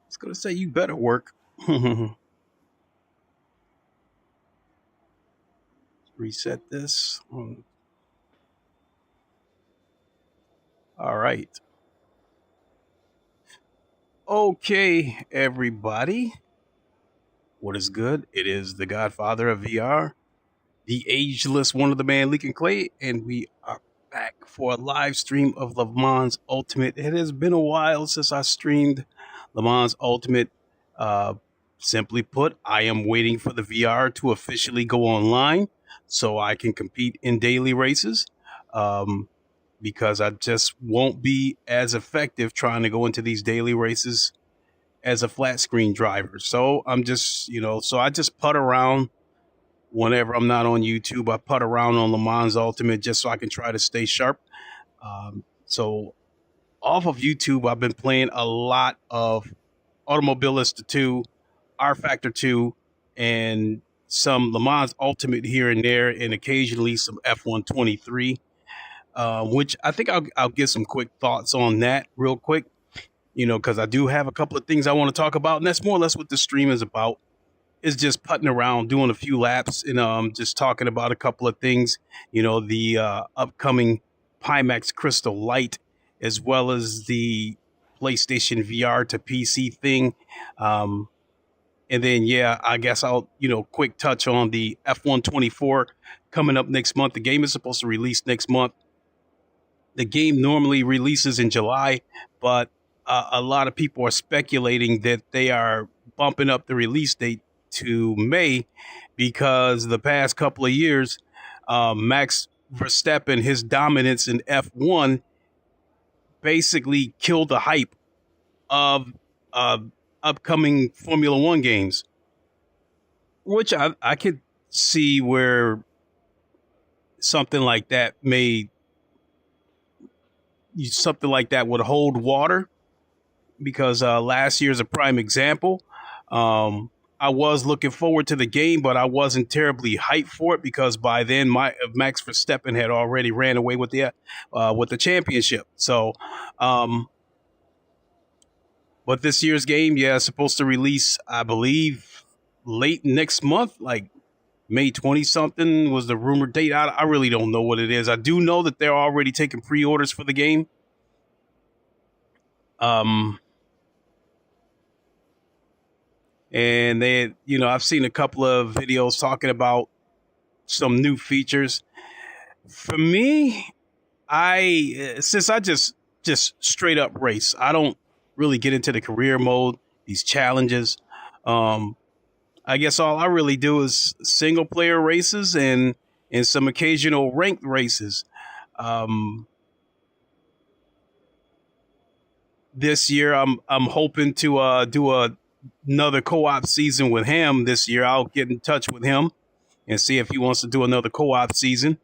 It's gonna say you better work. Reset this. All right. Okay, everybody. What is good? It is the Godfather of VR, the ageless one of the man Leaking Clay, and we are back for a live stream of Le Mans Ultimate. It has been a while since I streamed Le Mans Ultimate. Simply put, I am waiting for the VR to officially go online so I can compete in daily races. Because I just won't be as effective trying to go into these daily races as a flat screen driver. So I'm just, so I just putt around whenever I'm not on YouTube. I putt around on Le Mans Ultimate just so I can try to stay sharp. So off of YouTube, I've been playing a lot of Automobilista 2, R Factor 2, and some Le Mans Ultimate here and there, and occasionally some F123. Which I think I'll get some quick thoughts on that real quick, because I do have a couple of things I want to talk about, and that's more or less what the stream is about. Is just putting around, doing a few laps, and just talking about a couple of things. The upcoming Pimax Crystal Lite, as well as the PlayStation VR to PC thing. And then, I guess I'll, quick touch on the F124 coming up next month. The game is supposed to release next month. The game normally releases in July, but a lot of people are speculating that they are bumping up the release date to May because the past couple of years, Max Verstappen, his dominance in F1 basically killed the hype of upcoming Formula One games, which I could see where something like that would hold water, because last year's a prime example. I was looking forward to the game, but I wasn't terribly hyped for it because by then Max Verstappen had already ran away with the championship. So, but this year's game, is supposed to release, I believe, late next month, like May 20 something was the rumored date. I really don't know what it is. I do know that they're already taking pre-orders for the game. And they, I've seen a couple of videos talking about some new features. For me, since I just straight up race, I don't really get into the career mode, these challenges. I guess all I really do is single player races and some occasional ranked races. This year, I'm hoping to do another co-op season with him this year. I'll get in touch with him and see if he wants to do another co-op season.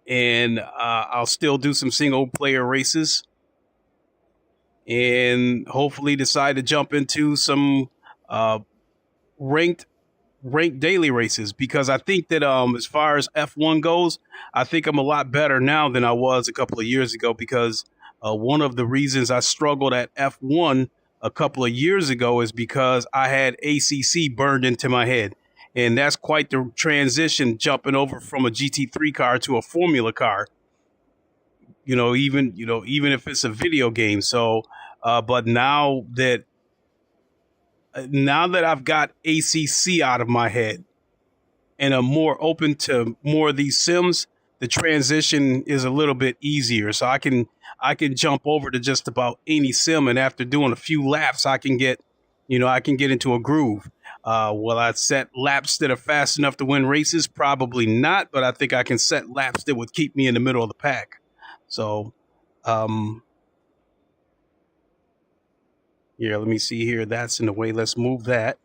And I'll still do some single player races and hopefully decide to jump into some ranked daily races, because I think that as far as F1 goes, I think I'm a lot better now than I was a couple of years ago, because one of the reasons I struggled at F1 a couple of years ago is because I had ACC burned into my head. And that's quite the transition, jumping over from a GT3 car to a Formula car. Even if it's a video game. So, but now that I've got ACC out of my head and I'm more open to more of these sims, the transition is a little bit easier. So I can jump over to just about any sim, and after doing a few laps, I can get into a groove. Will I set laps that are fast enough to win races? Probably not, but I think I can set laps that would keep me in the middle of the pack. So, let me see here. That's in the way. Let's move that.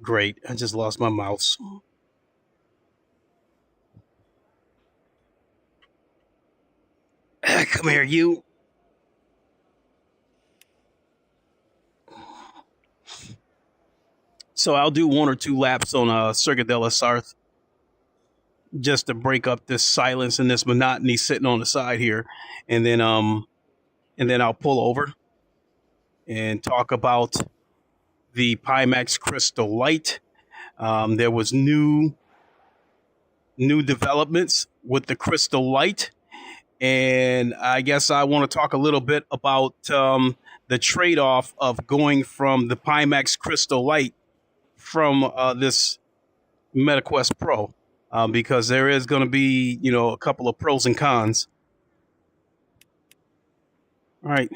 Great. I just lost my mouse. Come here, you. So I'll do one or two laps on Circuit de la Sarthe just to break up this silence and this monotony sitting on the side here, and then I'll pull over and talk about the Pimax Crystal Light. There was new developments with the Crystal Light, and I guess I want to talk a little bit about the trade-off of going from the Pimax Crystal Light from this MetaQuest Pro, because there is going to be, a couple of pros and cons. All right.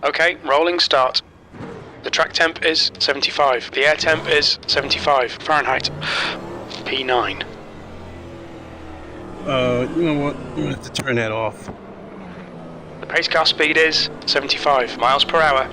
Okay, rolling start. The track temp is 75. The air temp is 75 Fahrenheit. P9. You know what? I'm going to have to turn that off. The pace car speed is 75 miles per hour.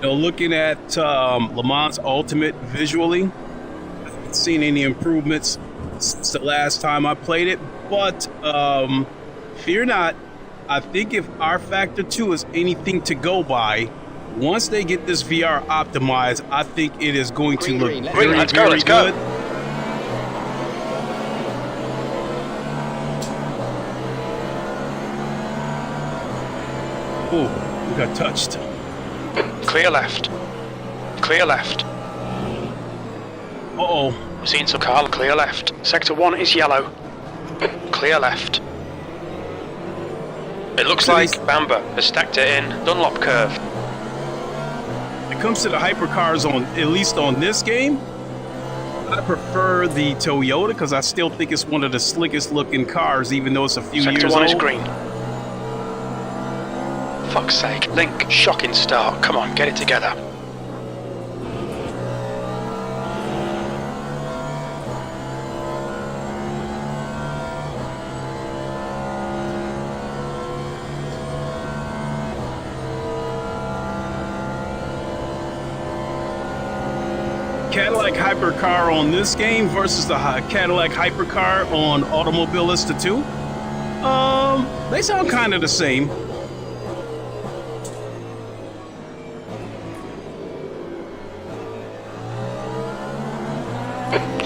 Looking at Le Mans Ultimate visually, I haven't seen any improvements since the last time I played it, but fear not. I think if R Factor 2 is anything to go by, once they get this VR optimized, I think it is going to look very good. Oh, we got touched. Clear left. Clear left. Uh-oh. We're seeing some car. Clear left. Sector 1 is yellow. Clear left. It looks like Bamber has stacked it in Dunlop curve. When it comes to the hypercars, at least on this game, I prefer the Toyota because I still think it's one of the slickest looking cars, even though it's a few years old. Sector 1 is green. Fuck's sake. Link, shocking start. Come on, get it together. Cadillac Hypercar on this game versus the Cadillac Hypercar on Automobilista 2. They sound kind of the same.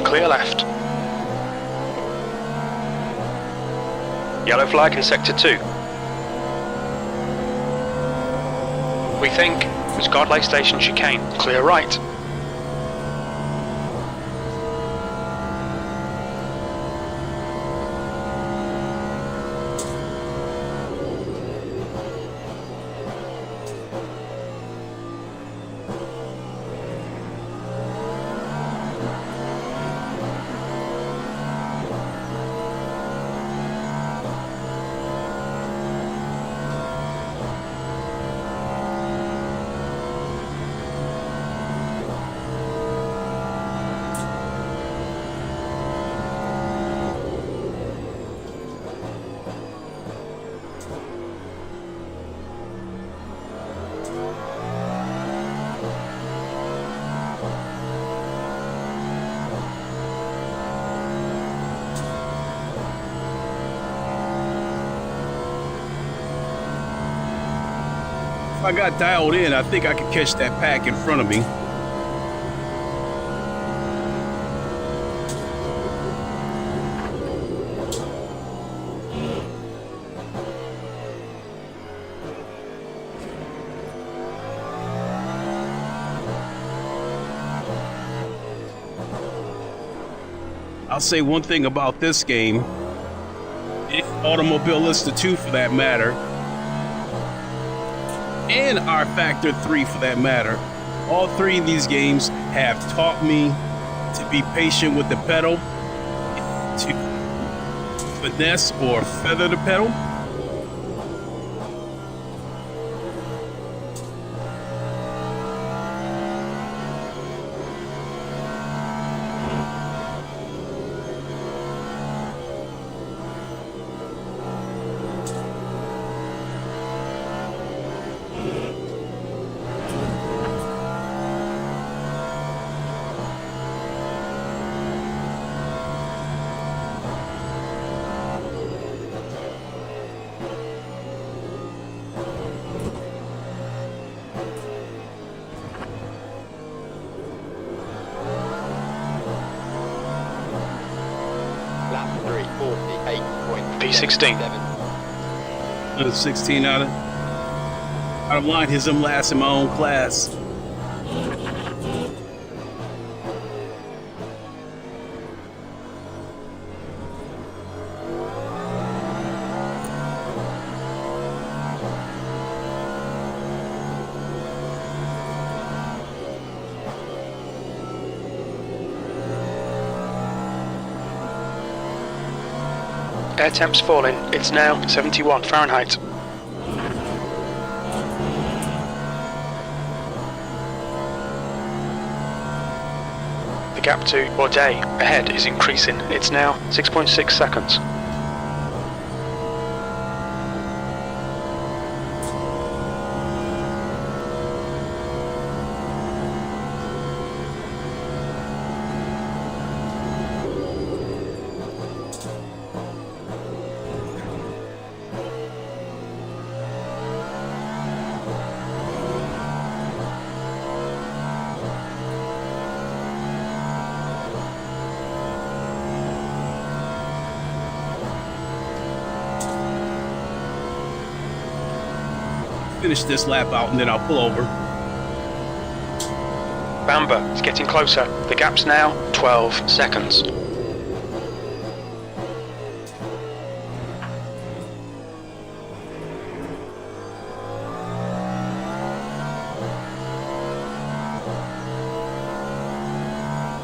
Clear left. Yellow flag in sector 2. We think it was Godlake Station chicane. Clear right. If I got dialed in, I think I could catch that pack in front of me. I'll say one thing about this game, Automobilista 2 for that matter, and R Factor 3 for that matter. All three of these games have taught me to be patient with the pedal, to finesse or feather the pedal. 16. 16 out of line. His I'm last in my own class. Air temp's falling. It's now 71 Fahrenheit. The gap to, or day, ahead is increasing. It's now 6.6 seconds. Finish this lap out and then I'll pull over. Bamber is getting closer. The gap's now 12 seconds.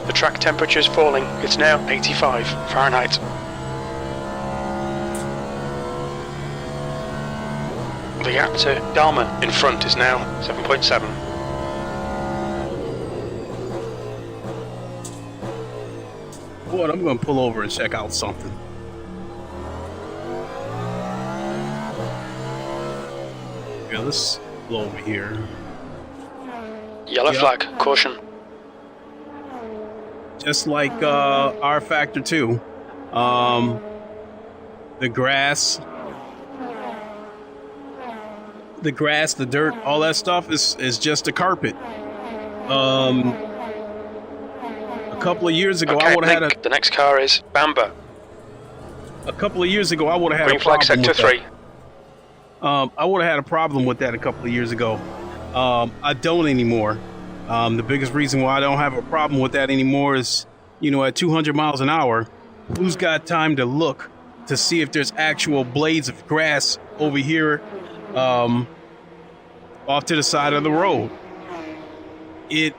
The track temperature is falling. It's now 85 Fahrenheit. The gap to Dharma in front is now 7.7. What? I'm going to pull over and check out something. Yeah, let's pull over here. Yellow flag, caution. Just like R Factor 2, the grass, the dirt, all that stuff is just a carpet. A couple of years ago, okay, I would have had the next car is Bamber. A couple of years ago, I would have had Green a problem flag, sector 3. I would have had a problem with that a couple of years ago. I don't anymore. The biggest reason why I don't have a problem with that anymore is, you know, at 200 miles an hour, who's got time to look to see if there's actual blades of grass over here off to the side of the road? You're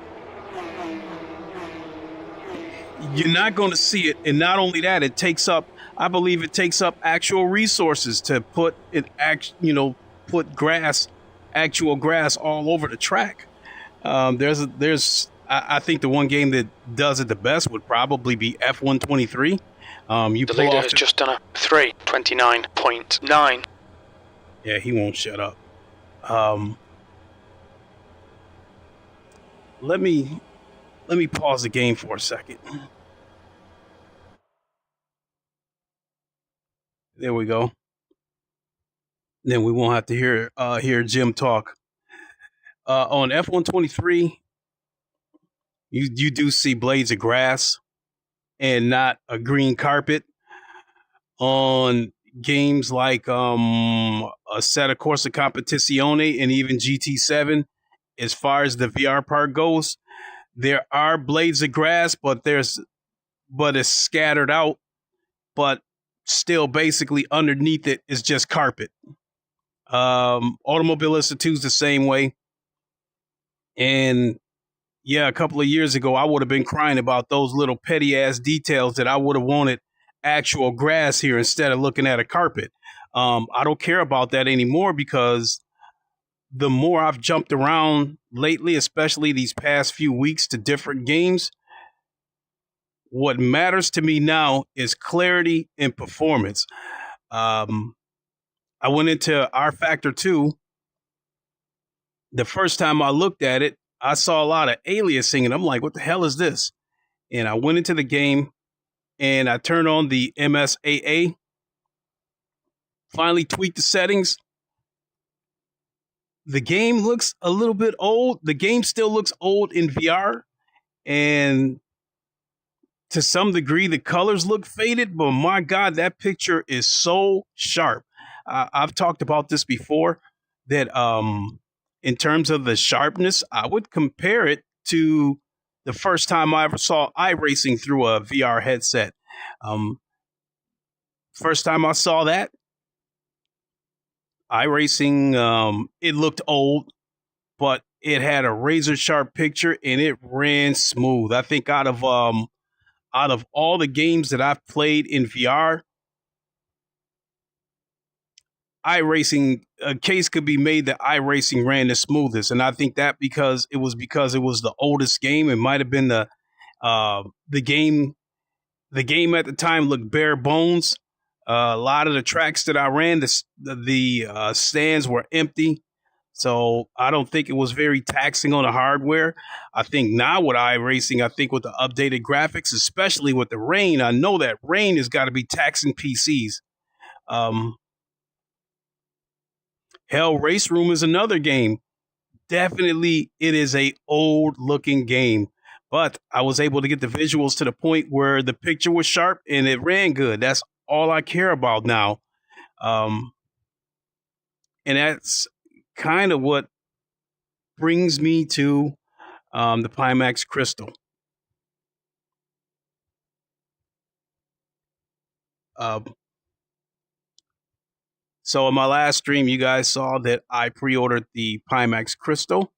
not going to see it, and not only that, I believe it takes up actual resources to put actual grass all over the track. I think the one game that does it the best would probably be F123. The leader has just done a 3:29.9. Yeah, he won't shut up. Let me pause the game for a second. There we go. Then we won't have to hear Jim talk. On F123, you do see blades of grass and not a green carpet. On games like SATA Corsa Competizione and even GT7, as far as the VR part goes, there are blades of grass, but it's scattered out, but still basically underneath it is just carpet. Automobilista 2 is the same way. And yeah, a couple of years ago, I would have been crying about those little petty ass details that I would have wanted actual grass here instead of looking at a carpet. I don't care about that anymore, because the more I've jumped around lately, especially these past few weeks to different games, what matters to me now is clarity and performance. I went into R Factor 2. The first time I looked at it, I saw a lot of aliasing, and I'm like, what the hell is this? And I went into the game, and I turned on the MSAA, finally tweaked the settings. The game looks a little bit old. The game still looks old in VR, and to some degree, the colors look faded, but my God, that picture is so sharp. I've talked about this before, that in terms of the sharpness, I would compare it to the first time I ever saw iRacing through a VR headset. First time I saw that, iRacing, it looked old, but it had a razor sharp picture and it ran smooth. I think out of all the games that I've played in VR, iRacing, a case could be made that iRacing ran the smoothest, and I think that because it was the oldest game. It might have been the game. The game at the time looked bare bones. A lot of the tracks that I ran, the stands were empty, so I don't think it was very taxing on the hardware. I think now with iRacing, I think with the updated graphics, especially with the rain, I know that rain has got to be taxing PCs. Hell, Race Room is another game. Definitely, it is a old looking game, but I was able to get the visuals to the point where the picture was sharp and it ran good. That's all I care about now. And that's kind of what brings me to the Pimax Crystal. So in my last stream, you guys saw that I pre-ordered the Pimax Crystal.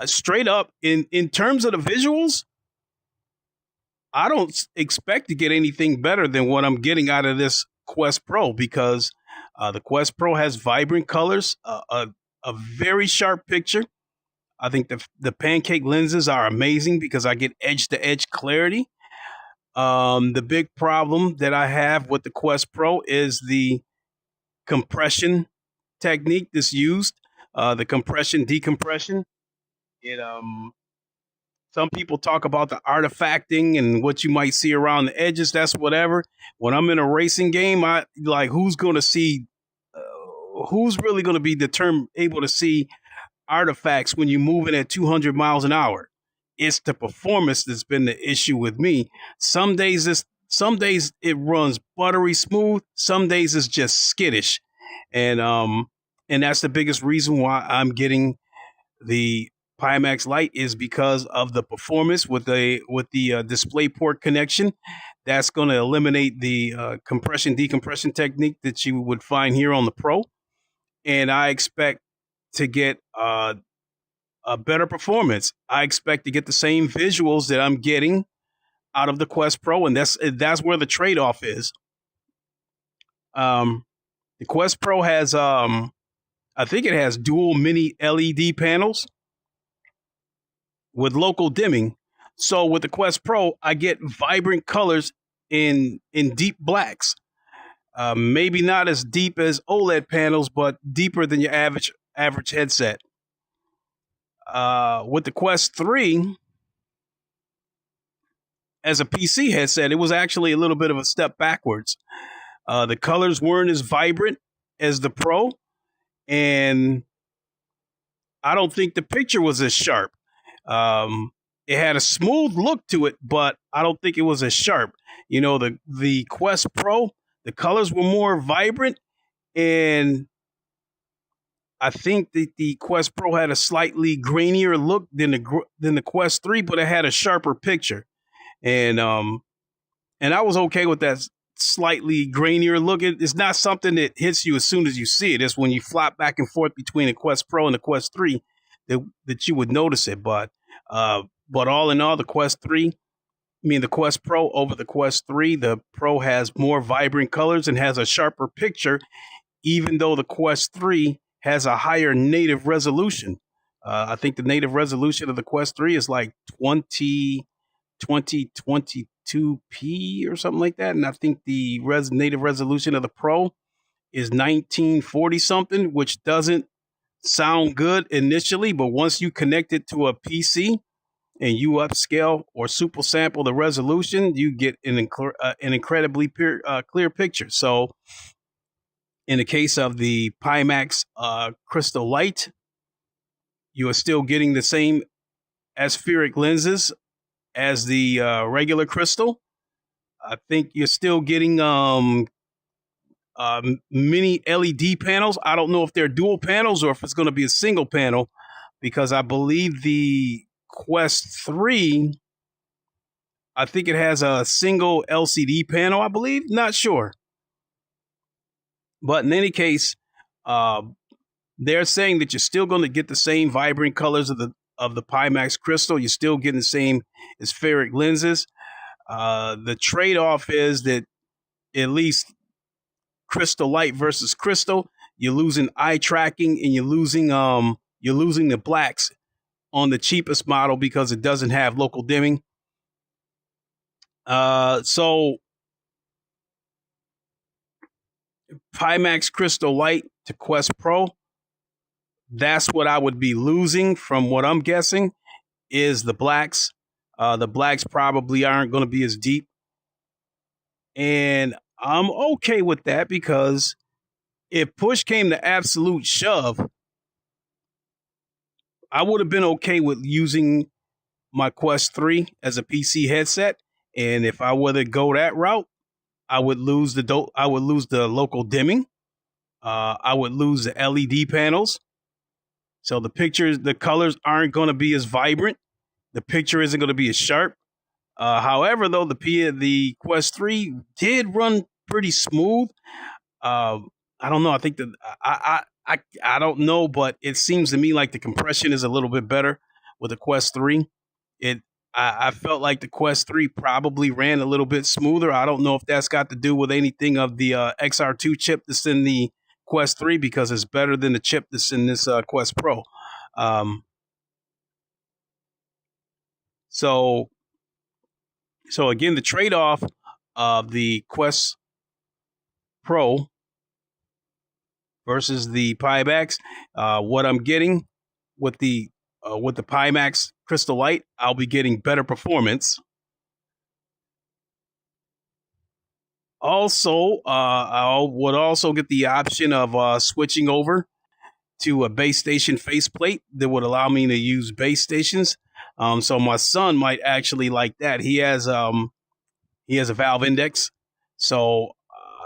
Straight up, in terms of the visuals, I don't expect to get anything better than what I'm getting out of this Quest Pro, because the Quest Pro has vibrant colors, a very sharp picture. I think the pancake lenses are amazing because I get edge-to-edge clarity. The big problem that I have with the Quest Pro is the compression technique that's used, the compression decompression. It some people talk about the artifacting and what you might see around the edges. That's whatever. When I'm in a racing game, I like who's going to see, who's really going to be able to see artifacts when you're moving at 200 miles an hour. It's the performance that's been the issue with me. Some days it runs buttery smooth. Some days it's just skittish, and that's the biggest reason why I'm getting the Pimax Lite, is because of the performance with the DisplayPort connection. That's going to eliminate the compression decompression technique that you would find here on the Pro, and I expect to get a better performance. I expect to get the same visuals that I'm getting out of the Quest Pro, and that's where the trade-off is. The Quest Pro has, I think it has dual mini LED panels with local dimming. So with the Quest Pro, I get vibrant colors in deep blacks. Maybe not as deep as OLED panels, but deeper than your average headset. With the Quest 3, as a PC headset, it was actually a little bit of a step backwards. The colors weren't as vibrant as the Pro, and I don't think the picture was as sharp. It had a smooth look to it, but I don't think it was as sharp. You know, the Quest Pro, the colors were more vibrant, and I think that the Quest Pro had a slightly grainier look than the Quest 3, but it had a sharper picture. And I was okay with that slightly grainier look. It's not something that hits you as soon as you see it. It's when you flop back and forth between the Quest Pro and the Quest 3 that you would notice it. But all in all, the Quest Pro over the Quest 3, the Pro has more vibrant colors and has a sharper picture, even though the Quest 3 has a higher native resolution. I think the native resolution of the Quest 3 is like 2022p or something like that. And I think the native resolution of the Pro is 1940 something, which doesn't sound good initially, but once you connect it to a PC and you upscale or super sample the resolution, you get an incredibly clear picture. So in the case of the Pimax Crystal Lite, you are still getting the same aspheric lenses as the regular Crystal. I think you're still getting mini LED panels. I don't know if they're dual panels or if it's going to be a single panel, because I believe the Quest 3, I think it has a single LCD panel, I believe. Not sure. But in any case, they're saying that you're still going to get the same vibrant colors of the Pimax Crystal. You're still getting the same aspheric lenses. The trade-off is that at least Crystal Light versus Crystal, you're losing eye tracking, and you're losing the blacks on the cheapest model because it doesn't have local dimming. So Pimax Crystal Light to Quest Pro, that's what I would be losing from what I'm guessing is the blacks. The blacks probably aren't going to be as deep. And I'm okay with that, because if push came to absolute shove, I would have been okay with using my Quest 3 as a PC headset. And if I were to go that route, I would lose the local dimming. I would lose the LED panels. So the colors aren't going to be as vibrant. The picture isn't going to be as sharp. However, though, the Quest 3 did run pretty smooth. I don't know. I think that I don't know, but it seems to me like the compression is a little bit better with the Quest 3. I felt like the Quest 3 probably ran a little bit smoother. I don't know if that's got to do with anything of the XR2 chip that's in the Quest 3, because it's better than the chip that's in this Quest Pro. So again, the trade-off of the Quest Pro versus the Pimax, what I'm getting with the Pimax Crystal Light, I'll be getting better performance. Also, I would also get the option of switching over to a base station faceplate that would allow me to use base stations. So my son might actually like that. He has a valve index, so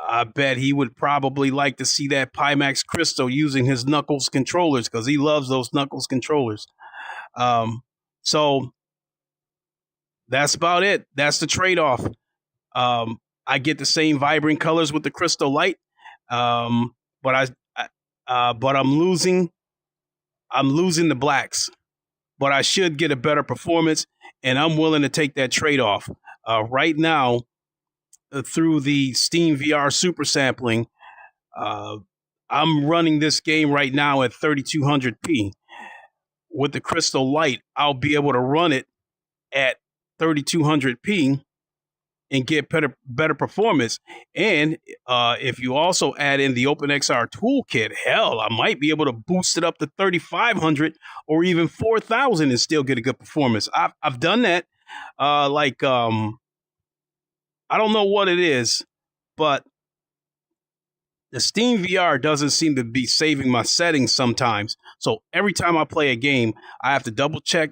I bet he would probably like to see that Pimax Crystal using his Knuckles controllers, because he loves those Knuckles controllers. So that's about it. That's the trade-off. I get the same vibrant colors with the Crystal Light, but I'm losing the blacks. But I should get a better performance, and I'm willing to take that trade-off. Right now, through the Steam VR super sampling, I'm running this game right now at 3200p. With the Crystal Light, I'll be able to run it at 3200p and get better performance. And if you also add in the OpenXR toolkit, hell, I might be able to boost it up to 3500 or even 4000 and still get a good performance. I've done that. I don't know what it is, but the Steam VR doesn't seem to be saving my settings sometimes. So every time I play a game, I have to double check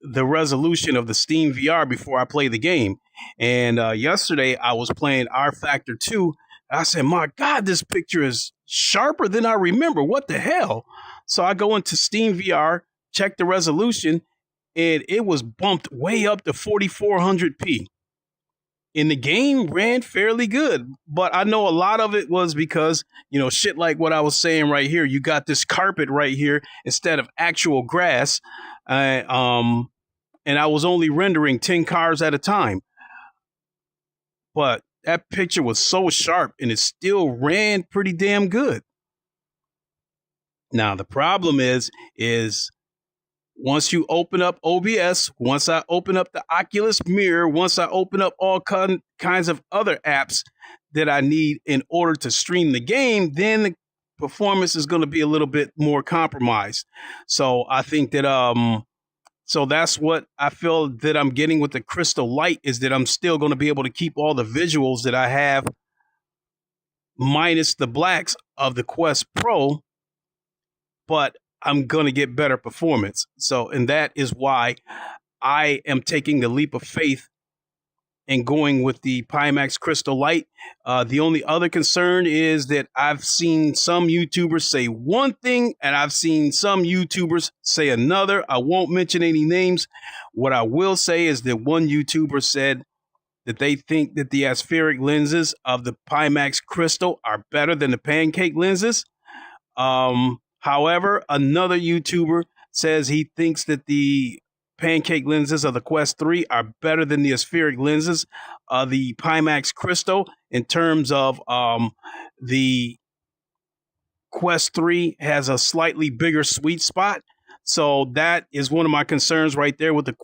the resolution of the Steam VR before I play the game. And yesterday I was playing R Factor 2. And I said, my God, this picture is sharper than I remember. What the hell? So I go into Steam VR, check the resolution, and it was bumped way up to 4400p. And the game ran fairly good, but I know a lot of it was because, shit like what I was saying right here. You got this carpet right here instead of actual grass. And I was only rendering 10 cars at a time. But that picture was so sharp, and it still ran pretty damn good. Now, the problem is once you open up OBS, once I open up the Oculus Mirror, once I open up all kinds of other apps that I need in order to stream the game, then the performance is going to be a little bit more compromised. So I think that so that's what I feel that I'm getting with the Crystal Light, is that I'm still going to be able to keep all the visuals that I have minus the blacks of the Quest Pro, but I'm going to get better performance. So, and that is why I am taking the leap of faith and going with the Pimax Crystal Lite. The only other concern is that I've seen some YouTubers say one thing and I've seen some YouTubers say another. I won't mention any names. What I will say is that one YouTuber said that they think that the aspheric lenses of the Pimax Crystal are better than the pancake lenses. However, another YouTuber says he thinks that the pancake lenses of the Quest 3 are better than the aspheric lenses of the Pimax Crystal in terms of the Quest 3 has a slightly bigger sweet spot. So that is one of my concerns right there with the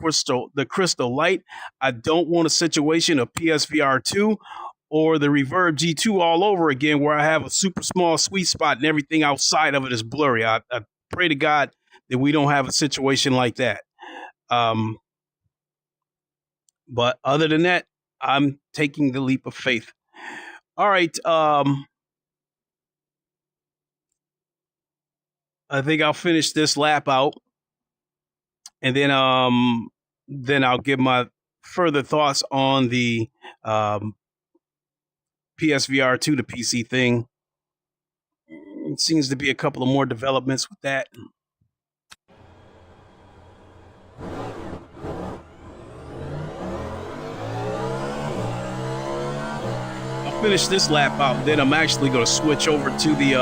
Crystal Lite. I don't want a situation of PSVR 2 or the Reverb G2 all over again where I have a super small sweet spot and everything outside of it is blurry. I pray to God that we don't have a situation like that. But other than that, I'm taking the leap of faith. All right. I think I'll finish this lap out and then I'll give my further thoughts on the PSVR 2 to PC thing. It seems to be a couple of more developments with that. I'll finish this lap out, then I'm actually going to switch over to the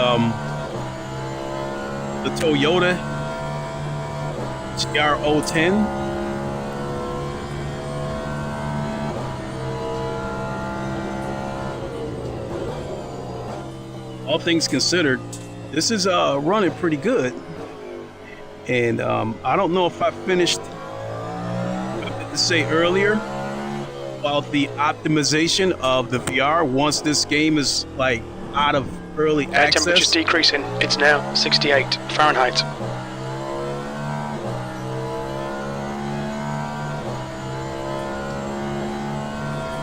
Toyota GR010. All things considered, this is running pretty good. And I don't know if I finished to say earlier about the optimization of the VR once this game is like out of early access. Temperature's decreasing. It's now 68 Fahrenheit.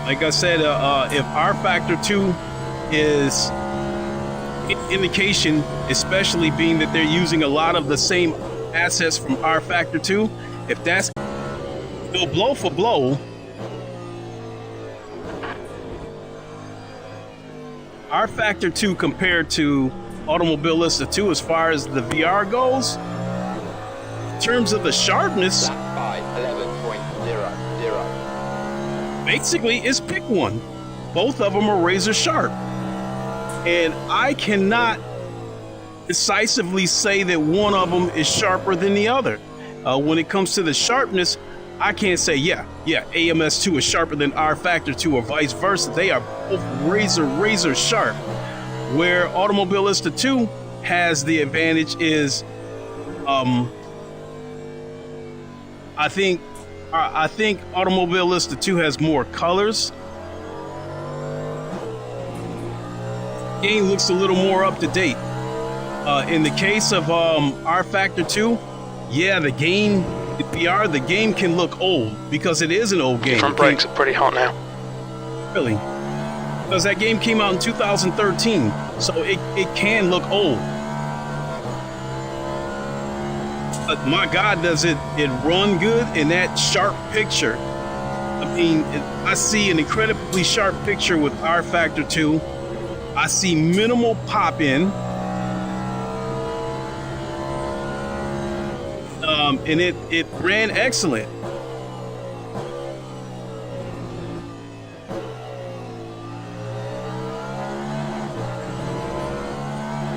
Like I said, if R Factor 2 is indication, especially being that they're using a lot of the same assets from R Factor 2, if that's go blow for blow, R Factor 2 compared to Automobilista 2 as far as the VR goes, in terms of the sharpness, basically it's pick one. Both of them are razor sharp. And I cannot decisively say that one of them is sharper than the other. When it comes to the sharpness, I can't say, yeah, AMS2 is sharper than R Factor 2 or vice versa. They are both razor sharp. Where Automobilista 2 has the advantage is, I think Automobilista 2 has more colors. Game looks a little more up to date. In the case of R Factor 2, yeah, the VR can look old because it is an old game. Front brakes are pretty hot now. Really? Because that game came out in 2013, so it can look old. But my God, does it run good in that sharp picture? I mean, I see an incredibly sharp picture with R Factor 2. I see minimal pop in. And it ran excellent.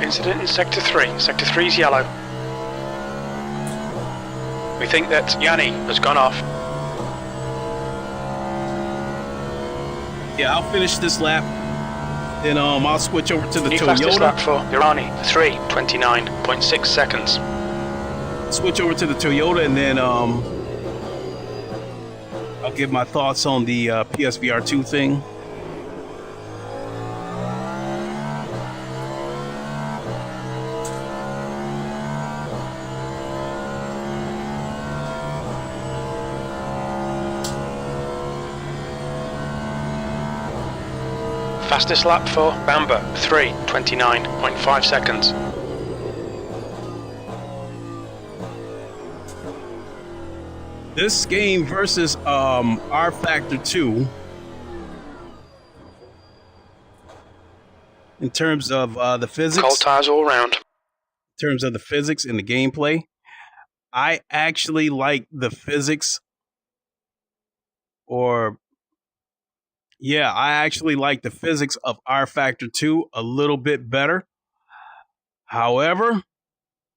Incident in Sector 3. Sector 3 is yellow. We think that Yanni has gone off. Yeah, I'll finish this lap. Then I'll switch over to the Toyota. Fastest lap for Irani, 3:29.6 seconds. Switch over to the Toyota, and then I'll give my thoughts on the PSVR 2 thing. Fastest lap for Bamber, 3:29.5 seconds. this game versus R Factor 2 in terms of the physics. Cold tires all round. In terms of the physics and the gameplay, I actually like the physics, I actually like the physics of R Factor 2 a little bit better. However,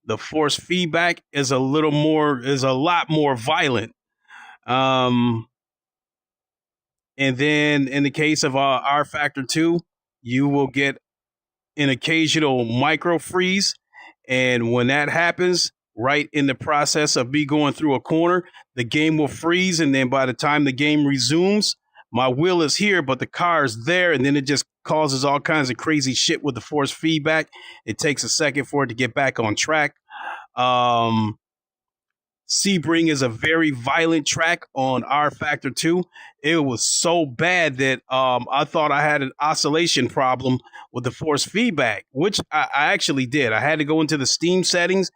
the force feedback is a lot more violent. And then in the case of R Factor 2, you will get an occasional micro freeze. And when that happens, right in the process of me going through a corner, the game will freeze. And then by the time the game resumes, my wheel is here, but the car is there. And then it just causes all kinds of crazy shit with the force feedback. It takes a second for it to get back on track. Sebring is a very violent track on R Factor 2. It was so bad that I thought I had an oscillation problem with the force feedback, which I actually did. I had to go into the Steam settings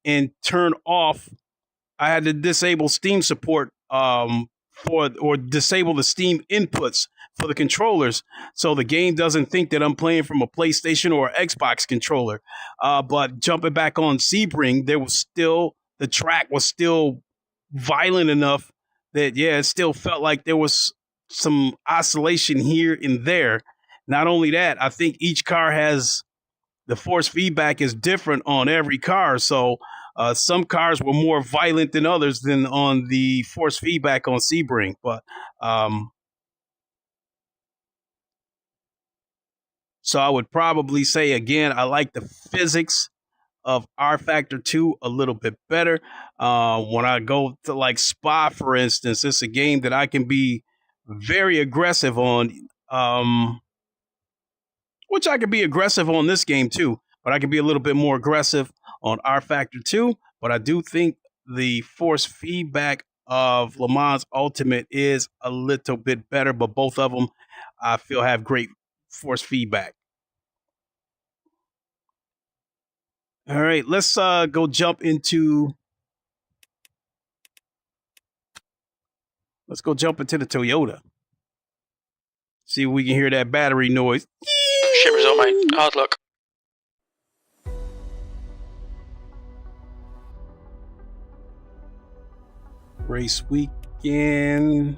and turn off. I had to disable Steam support or disable the Steam inputs for the controllers, so the game doesn't think that I'm playing from a PlayStation or Xbox controller. But jumping back on Sebring, the track was still violent enough that, it still felt like there was some oscillation here and there. Not only that, I think each car has the force feedback is different on every car. So some cars were more violent than others than on the force feedback on Sebring. But so I would probably say, again, I like the physics of R Factor 2 a little bit better. When I go to like Spa, for instance, it's a game that I can be very aggressive on, which I can be aggressive on this game too, but I can be a little bit more aggressive on R Factor 2. But I do think the force feedback of Le Mans Ultimate is a little bit better, but both of them I feel have great force feedback. All right, let's go jump into the Toyota. See if we can hear that battery noise. Shit result, mate. Hard luck. Race weekend.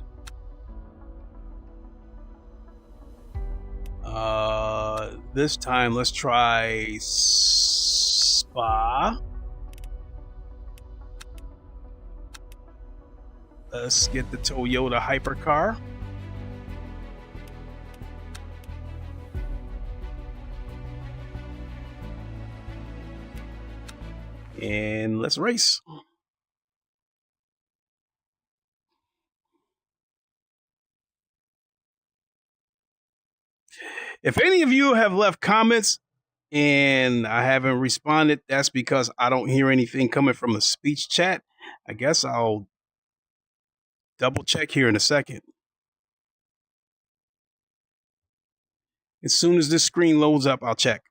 This time let's try Spa. Let's get the Toyota Hypercar. And let's race. If any of you have left comments and I haven't responded, that's because I don't hear anything coming from the speech chat. I guess I'll double check here in a second. As soon as this screen loads up, I'll check.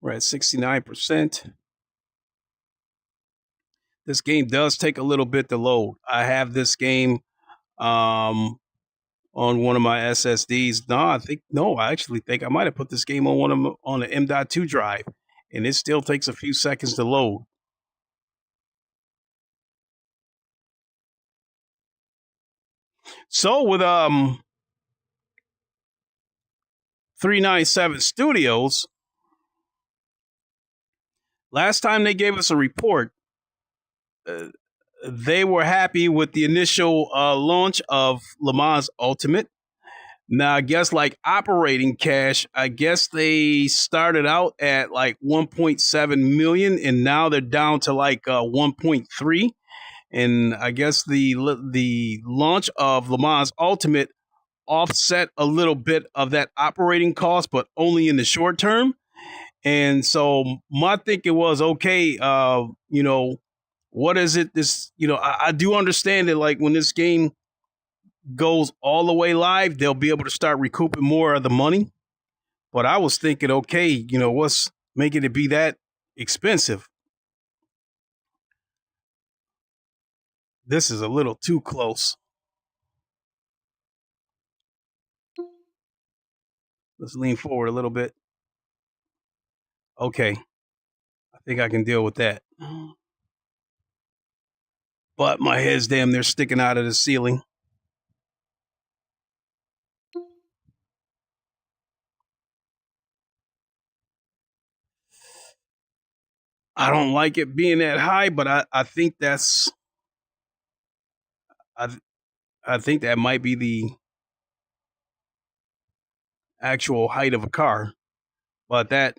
We're at 69%. This game does take a little bit to load. I have this game on one of my SSDs. I actually think I might have put this game on an M.2 drive, and it still takes a few seconds to load. So with 397 Studios, last time they gave us a report, they were happy with the initial launch of Le Mans Ultimate. Now, I guess like operating cash, I guess they started out at like 1.7 million, and now they're down to like 1.3. And I guess the launch of Le Mans Ultimate offset a little bit of that operating cost, but only in the short term. And so my thinking was, okay, what is it? I do understand that like when this game goes all the way live, they'll be able to start recouping more of the money. But I was thinking, okay, you know, what's making it be that expensive? This is a little too close. Let's lean forward a little bit. Okay. I think I can deal with that. But my head's damn near sticking out of the ceiling. I don't like it being that high, but I think that's I think that might be the actual height of a car. But that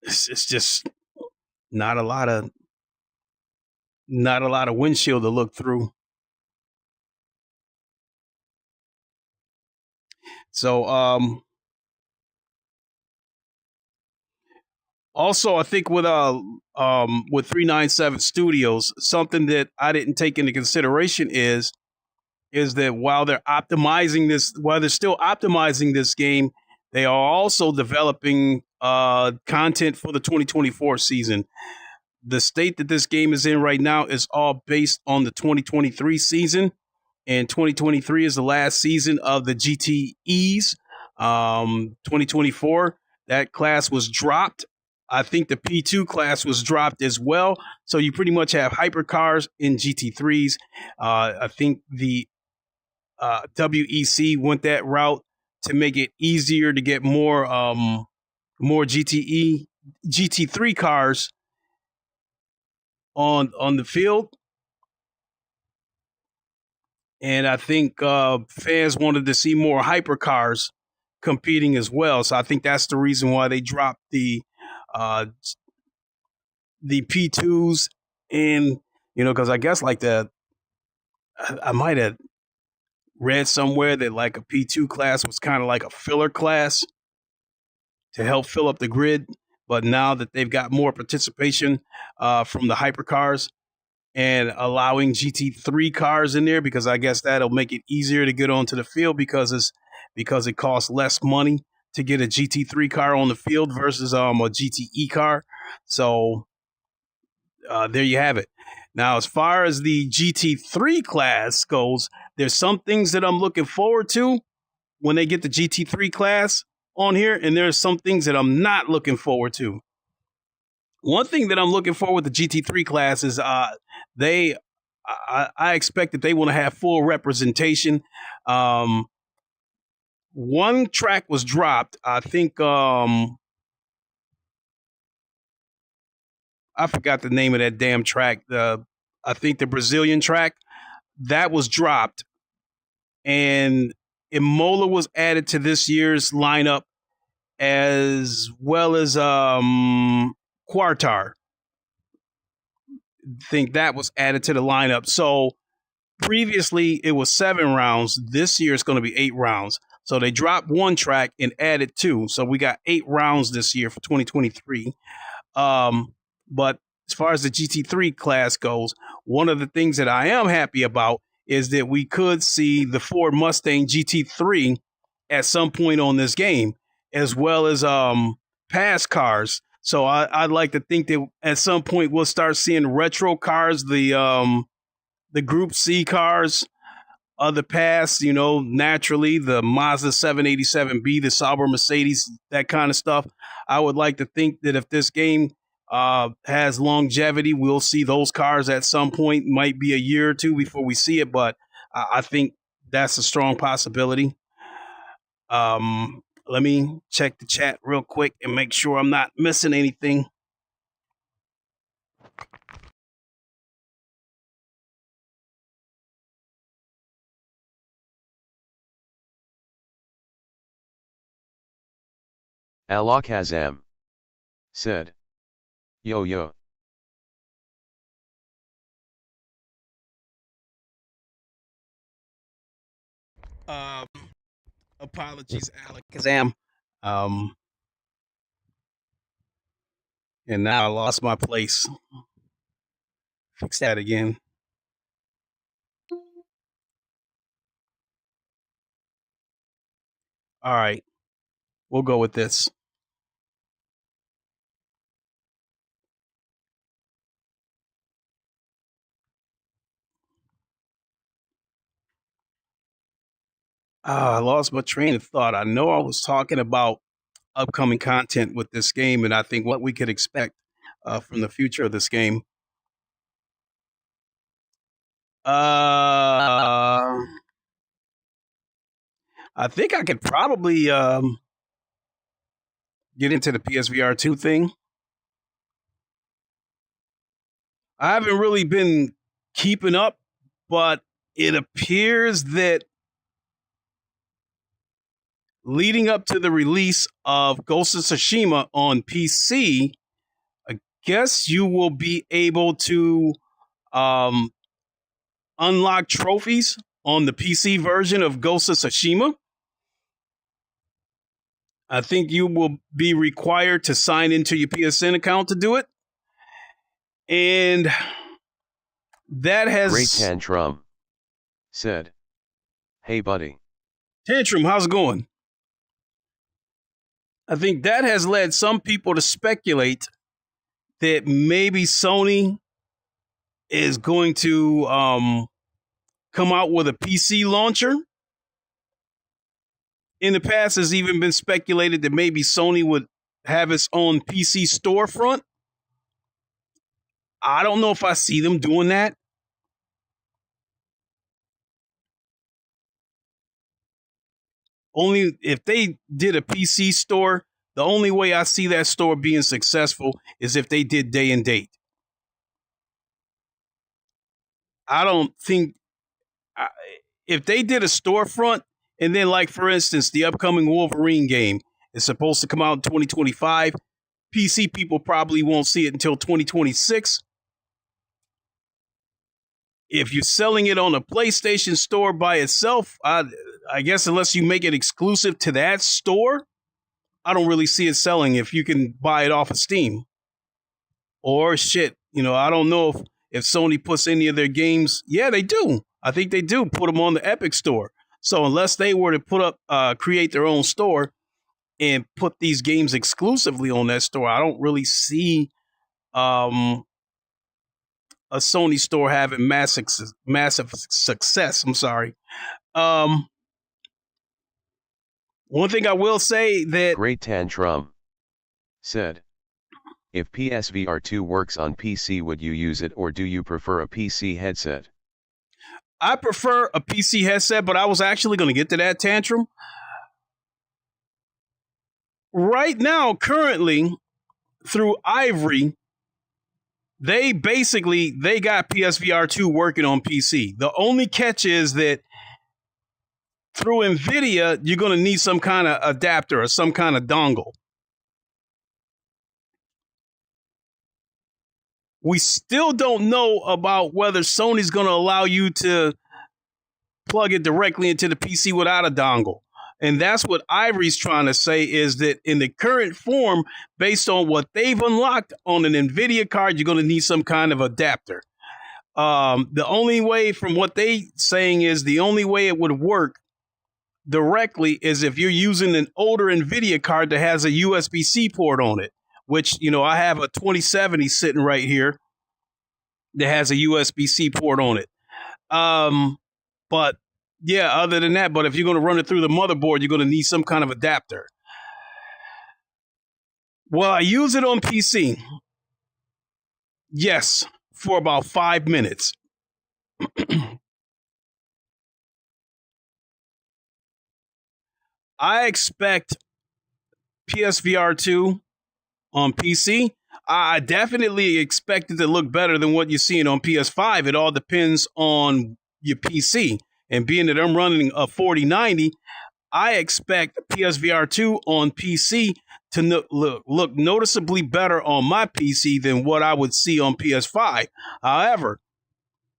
it's just not a lot of windshield to look through. So also I think with 397 Studios, something that I didn't take into consideration is that while they're still optimizing this game, they are also developing content for the 2024 season. The state that this game is in right now is all based on the 2023 season, and 2023 is the last season of the GTEs. 2024, that class was dropped. I think the P2 class was dropped as well. So you pretty much have hypercars in GT3s. I think the WEC went that route to make it easier to get more GT3 cars on the field. And I think fans wanted to see more hypercars competing as well. So I think that's the reason why they dropped the P2s. And, you know, because I guess like I might have read somewhere that like a P2 class was kind of like a filler class to help fill up the grid. But now that they've got more participation from the hypercars and allowing GT3 cars in there, because I guess that'll make it easier to get onto the field because it costs less money to get a GT3 car on the field versus a GTE car. So there you have it. Now, as far as the GT3 class goes, there's some things that I'm looking forward to when they get the GT3 class on here, and there's some things that I'm not looking forward to. One thing that I'm looking for with the GT3 class is I expect that they want to have full representation. One track was dropped. I think I forgot the name of that damn track. I think the Brazilian track that was dropped, and Imola was added to this year's lineup as well as Quartar. Think that was added to the lineup. So previously it was 7 rounds. This year it's going to be 8 rounds. So they dropped one track and added 2. So we got 8 rounds this year for 2023. But as far as the GT3 class goes, one of the things that I am happy about is that we could see the Ford Mustang GT3 at some point on this game, as well as past cars. So I'd like to think that at some point we'll start seeing retro cars, the Group C cars of the past, you know, naturally, the Mazda 787B, the Sauber Mercedes, that kind of stuff. I would like to think that if this game has longevity, we'll see those cars at some point. Might be a year or two before we see it, but I think that's a strong possibility. Let me check the chat real quick and make sure I'm not missing anything. Alakazam said, Yo. Apologies, Alakazam. And now I lost my place. Fix that again. All right, we'll go with this. I lost my train of thought. I know I was talking about upcoming content with this game, and I think what we could expect from the future of this game. I think I could probably get into the PSVR 2 thing. I haven't really been keeping up, but it appears that leading up to the release of Ghost of Tsushima on PC, I guess you will be able to unlock trophies on the PC version of Ghost of Tsushima. I think you will be required to sign into your PSN account to do it. And that has... Great Tantrum said, "Hey buddy. Tantrum, how's it going?" I think that has led some people to speculate that maybe Sony is going to come out with a PC launcher. In the past, has even been speculated that maybe Sony would have its own PC storefront. I don't know if I see them doing that. Only if they did a PC store, the only way I see that store being successful is if they did day and date. I don't think if they did a storefront and then, like, for instance, the upcoming Wolverine game is supposed to come out in 2025. PC people probably won't see it until 2026. If you're selling it on a PlayStation store by itself, I guess unless you make it exclusive to that store, I don't really see it selling if you can buy it off of Steam. Or shit, I don't know if Sony puts any of their games. Yeah, they do. I think they do put them on the Epic store. So unless they were to put up, create their own store and put these games exclusively on that store, I don't really see a Sony store having massive success. I'm sorry. One thing I will say that... Great Tantrum said, "If PSVR 2 works on PC, would you use it, or do you prefer a PC headset?" I prefer a PC headset, but I was actually going to get to that, Tantrum. Right now, currently, through Ivory, they got PSVR 2 working on PC. The only catch is that through Nvidia, you're going to need some kind of adapter or some kind of dongle. We still don't know about whether Sony's going to allow you to plug it directly into the PC without a dongle. And that's what Ivory's trying to say, is that in the current form, based on what they've unlocked on an Nvidia card, you're going to need some kind of adapter. The only way, from what they're saying, is the only way it would work directly is if you're using an older Nvidia card that has a USB-C port on it, which, I have a 2070 sitting right here that has a USB-C port on it. But yeah, other than that, but if you're going to run it through the motherboard, you're going to need some kind of adapter. Well, I use it on PC. Yes, for about 5 minutes. I expect PSVR 2 on PC. I definitely expect it to look better than what you're seeing on PS5. It all depends on your PC. And being that I'm running a 4090, I expect PSVR 2 on PC to look noticeably better on my PC than what I would see on PS5. However,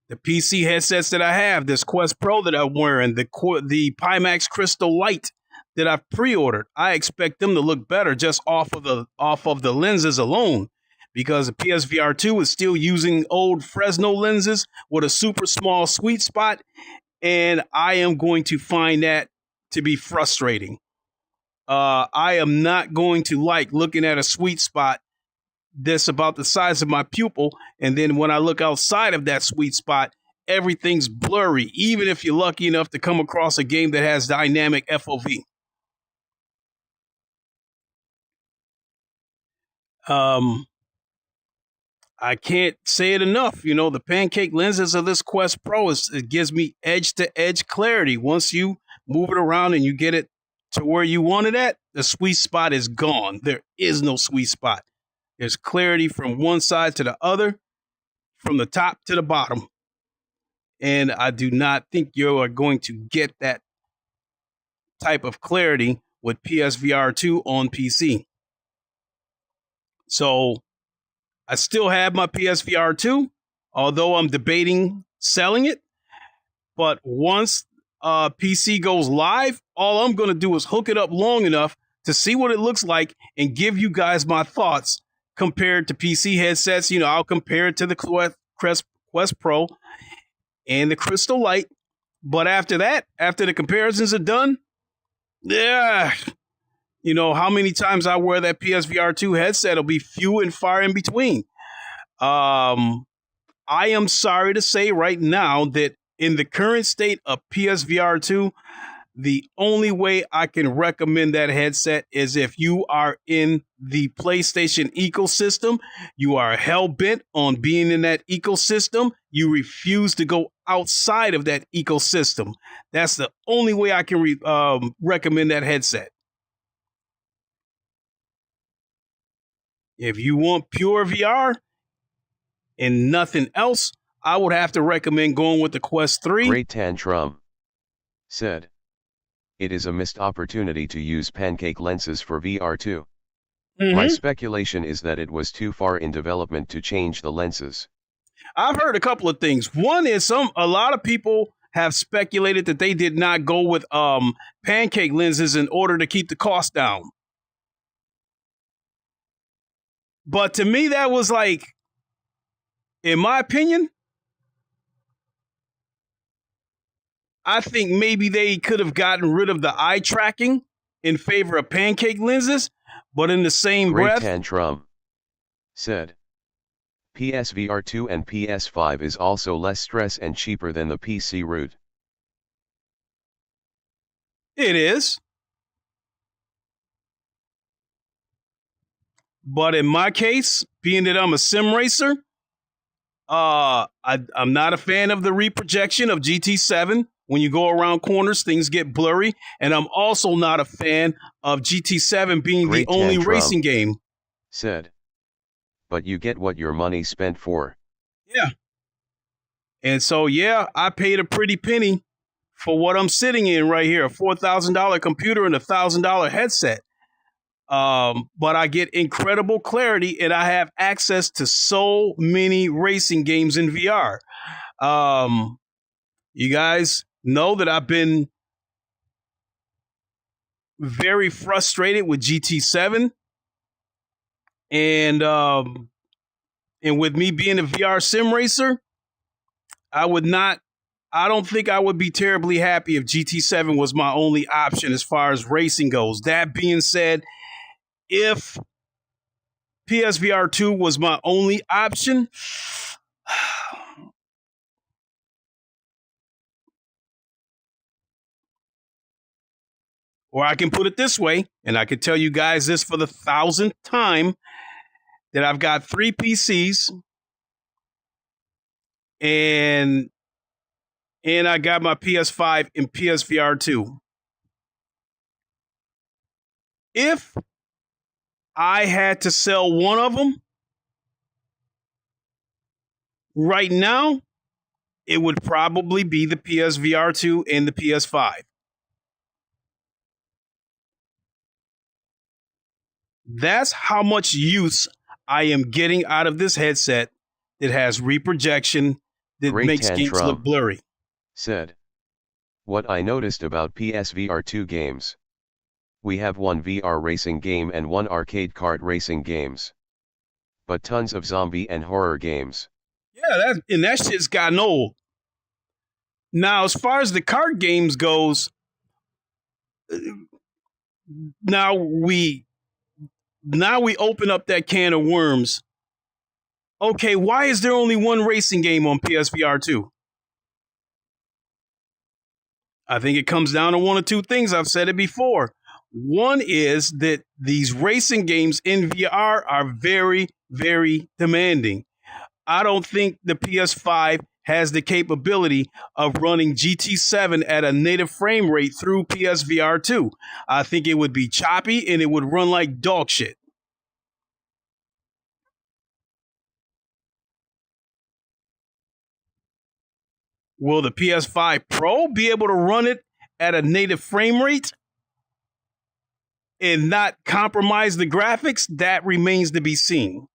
the PC headsets that I have, this Quest Pro that I'm wearing, the Pimax Crystal Lite that I've pre-ordered, I expect them to look better just off of the lenses alone, because the PSVR 2 is still using old Fresnel lenses with a super small sweet spot, and I am going to find that to be frustrating. I am not going to like looking at a sweet spot that's about the size of my pupil, and then when I look outside of that sweet spot, everything's blurry, even if you're lucky enough to come across a game that has dynamic FOV. I can't say it enough. You know, the pancake lenses of this Quest Pro, it gives me edge-to-edge clarity. Once you move it around and you get it to where you want it at, the sweet spot is gone. There is no sweet spot. There's clarity from one side to the other, from the top to the bottom. And I do not think you are going to get that type of clarity with PSVR 2 on PC. So I still have my PSVR 2, although I'm debating selling it. But once PC goes live, all I'm going to do is hook it up long enough to see what it looks like and give you guys my thoughts compared to PC headsets. You know, I'll compare it to the Quest Pro and the Crystal Light. But after that, after the comparisons are done, yeah, you know, how many times I wear that PSVR 2 headset will be few and far in between. I am sorry to say right now that in the current state of PSVR 2, the only way I can recommend that headset is if you are in the PlayStation ecosystem, you are hell-bent on being in that ecosystem, you refuse to go outside of that ecosystem. That's the only way I can recommend that headset. If you want pure VR and nothing else, I would have to recommend going with the Quest 3. Great Tantrum said, it is a missed opportunity to use pancake lenses for VR2. My speculation is that it was too far in development to change the lenses. I've heard a couple of things. One is a lot of people have speculated that they did not go with pancake lenses in order to keep the cost down. But to me, that was like, in my opinion, I think maybe they could have gotten rid of the eye tracking in favor of pancake lenses, but in the same breath. Great Tantrum said, PSVR 2 and PS5 is also less stress and cheaper than the PC route. It is. But in my case, being that I'm a sim racer, I'm not a fan of the reprojection of GT7. When you go around corners, things get blurry. And I'm also not a fan of GT7 being Great the only Tantrum racing game. Said, but you get what your money spent for. Yeah. And so, yeah, I paid a pretty penny for what I'm sitting in right here, a $4,000 computer and a $1,000 headset. But I get incredible clarity and I have access to so many racing games in VR. You guys know that I've been very frustrated with GT7 and with me being a VR sim racer, I don't think I would be terribly happy if GT7 was my only option as far as racing goes. That being said, if PSVR 2 was my only option, or I can put it this way, and I can tell you guys this for the 1,000th time, that I've got 3 PCs, and I got my PS5 and PSVR 2. If I had to sell one of them right now, it would probably be the PSVR 2 and the PS5. That's how much use I am getting out of this headset that has reprojection that Great makes games Tantrum look blurry. Said, what I noticed about PSVR 2 games. We have one VR racing game and one arcade kart racing games. But tons of zombie and horror games. Yeah, that shit's gotten old. Now, as far as the kart games goes, now we open up that can of worms. Okay, why is there only one racing game on PSVR 2? I think it comes down to one or two things. I've said it before. One is that these racing games in VR are very, very demanding. I don't think the PS5 has the capability of running GT7 at a native frame rate through PSVR 2. I think it would be choppy and it would run like dog shit. Will the PS5 Pro be able to run it at a native frame rate and not compromise the graphics? That remains to be seen.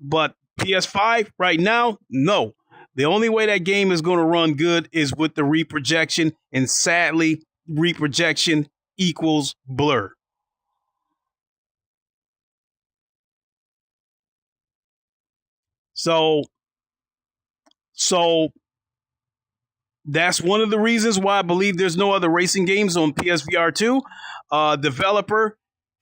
But PS5 right now, no. The only way that game is going to run good is with the reprojection, and sadly, reprojection equals blur. So that's one of the reasons why I believe there's no other racing games on PSVR 2.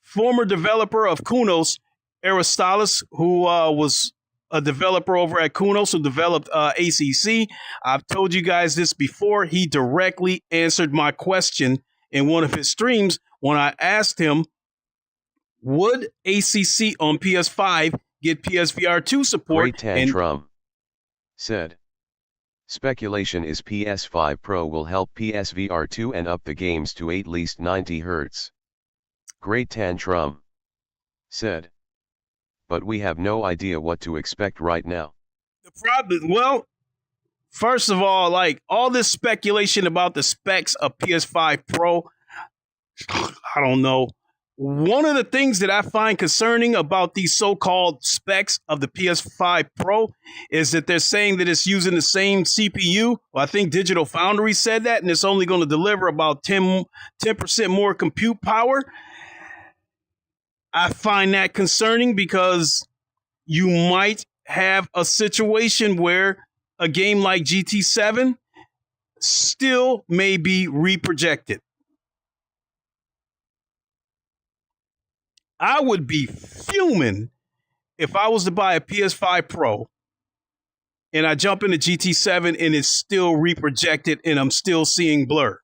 Former developer of Kunos, Aristoteles, who was a developer over at Kunos, who developed ACC. I've told you guys this before. He directly answered my question in one of his streams when I asked him, would ACC on PS5 get PSVR 2 support? Great Tantrum said, speculation is PS5 Pro will help PSVR 2 and up the games to at least 90 Hz. Great Tantrum said, but we have no idea what to expect right now. The problem, well, first of all, like all this speculation about the specs of PS5 Pro, I don't know. One of the things that I find concerning about these so-called specs of the PS5 Pro is that they're saying that it's using the same CPU. Well, I think Digital Foundry said that, and it's only going to deliver about 10% more compute power. I find that concerning because you might have a situation where a game like GT7 still may be reprojected. I would be fuming if I was to buy a PS5 Pro and I jump into GT7 and it's still reprojected and I'm still seeing blur.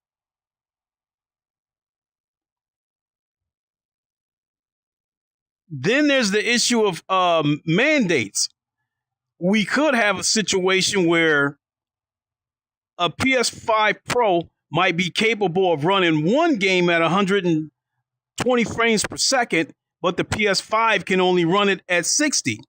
Then there's the issue of mandates. We could have a situation where a PS5 Pro might be capable of running one game at 120 frames per second, but the PS5 can only run it at 60.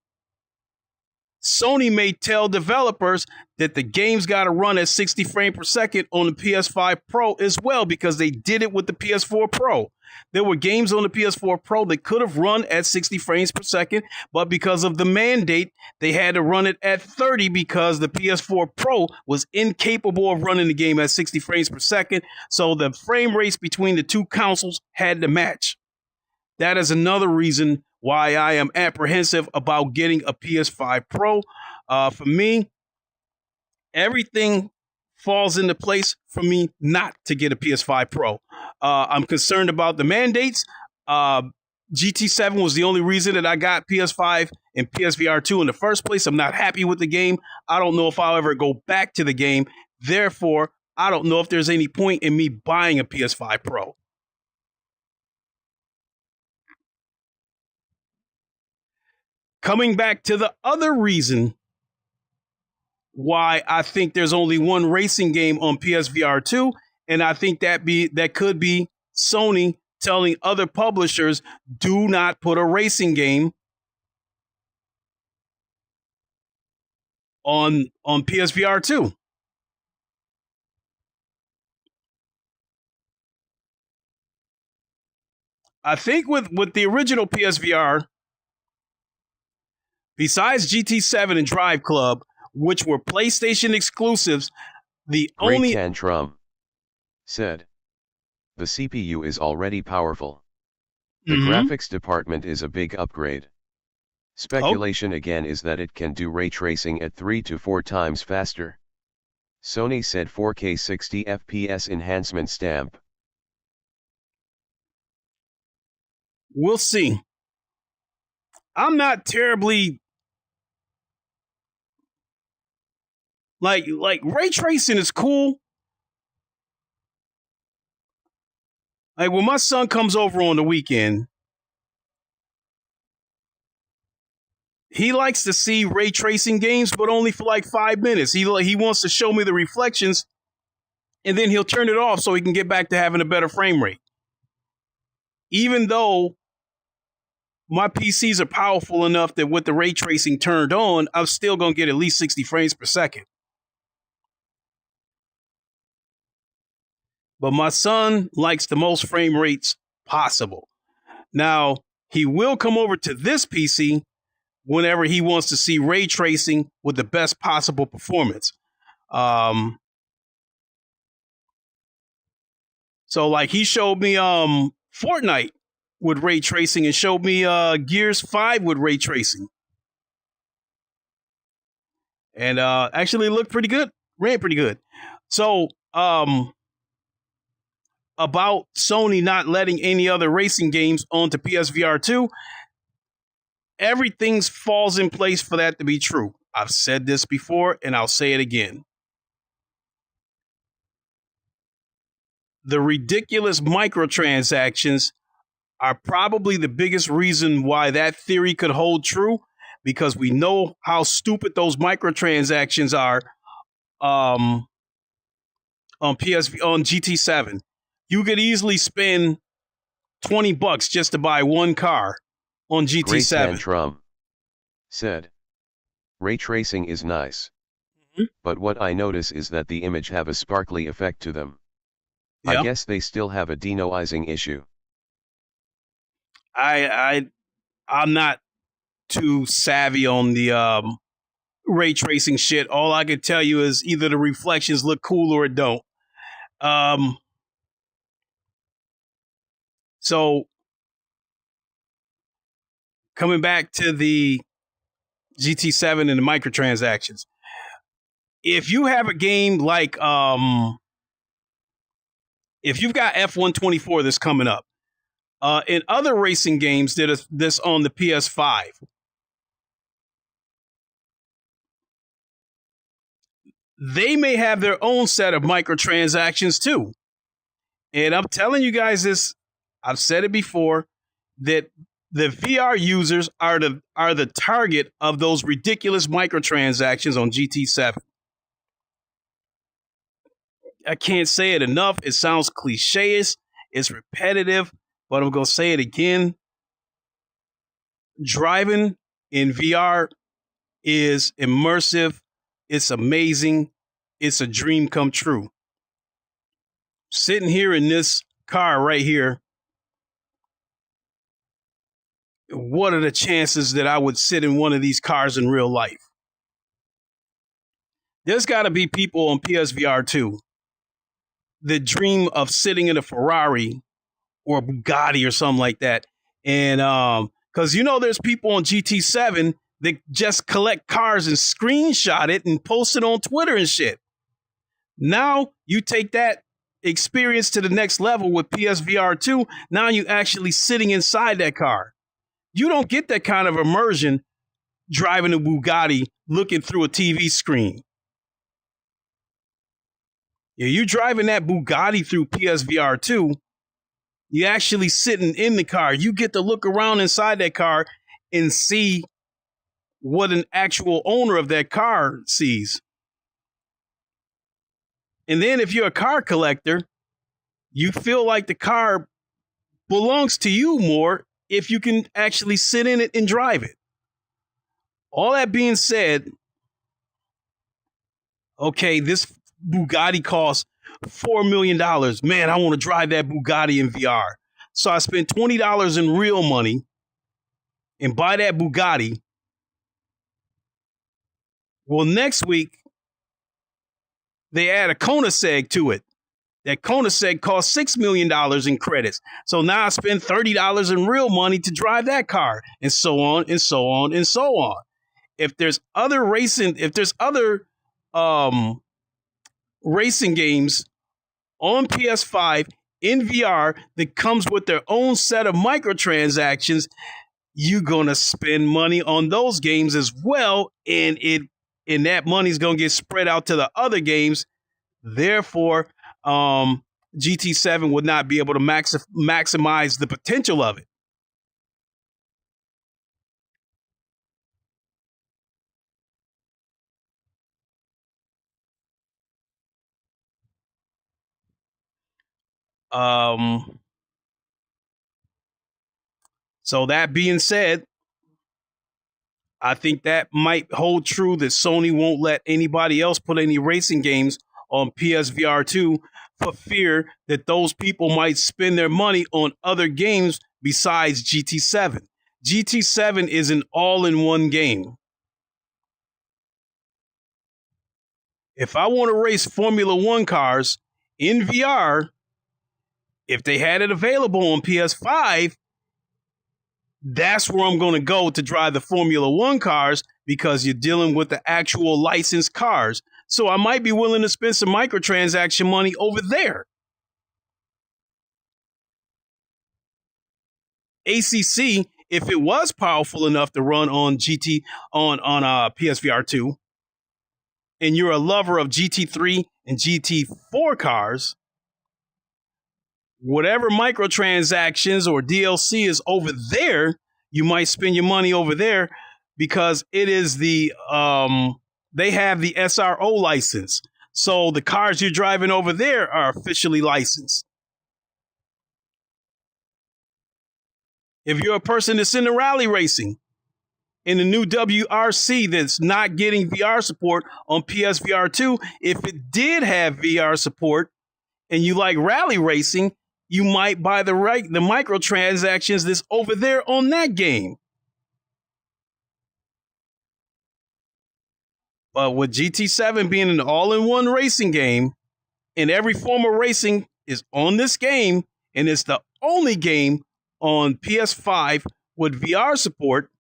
Sony may tell developers that the game's got to run at 60 frames per second on the PS5 Pro as well, because they did it with the PS4 Pro. There were games on the PS4 Pro that could have run at 60 frames per second, but because of the mandate, they had to run it at 30 because the PS4 Pro was incapable of running the game at 60 frames per second. So the frame rates between the two consoles had to match. That is another reason why I am apprehensive about getting a PS5 Pro. For me, everything falls into place for me not to get a PS5 Pro. I'm concerned about the mandates. GT7 was the only reason that I got PS5 and PSVR 2 in the first place. I'm not happy with the game. I don't know if I'll ever go back to the game. Therefore, I don't know if there's any point in me buying a PS5 Pro. Coming back to the other reason why I think there's only one racing game on PSVR 2, and I think that could be Sony telling other publishers, do not put a racing game on PSVR 2. I think with the original PSVR, besides GT7 and Drive Club, which were PlayStation exclusives, the Great only... Tantrum said, the CPU is already powerful. The graphics department is a big upgrade. Speculation again is that it can do ray tracing at 3 to 4 times faster. Sony said 4K 60 FPS enhancement stamp. We'll see. I'm not terribly like ray tracing is cool. Like when my son comes over on the weekend, he likes to see ray tracing games, but only for like 5 minutes. He wants to show me the reflections, and then he'll turn it off so he can get back to having a better frame rate. Even though my PCs are powerful enough that with the ray tracing turned on, I'm still going to get at least 60 frames per second. But my son likes the most frame rates possible. Now, he will come over to this PC whenever he wants to see ray tracing with the best possible performance. So like he showed me Fortnite with ray tracing and showed me Gears 5 with ray tracing. And actually looked pretty good, ran pretty good. So about Sony not letting any other racing games onto PSVR 2, everything falls in place for that to be true. I've said this before, and I'll say it again. The ridiculous microtransactions are probably the biggest reason why that theory could hold true, because we know how stupid those microtransactions are on GT7. You could easily spend $20 just to buy one car on GT7. Great Tantrum said, ray tracing is nice. But what I notice is that the image have a sparkly effect to them. Yep. I guess they still have a denoising issue. I'm not too savvy on the ray tracing shit. All I can tell you is either the reflections look cool or it don't. So coming back to the GT7 and the microtransactions, if you have a game like if you've got F124 that's coming up, in other racing games that are this on the PS5, they may have their own set of microtransactions too. And I'm telling you guys this, I've said it before, that the VR users are the target of those ridiculous microtransactions on GT7. I can't say it enough. It sounds cliche-ish. It's repetitive, but I'm going to say it again. Driving in VR is immersive. It's amazing. It's a dream come true. Sitting here in this car right here, what are the chances that I would sit in one of these cars in real life? There's got to be people on PSVR 2 that dream of sitting in a Ferrari or a Bugatti or something like that. And because, you know, there's people on GT7 that just collect cars and screenshot it and post it on Twitter and shit. Now you take that experience to the next level with PSVR 2. Now you actually sitting inside that car. You don't get that kind of immersion driving a Bugatti looking through a TV screen. Yeah, you driving that Bugatti through PSVR 2, you actually sitting in the car. You get to look around inside that car and see what an actual owner of that car sees. And then if you're a car collector, you feel like the car belongs to you more if you can actually sit in it and drive it. All that being said, okay, this Bugatti costs $4 million. Man, I want to drive that Bugatti in VR. So I spent $20 in real money and buy that Bugatti. Well, next week, they add a Koenigsegg to it. That Koenigsegg costs $6 million in credits. So now I spend $30 in real money to drive that car, and so on and so on and so on. If there's other racing games on PS5 in VR that comes with their own set of microtransactions, you're gonna spend money on those games as well, and that money's gonna get spread out to the other games. Therefore, GT7 would not be able to maximize the potential of it. So that being said, I think that might hold true that Sony won't let anybody else put any racing games on PSVR 2 for fear that those people might spend their money on other games besides GT7. GT7 is an all-in-one game. If I want to race Formula One cars in VR, if they had it available on PS5, that's where I'm going to go to drive the Formula One cars, because you're dealing with the actual licensed cars. So I might be willing to spend some microtransaction money over there. ACC, if it was powerful enough to run on PSVR 2, and you're a lover of GT3 and GT4 cars, whatever microtransactions or DLC is over there, you might spend your money over there, because it is they have the SRO license. So the cars you're driving over there are officially licensed. If you're a person that's into rally racing, in the new WRC that's not getting VR support on PSVR 2, if it did have VR support and you like rally racing, you might buy the microtransactions that's over there on that game. But with GT7 being an all-in-one racing game, and every form of racing is on this game, and it's the only game on PS5 with VR support,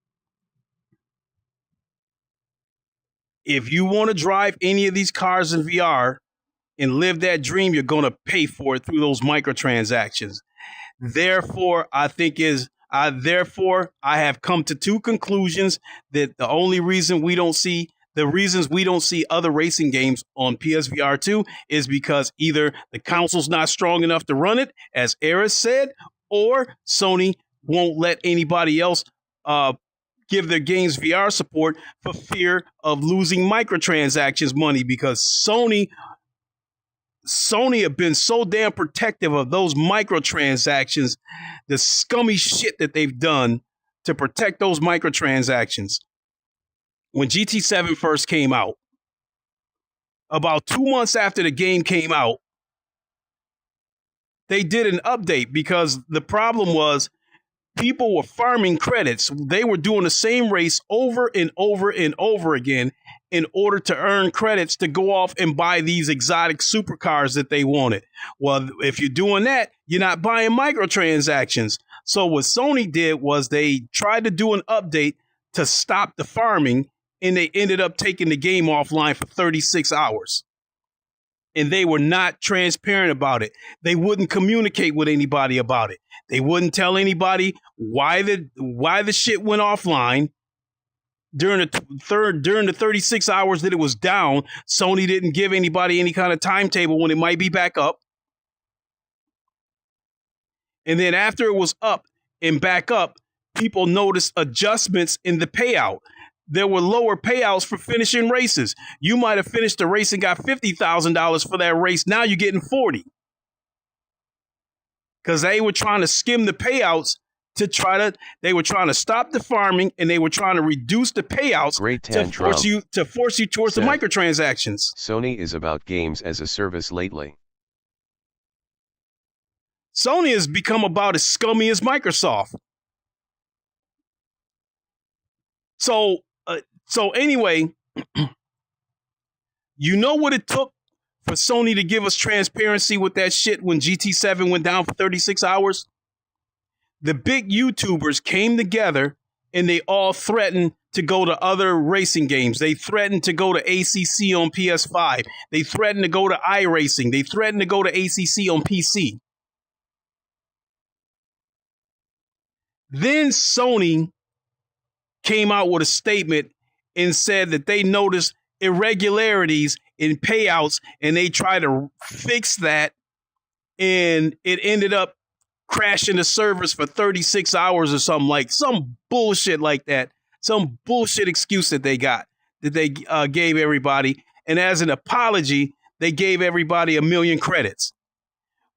if you want to drive any of these cars in VR and live that dream, you're going to pay for it through those microtransactions. Therefore, I have come to two conclusions: that the reasons we don't see other racing games on PSVR 2 is because either the console's not strong enough to run it, as Eris said, or Sony won't let anybody else give their games VR support for fear of losing microtransactions money, because Sony have been so damn protective of those microtransactions, the scummy shit that they've done to protect those microtransactions. When GT7 first came out, about 2 months after the game came out, they did an update, because the problem was people were farming credits. They were doing the same race over and over and over again in order to earn credits to go off and buy these exotic supercars that they wanted. Well, if you're doing that, you're not buying microtransactions. So what Sony did was they tried to do an update to stop the farming, and they ended up taking the game offline for 36 hours. And they were not transparent about it. They wouldn't communicate with anybody about it. They wouldn't tell anybody why the shit went offline during the 36 hours that it was down. Sony didn't give anybody any kind of timetable when it might be back up. And then after it was up and back up, people noticed adjustments in the payout. There were lower payouts for finishing races. You might have finished the race and got $50,000 for that race. Now you're getting $40,000. Because they were trying to skim the payouts they were trying to stop the farming, and they were trying to reduce the payouts to force you towards the microtransactions. Sony is about games as a service lately. Sony has become about as scummy as Microsoft. So anyway, you know what it took for Sony to give us transparency with that shit when GT7 went down for 36 hours? The big YouTubers came together and they all threatened to go to other racing games. They threatened to go to ACC on PS5. They threatened to go to iRacing. They threatened to go to ACC on PC. Then Sony came out with a statement and said that they noticed irregularities in payouts and they tried to fix that, and it ended up crashing the servers for 36 hours or something, like some bullshit like that. Some bullshit excuse that they gave everybody. And as an apology, they gave everybody 1 million credits.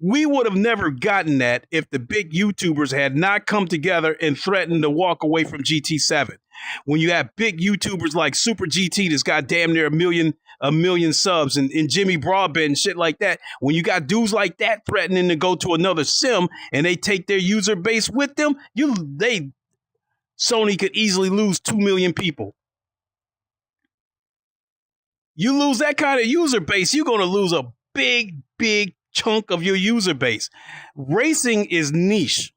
We would have never gotten that if the big YouTubers had not come together and threatened to walk away from GT7. When you have big YouTubers like Super GT that's got damn near a million subs, and Jimmy Broadbent and shit like that, when you got dudes like that threatening to go to another sim and they take their user base with them, Sony could easily lose 2 million people. You lose that kind of user base, you're going to lose a big chunk of your user base. Racing is niche.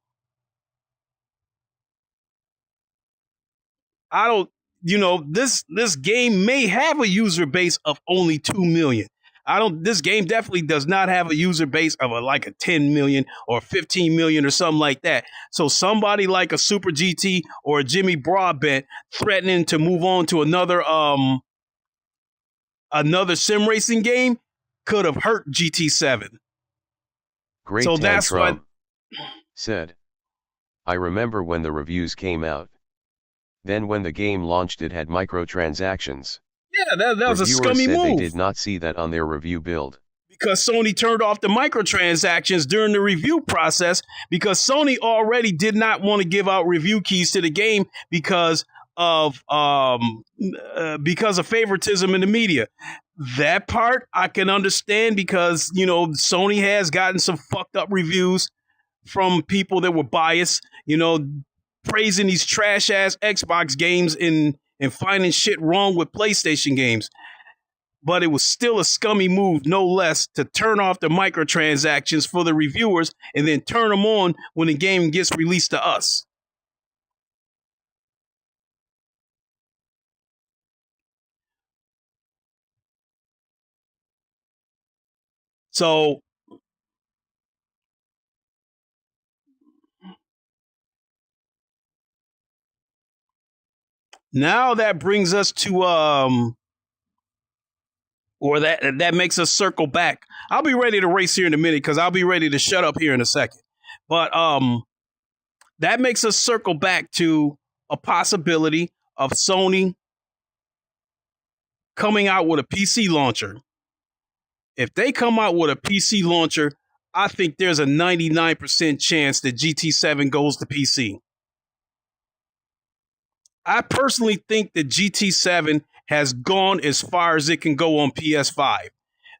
This game may have a user base of only 2 million. This game definitely does not have a user base of like a 10 million or 15 million or something like that. So somebody like a Super GT or a Jimmy Broadbent threatening to move on to another sim racing game could have hurt GT7. Great so that's what said. I remember when the reviews came out. Then when the game launched, it had microtransactions. Yeah, that was a scummy move. They did not see that on their review build. Because Sony turned off the microtransactions during the review process, because Sony already did not want to give out review keys to the game because of favoritism in the media. That part I can understand, because Sony has gotten some fucked up reviews from people that were biased, praising these trash ass Xbox games and finding shit wrong with PlayStation games. But it was still a scummy move, no less, to turn off the microtransactions for the reviewers and then turn them on when the game gets released to us. So now that brings us to or that makes us circle back. I'll be ready to race here in a minute, because I'll be ready to shut up here in a second. But that makes us circle back to a possibility of Sony coming out with a PC launcher. If they come out with a PC launcher, I think there's a 99% chance that GT7 goes to PC. I personally think that GT7 has gone as far as it can go on PS5.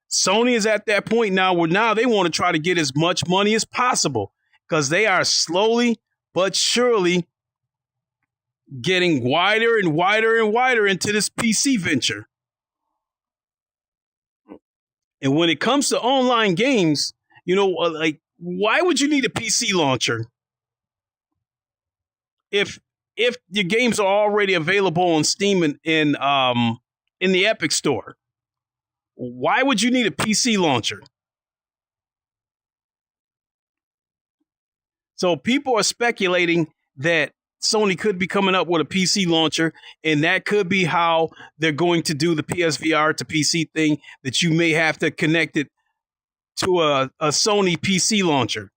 Sony is at that point now where now they want to try to get as much money as possible, because they are slowly but surely getting wider and wider and wider into this PC venture. And when it comes to online games, like, why would you need a PC launcher if your games are already available on Steam and in the Epic Store? Why would you need a PC launcher? So people are speculating that Sony could be coming up with a PC launcher, and that could be how they're going to do the PSVR to PC thing, that you may have to connect it to a Sony PC launcher.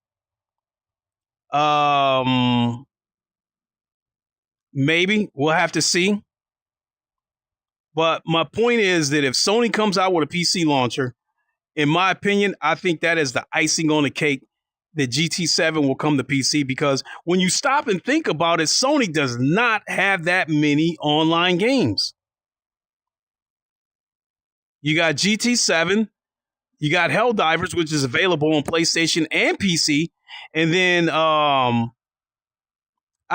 Maybe. We'll have to see. But my point is that if Sony comes out with a PC launcher, in my opinion, I think that is the icing on the cake that GT7 will come to PC, because when you stop and think about it, Sony does not have that many online games. You got GT7, you got Helldivers, which is available on PlayStation and PC, and then I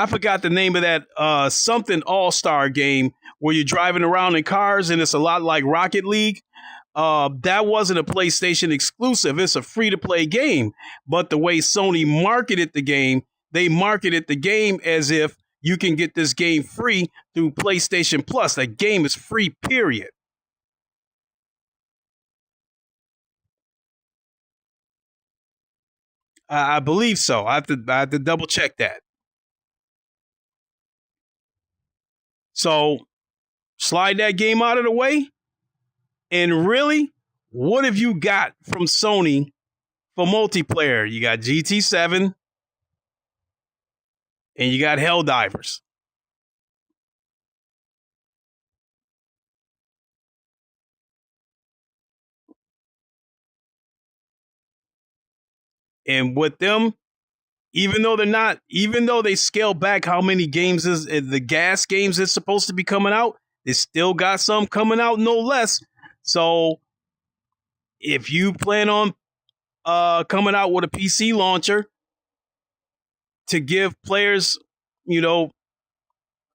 forgot the name of that something all-star game where you're driving around in cars and it's a lot like Rocket League. That wasn't a PlayStation exclusive. It's a free-to-play game. But the way Sony marketed the game, they marketed the game as if you can get this game free through PlayStation Plus. That game is free, period. I believe so. I have to double check that. So slide that game out of the way. And really, what have you got from Sony for multiplayer? You got GT7 and you got Helldivers. And with them, even though they scale back how many games is the gas games is supposed to be coming out, they still got some coming out no less. So if you plan on coming out with a PC launcher to give players,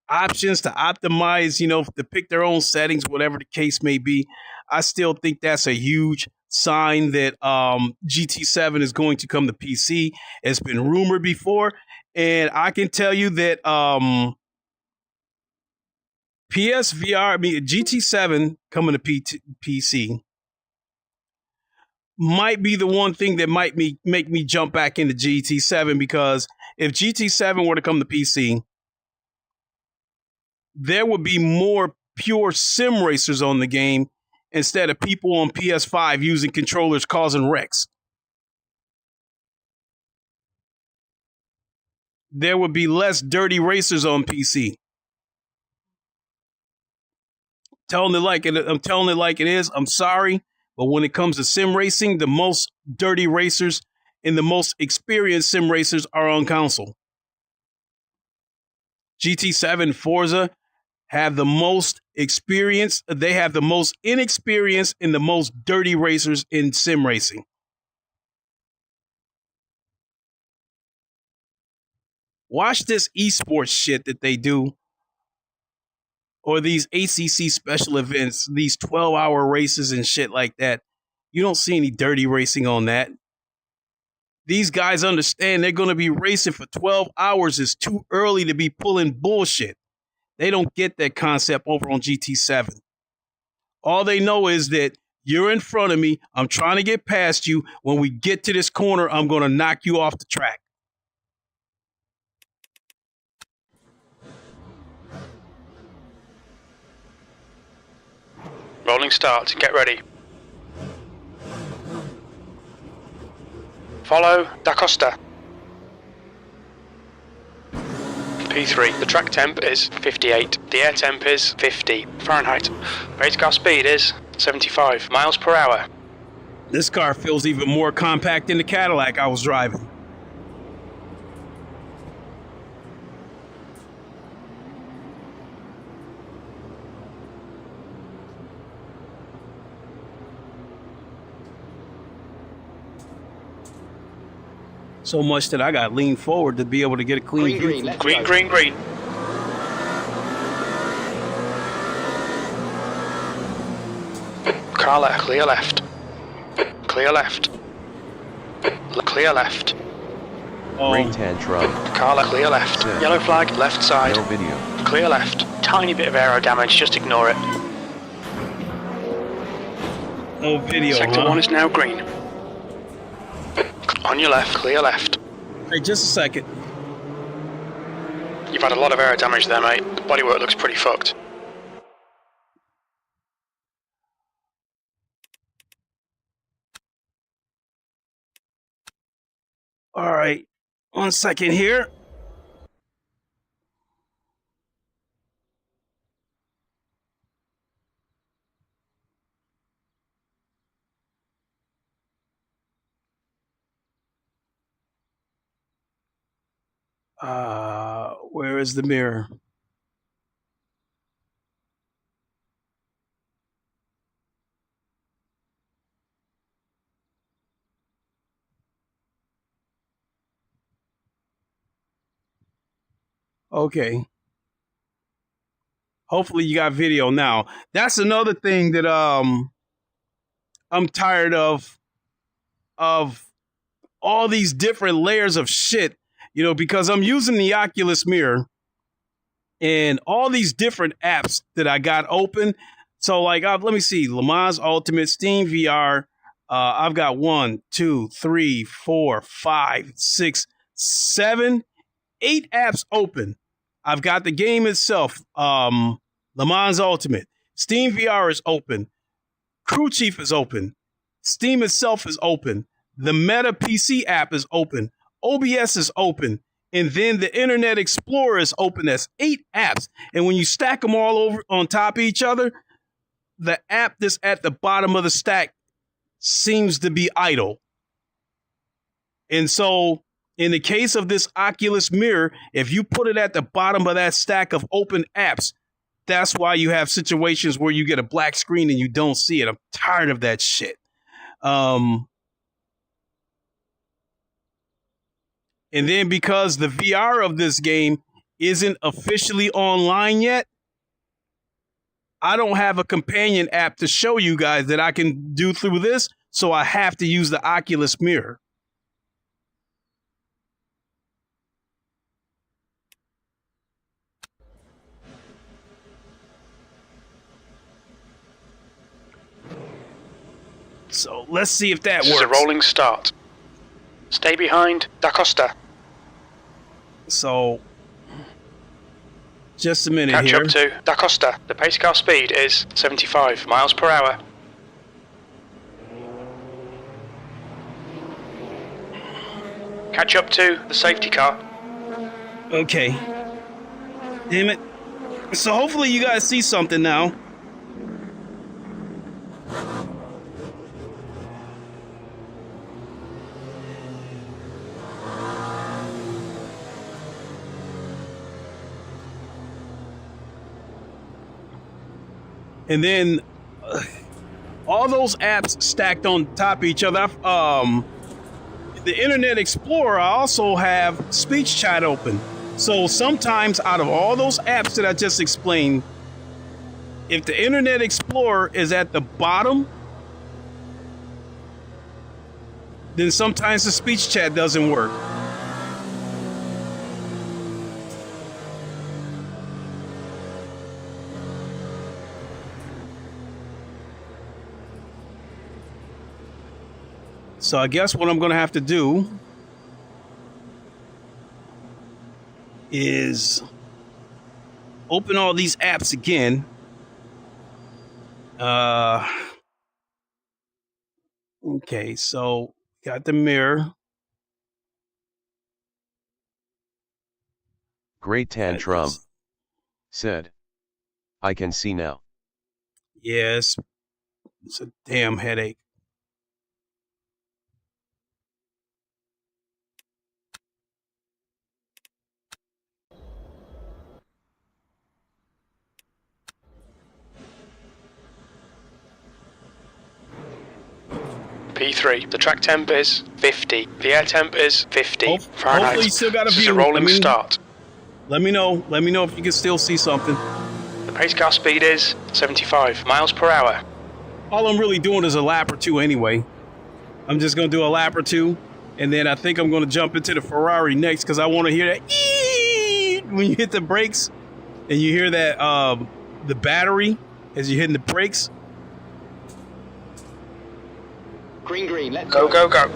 options to optimize, to pick their own settings, whatever the case may be, I still think that's a huge sign that GT7 is going to come to PC. It's been rumored before, and I can tell you that GT7 coming to PC might be the one thing that might make me jump back into GT7, because if GT7 were to come to PC, there would be more pure sim racers on the game instead of people on PS5 using controllers causing wrecks. There would be less dirty racers on PC. I'm telling it like it is. I'm sorry, but when it comes to sim racing, the most dirty racers and the most experienced sim racers are on console. GT7, Forza have the most experience. They have the most inexperienced and the most dirty racers in sim racing. Watch this esports shit that they do, or these ACC special events, these 12-hour races and shit like that. You don't see any dirty racing on that. These guys understand they're going to be racing for 12 hours. It's too early to be pulling bullshit. They don't get that concept over on GT7. All they know is that you're in front of me. I'm trying to get past you. When we get to this corner, I'm going to knock you off the track. Rolling start. Get ready. Follow Da Costa. P3. The track temp is 58. The air temp is 50 Fahrenheit. Race car speed is 75 miles per hour. This car feels even more compact than the Cadillac I was driving. So much that I got leaned forward to be able to get a clean view. Green. Car left, clear left. Clear left. Clear left. Ring tantrum. Car left, clear left. Set. Yellow flag, left side. No video. Clear left. Tiny bit of aero damage, just ignore it. No video, Sector 1 is now green. On your left, clear left. Hey, just a second. You've had a lot of aero damage there, mate. The bodywork looks pretty fucked. All right, 1 second here. Where is the mirror? Okay. Hopefully you got video now. That's another thing that I'm tired of all these different layers of shit, because I'm using the Oculus mirror and all these different apps that I got open. So let me see, Le Mans Ultimate, Steam VR. I've got 1, 2, 3, 4, 5, 6, 7, 8 apps open. I've got the game itself, Le Mans Ultimate. Steam VR is open. Crew Chief is open. Steam itself is open. The Meta PC app is open. OBS is open. And then the Internet Explorer is open. That's 8 apps. And when you stack them all over on top of each other, the app that's at the bottom of the stack seems to be idle. And so in the case of this Oculus mirror, if you put it at the bottom of that stack of open apps, that's why you have situations where you get a black screen and you don't see it. I'm tired of that shit. And then because the VR of this game isn't officially online yet, I don't have a companion app to show you guys that I can do through this, so I have to use the Oculus mirror. So let's see if that works. This is a rolling start. Stay behind Da Costa. So, just a minute Catch here. up to Da Costa. The pace car speed is 75 miles per hour. Catch up to the safety car. Okay. Damn it. So hopefully you guys see something now. And then all those apps stacked on top of each other. The Internet Explorer, I also have speech chat open. So sometimes out of all those apps that I just explained, if the Internet Explorer is at the bottom, then sometimes the speech chat doesn't work. So I guess what I'm going to have to do is open all these apps again. Okay, so got the mirror. Great tantrum. Said. I can see now. Yes, it's a damn headache. P3. The track temp is 50. The air temp is 50 Fahrenheit. Hopefully you still got a This is view. a rolling start. Let me know. Let me know if you can still see something. The pace car speed is 75 miles per hour. All I'm really doing is a lap or two anyway. I'm just going to do a lap or two, and then I think I'm going to jump into the Ferrari next because I want to hear that eeeeee when you hit the brakes, and you hear that the battery as you're hitting the brakes. Green, let's go. Go, go, go.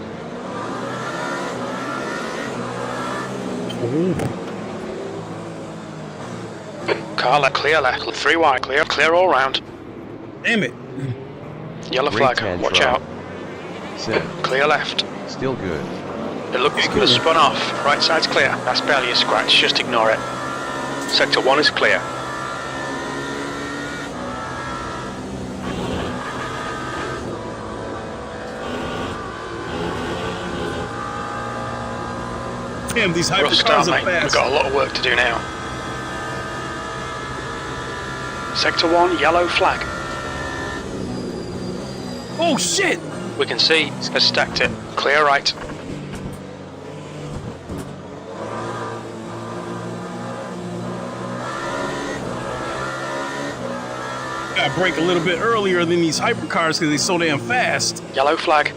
Car clear left, 3 wide, clear all round. Damn it. Yellow flag, watch out. Said. Clear left. Still good. It looks like it could have spun off. Right side's clear. That's barely a scratch, just ignore it. Sector 1 is clear. Damn, these Rough hypercars start, are mate. fast. We've got a lot of work to do now. Sector 1, yellow flag. Oh, shit. We can see has stacked it. Clear right. Gotta brake a little bit earlier than these hypercars because they're so damn fast. Yellow flag.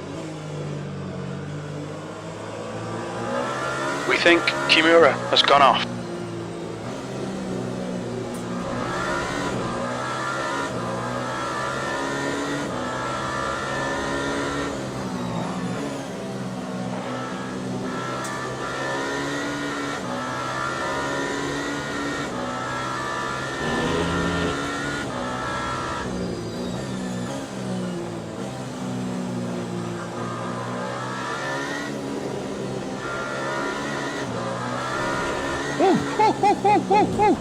We think Kimura has gone off. woo, woo.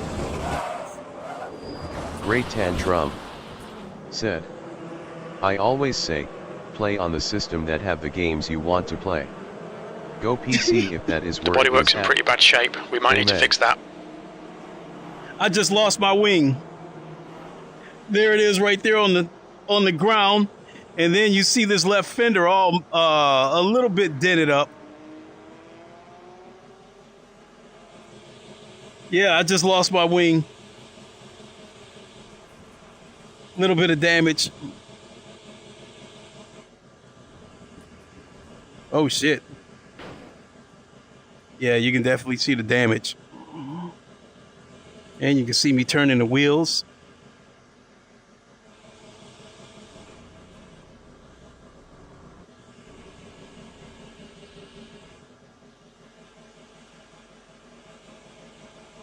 Great Tantrum said, I always say, play on the system that have the games you want to play. Go PC if that is where The bodywork's in pretty bad shape. We might need to fix that. I just lost my wing. There it is right there on the ground. And then you see this left fender all a little bit dented up. Yeah, I just lost my wing. Little bit of damage. Oh shit. Yeah, you can definitely see the damage. And you can see me turning the wheels.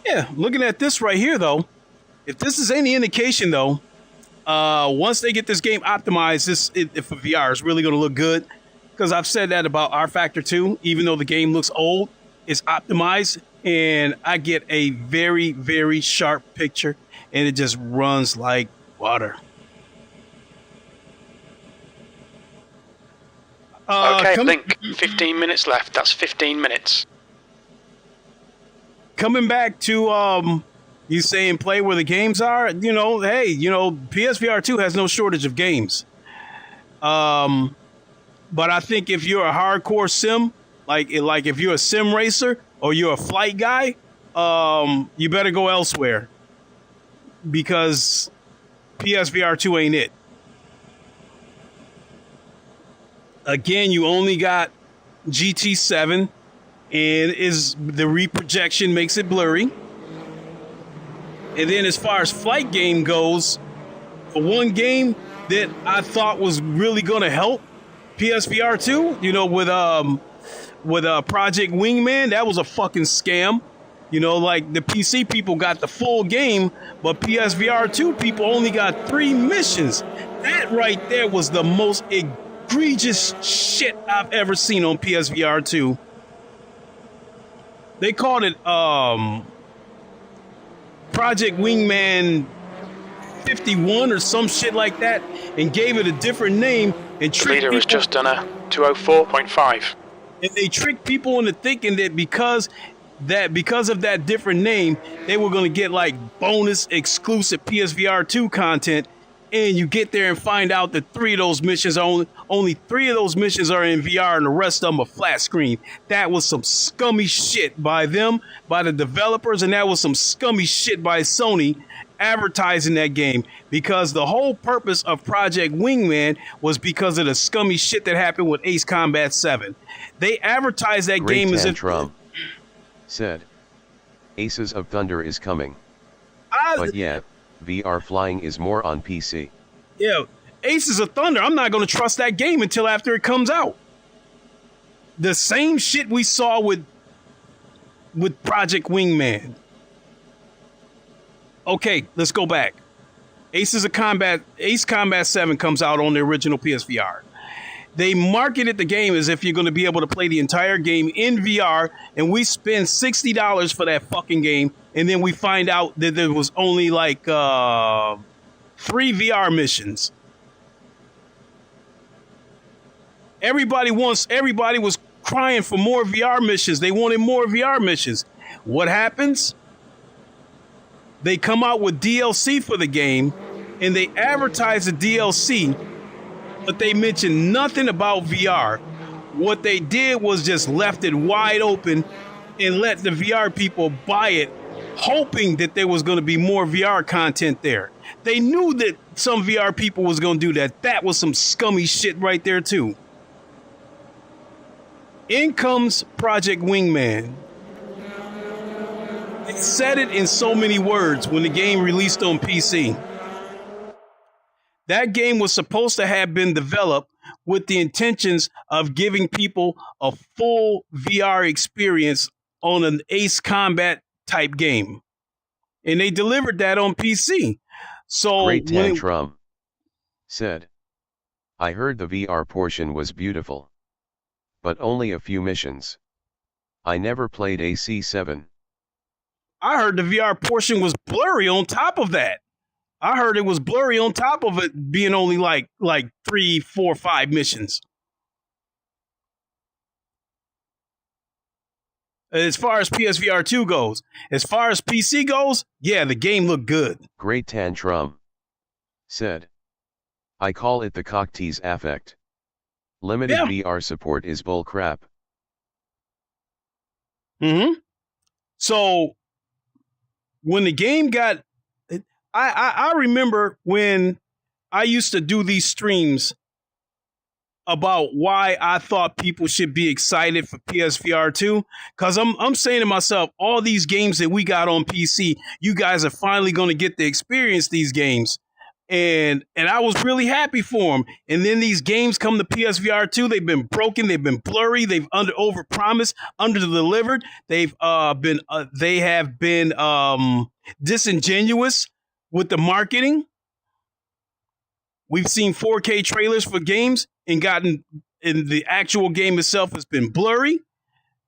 Yeah, looking at this right here, though, if this is any indication, though, once they get this game optimized, if for VR is really going to look good. Because I've said that about R Factor 2, even though the game looks old, it's optimized, and I get a very, very sharp picture, and it just runs like water. Okay, Link, 15 minutes left. That's 15 minutes. Coming back to you saying play where the games are, hey, PSVR 2 has no shortage of games. But I think if you're a hardcore sim, like if you're a sim racer or you're a flight guy, you better go elsewhere, because PSVR 2 ain't it. Again, you only got GT7, and the reprojection makes it blurry. And then as far as flight game goes, for one game that I thought was really going to help PSVR 2, with Project Wingman, that was a fucking scam. Like the PC people got the full game, but PSVR 2 people only got 3 missions. That right there was the most egregious shit I've ever seen on PSVR 2. They called it Project Wingman 51 or some shit like that, and gave it a different name. And The leader has just done a 204.5. And they tricked people into thinking that because of that different name, they were going to get like bonus exclusive PSVR 2 content. And you get there and find out that only 3 of those missions are in VR, and the rest of them are flat screen. That was some scummy shit by them, by the developers, and that was some scummy shit by Sony advertising that game, because the whole purpose of Project Wingman was because of the scummy shit that happened with Ace Combat 7. They advertised that Great game as if said, Aces of Thunder is coming. But yeah, VR flying is more on PC. Yeah, Aces of Thunder, I'm not going to trust that game until after it comes out. The same shit we saw with Project Wingman. Okay, let's go back. Ace Combat 7 comes out on the original PSVR. They marketed the game as if you're going to be able to play the entire game in VR, and we spend $60 for that fucking game, and then we find out that there was only like 3 VR missions. Everybody was crying for more VR missions. They wanted more VR missions. What happens? They come out with DLC for the game, and they advertise the DLC, but they mention nothing about VR. What they did was just left it wide open and let the VR people buy it, hoping that there was going to be more VR content there. They knew that some VR people was going to do that. That was some scummy shit right there too. In comes Project Wingman. They said it in so many words when the game released on PC. That game was supposed to have been developed with the intentions of giving people a full VR experience on an Ace Combat type game. And they delivered that on PC. So Great Tantrum said, I heard the VR portion was beautiful, but only a few missions. I never played AC7. I heard the VR portion was blurry on top of that. I heard it was blurry on top of it being only like 3, 4, 5 missions. As far as PSVR 2 goes, as far as PC goes, yeah, the game looked good. Great Tantrum said, I call it the cock tease affect. Limited VR support is bull crap. So when the game got, I remember when I used to do these streams about why I thought people should be excited for PSVR 2, because I'm saying to myself, all these games that we got on PC, you guys are finally going to get to experience these games. And I was really happy for them. And then these games come to PSVR 2. They've been broken. They've been blurry. They've overpromised, underdelivered. They have been disingenuous with the marketing. We've seen 4K trailers for games and the actual game itself has been blurry.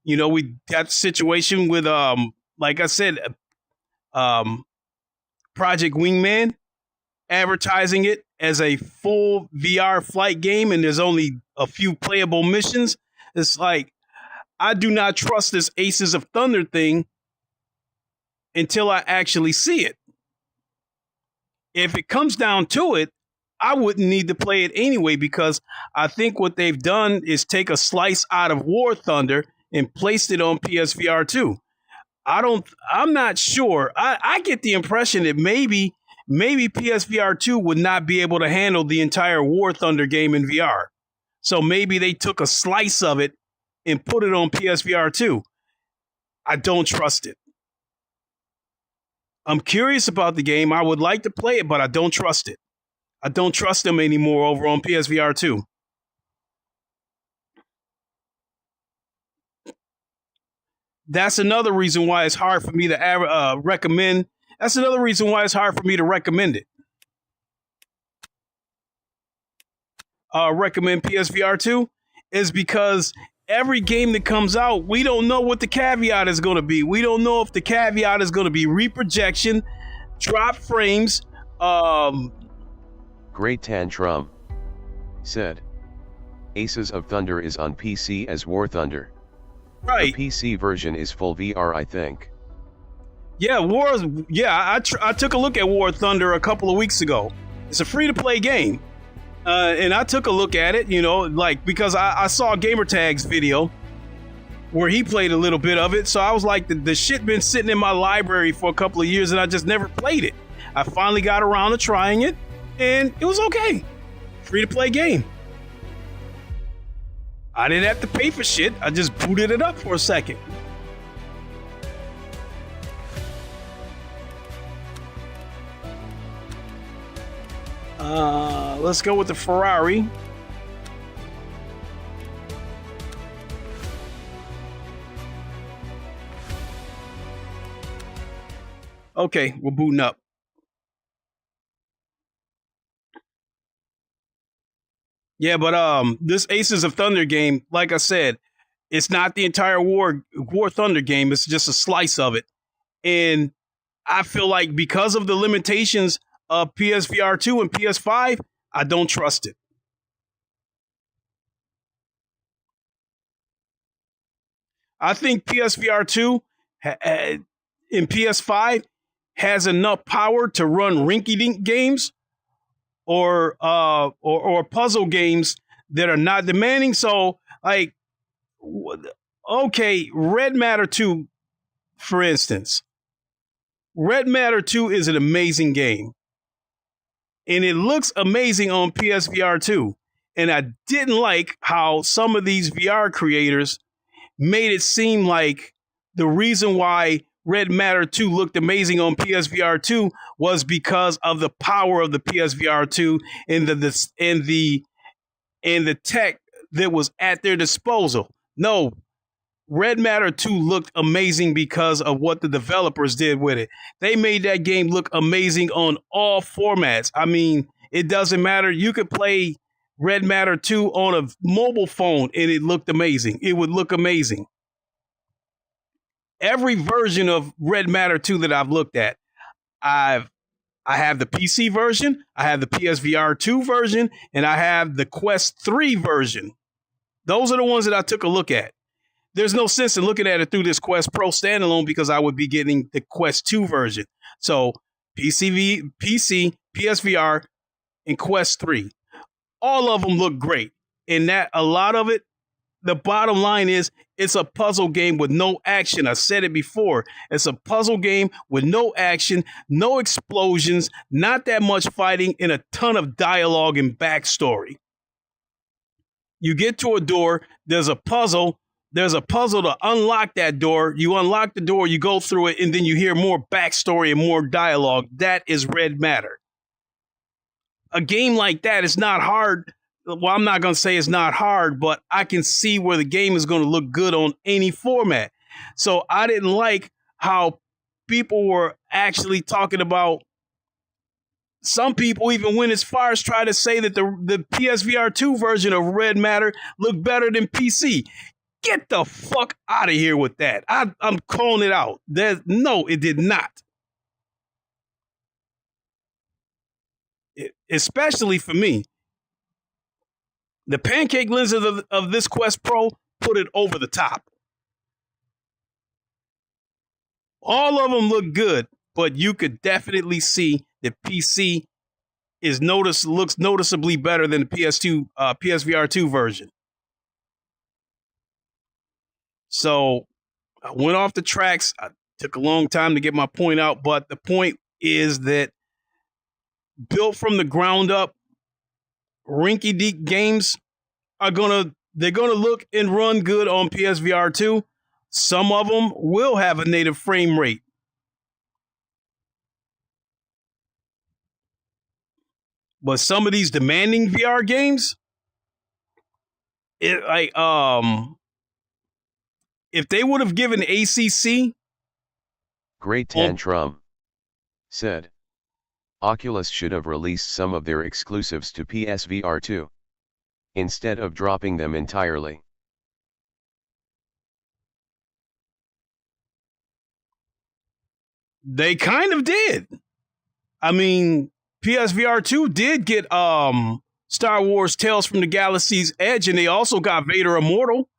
You know, we got the situation with like I said, Project Wingman, advertising it as a full VR flight game, and there's only a few playable missions. It's like, I do not trust this Aces of Thunder thing until I actually see it. If it comes down to it, I wouldn't need to play it anyway, because I think what they've done is take a slice out of War Thunder and placed it on PSVR 2. I'm not sure. I get the impression that maybe PSVR 2 would not be able to handle the entire War Thunder game in VR. So maybe they took a slice of it and put it on PSVR 2. I don't trust it. I'm curious about the game. I would like to play it, but I don't trust it. I don't trust them anymore over on PSVR 2. That's another reason why it's hard for me to recommend. That's another reason why it's hard for me to recommend it. Recommend PSVR 2 is because every game that comes out, we don't know what the caveat is going to be. We don't know if the caveat is going to be reprojection, drop frames. Great Tantrum said, Aces of Thunder is on PC as War Thunder. Right. The PC version is full VR, I think. Yeah, I took a look at War Thunder a couple of weeks ago. It's a free-to-play game. And I took a look at it, you know, like, because I saw Gamertag's video where he played a little bit of it. So I was like, the shit been sitting in my library for a couple of years and I just never played it. I finally got around to trying it and it was okay. Free-to-play game. I didn't have to pay for shit. I just booted it up for a second. Let's go with the Ferrari. Okay, we're booting up. Yeah, but this Aces of Thunder game, like I said, it's not the entire War Thunder game. It's just a slice of it. And I feel like because of the limitations of PSVR 2 and PS5, I don't trust it. I think PSVR 2 and PS5 has enough power to run rinky-dink games or puzzle games that are not demanding. So, like, okay, Red Matter 2, for instance. Red Matter 2 is an amazing game. And it looks amazing on PSVR 2. And I didn't like how some of these VR creators made it seem like the reason why Red Matter 2 looked amazing on PSVR 2 was because of the power of the PSVR 2 and the tech that was at their disposal. No, Red Matter 2 looked amazing because of what the developers did with it. They made that game look amazing on all formats. I mean, it doesn't matter. You could play Red Matter 2 on a mobile phone and it looked amazing. It would look amazing. every version of Red Matter 2 that I've looked at, I have the PC version, I have the PSVR 2 version, and I have the Quest 3 version. Those are the ones that I took a look at. There's no sense in looking at it through this Quest Pro standalone because I would be getting the Quest 2 version. So PC, PSVR, and Quest 3. All of them look great. And that a lot of it, the bottom line is it's a puzzle game with no action. I said it before. It's a puzzle game with no action, no explosions, not that much fighting, and a ton of dialogue and backstory. You get to a door, there's a puzzle. There's a puzzle to unlock that door. You unlock the door, you go through it, and then you hear more backstory and more dialogue. That is Red Matter. A game like that is not hard. Well, I'm not going to say it's not hard, but I can see where the game is going to look good on any format. So I didn't like how people were actually talking about. Some people even went as far as try to say that the PSVR 2 version of Red Matter looked better than PC. Get the fuck out of here with that. I'm calling it out. No, it did not. Especially for me. The pancake lenses of this Quest Pro put it over the top. All of them look good, but you could definitely see that PC looks noticeably better than the PSVR 2 version. So I went off the tracks. I took a long time to get my point out, but the point is that built from the ground up, rinky-dink games they're gonna look and run good on PSVR 2. Some of them will have a native frame rate. But some of these demanding VR games, if they would have given ACC... Great Tantrum said, Oculus should have released some of their exclusives to PSVR 2, instead of dropping them entirely. They kind of did. I mean, PSVR 2 did get Star Wars Tales from the Galaxy's Edge, and they also got Vader Immortal.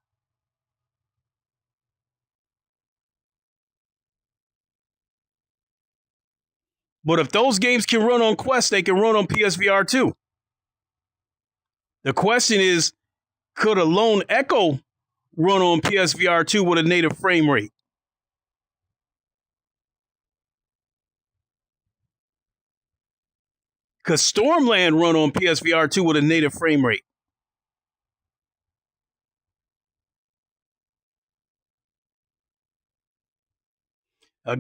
But if those games can run on Quest, they can run on PSVR 2. The question is, could a Lone Echo run on PSVR 2 with a native frame rate? Could Stormland run on PSVR 2 with a native frame rate?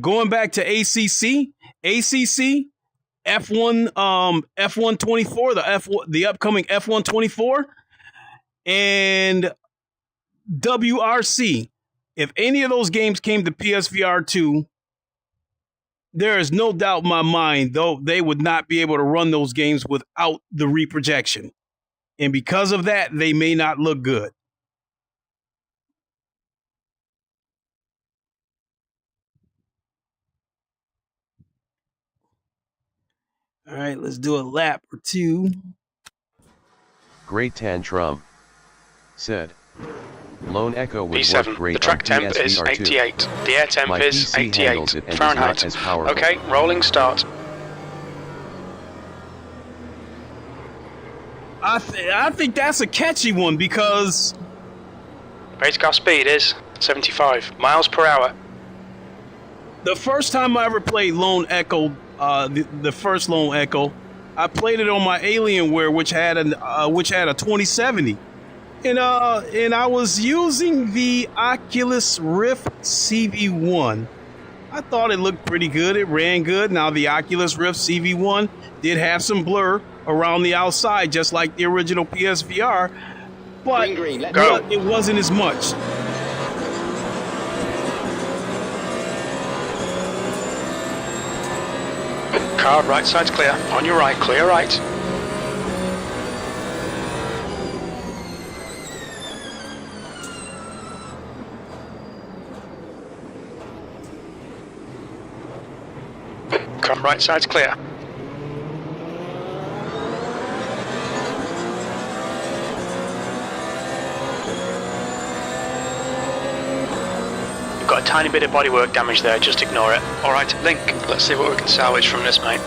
Going back to ACC F1 F124, the upcoming F124, and WRC. If any of those games came to PSVR 2, there is no doubt in my mind, though, they would not be able to run those games without the reprojection. And because of that, they may not look good. All right, let's do a lap or two. Great Tantrum said, Lone Echo would P7, work great the track on temp is PSVR 2. 88, the air temp My is PC handles 88 it and is Fahrenheit. not as powerful. Okay, rolling start. I think that's a catchy one because Base car speed is 75 miles per hour. the first time I ever played Lone Echo, the first Lone Echo, I played it on my Alienware, which had a 2070, and I was using the Oculus Rift CV1. I thought it looked pretty good. It ran good. Now the Oculus Rift CV1 did have some blur around the outside, just like the original PSVR, but Green, let's go. it wasn't as much. Car right side's clear. On your right, clear right. Come right side's clear. We've got a tiny bit of bodywork damage there, just ignore it. Alright, Link, let's see what we can salvage from this, mate.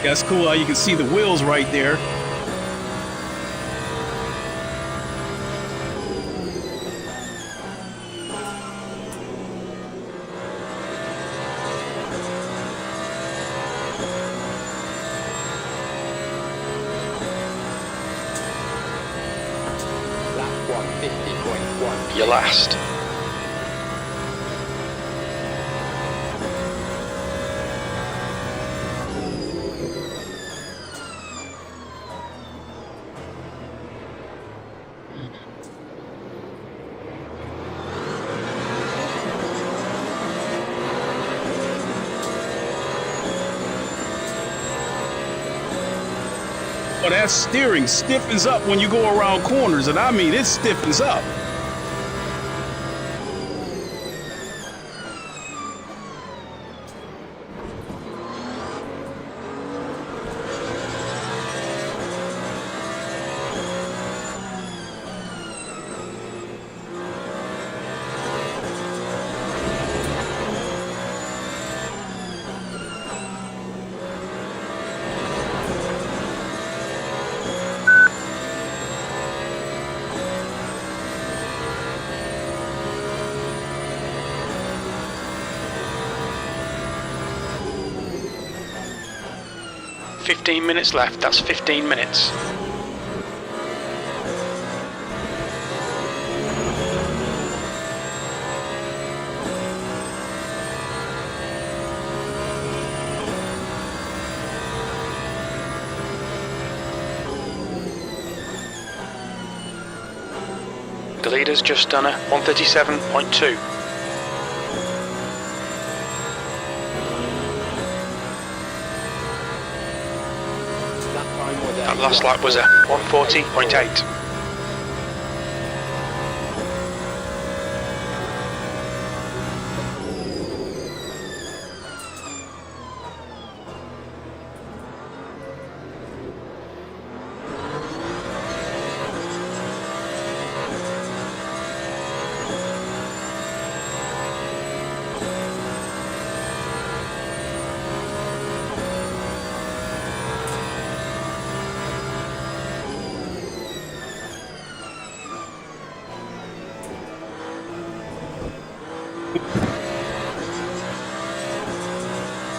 That's cool how you can see the wheels right there. Lap 150.1. You're last. Oh, that steering stiffens up when you go around corners, and I mean it stiffens up. "15 minutes left, that's 15 minutes. The leader's just done a 137.2. That last lap was a 140.8.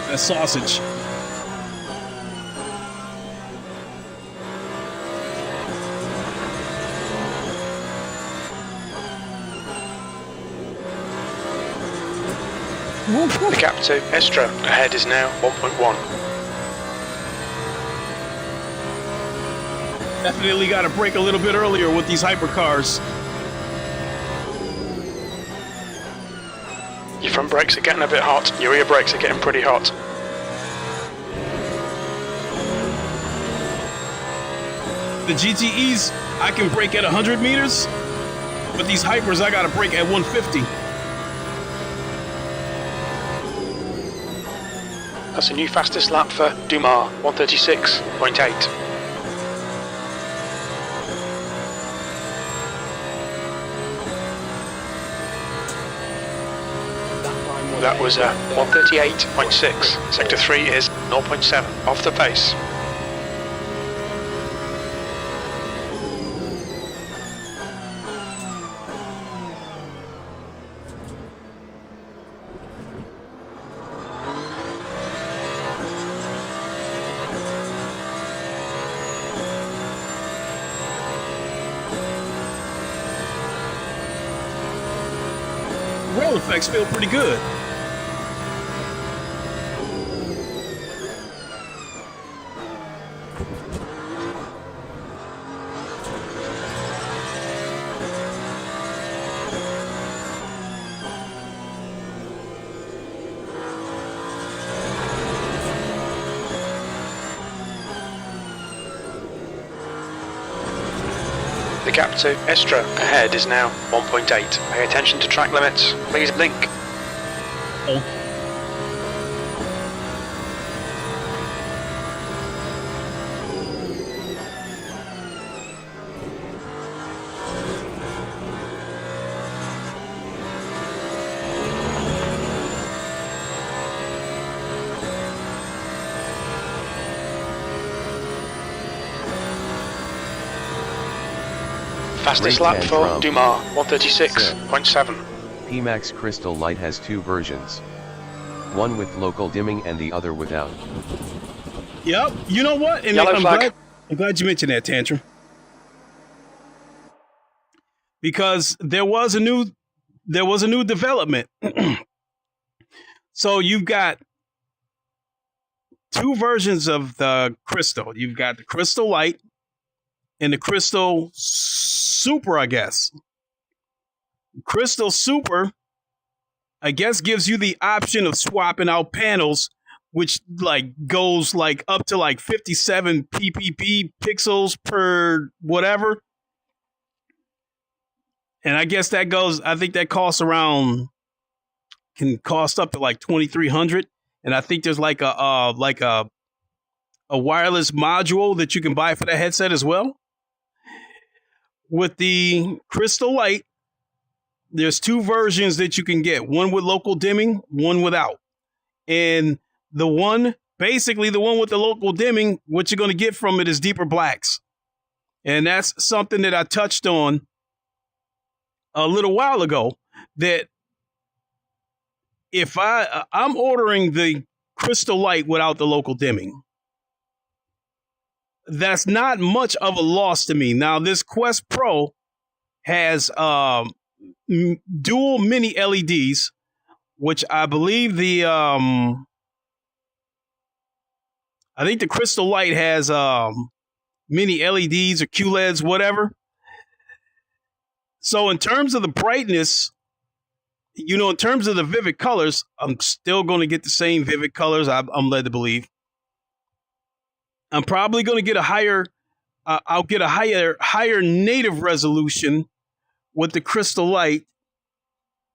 That sausage. The gap to Estra ahead is now 1.1. Definitely got to brake a little bit earlier with these hypercars. Your front brakes are getting a bit hot, your rear brakes are getting pretty hot. The GTEs, I can brake at 100 meters, but these hypers, I got to brake at 150. That's a new fastest lap for Dumar, 136.8. That was a 138.6. Sector 3 is 0.7 off the pace. control effects feel pretty good. The gap to Estra ahead is now 1.8. Pay attention to track limits. Please blink. Oh. Fastest lap for Dumas, 136.7. Pimax Crystal Light has two versions. One with local dimming and the other without. Yep. You know what? And Yellow flag. I'm glad you mentioned that, Tantrum. Because there was a new development. So you've got two versions of the Crystal. You've got the Crystal Light and the Crystal Super, I guess. Crystal Super, I guess, gives you the option of swapping out panels, which like goes like up to like 57 ppp pixels per whatever. And I guess that goes, I think that costs around, can cost up to like 2,300. And I think there's like a wireless module that you can buy for that headset as well. With the Crystal Light, there's two versions that you can get. One with local dimming, one without. And the one with the local dimming, what you're going to get from it is deeper blacks. And that's something that I touched on a little while ago, that if I'm ordering the Crystal Light without the local dimming, that's not much of a loss to me. Now, this Quest Pro has dual mini LEDs, which I believe I think the Crystal Light has mini LEDs or QLEDs, whatever. So in terms of the brightness, in terms of the vivid colors, I'm still going to get the same vivid colors, I'm led to believe. I'm probably going to get I'll get a higher native resolution with the Crystal Light.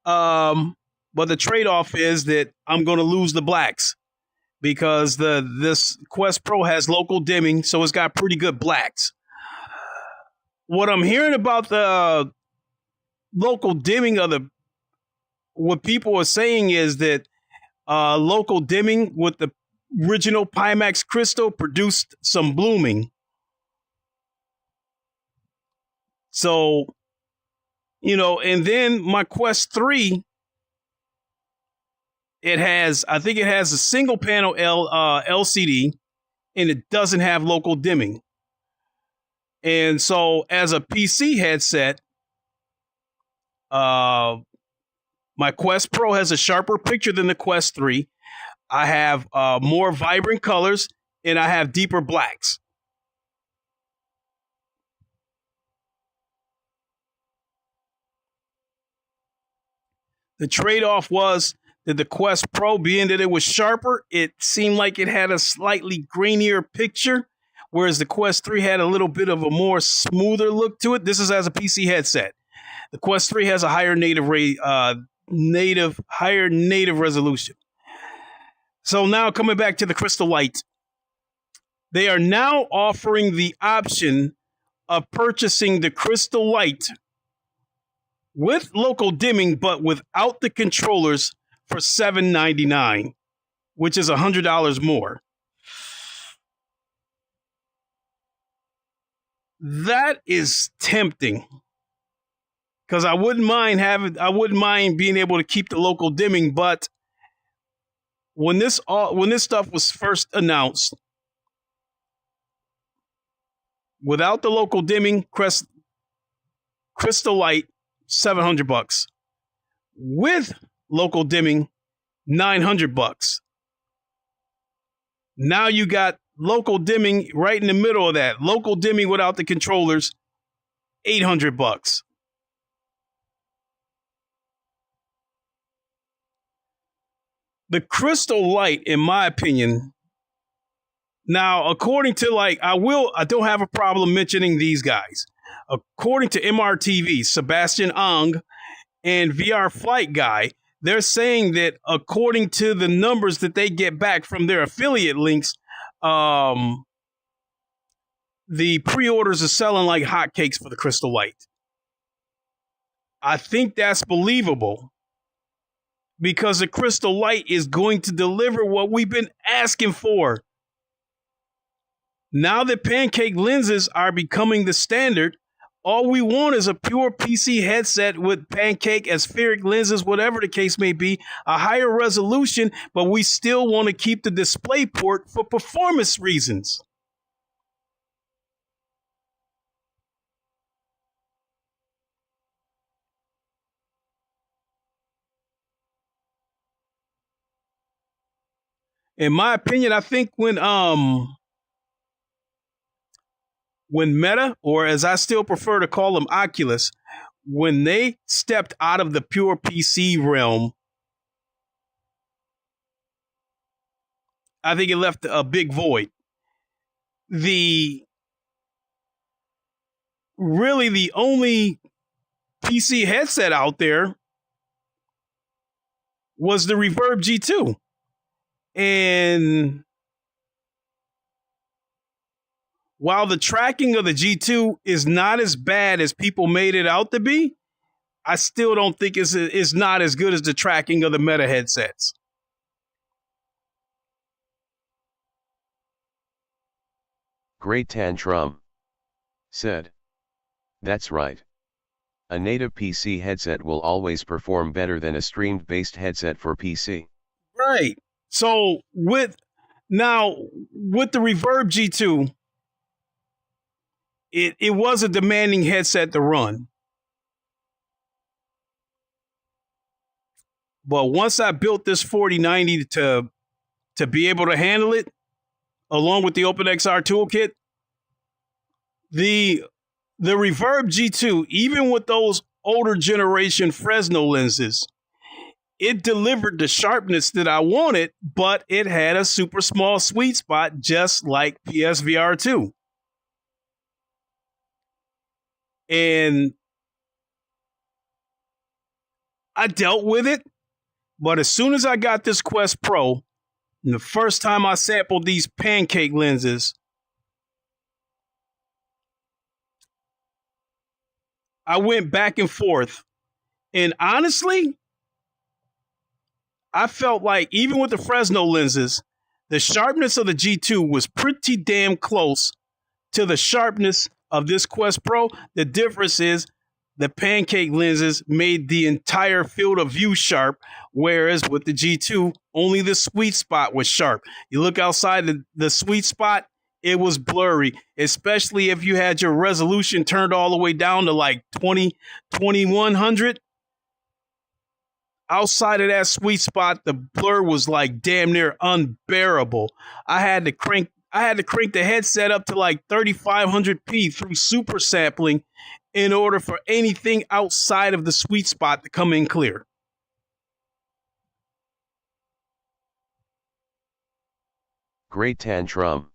But the trade-off is that I'm going to lose the blacks, because this Quest Pro has local dimming, so it's got pretty good blacks. What I'm hearing about the local dimming what people are saying is that local dimming with the original Pimax Crystal produced some blooming. So, and then my Quest 3, I think it has a single panel LCD, and it doesn't have local dimming. And so as a PC headset, my Quest Pro has a sharper picture than the Quest 3. I have more vibrant colors, and I have deeper blacks. The trade-off was that the Quest Pro, being that it was sharper, it seemed like it had a slightly grainier picture, whereas the Quest 3 had a little bit of a more smoother look to it. This is as a PC headset. The Quest 3 has a higher native resolution. So now coming back to the Crystal Light, they are now offering the option of purchasing the Crystal Light with local dimming, but without the controllers, for $799, which is $100 more. That is tempting, because I wouldn't mind being able to keep the local dimming, but when this stuff was first announced, without the local dimming, Crystal Light, $700. with local dimming, $900. Now you got local dimming right in the middle of that. Local dimming without the controllers, $800. The Crystal Light, in my opinion, now according to I don't have a problem mentioning these guys. According to MRTV, Sebastian Ang and VR Flight Guy, they're saying that according to the numbers that they get back from their affiliate links, the pre-orders are selling like hotcakes for the Crystal Light. I think that's believable because the Crystal Light is going to deliver what we've been asking for. Now that pancake lenses are becoming the standard, all we want is a pure PC headset with pancake, aspheric lenses, whatever the case may be, a higher resolution, but we still want to keep the display port for performance reasons. In my opinion, I think when Meta, or as I still prefer to call them, Oculus, when they stepped out of the pure PC realm, I think it left a big void. Really the only PC headset out there was the Reverb G2. And while the tracking of the G2 is not as bad as people made it out to be, I still don't think it's not as good as the tracking of the Meta headsets. Great Tantrum said, "That's right. A native PC headset will always perform better than a streamed-based headset for PC." Right. So with the Reverb G2, it was a demanding headset to run. But once I built this 4090 to be able to handle it, along with the OpenXR toolkit, the Reverb G2, even with those older generation Fresnel lenses, it delivered the sharpness that I wanted, but it had a super small sweet spot, just like PSVR 2. And I dealt with it, but as soon as I got this Quest Pro, and the first time I sampled these pancake lenses, I went back and forth. And honestly, I felt like even with the Fresnel lenses, the sharpness of the G2 was pretty damn close to the sharpness of this Quest Pro. The difference is the pancake lenses made the entire field of view sharp, whereas with the G2, only the sweet spot was sharp. You look outside the sweet spot, it was blurry, especially if you had your resolution turned all the way down to like 2100. Outside of that sweet spot, the blur was like damn near unbearable. I had to crank the headset up to like 3500p through super sampling in order for anything outside of the sweet spot to come in clear. Great Tantrum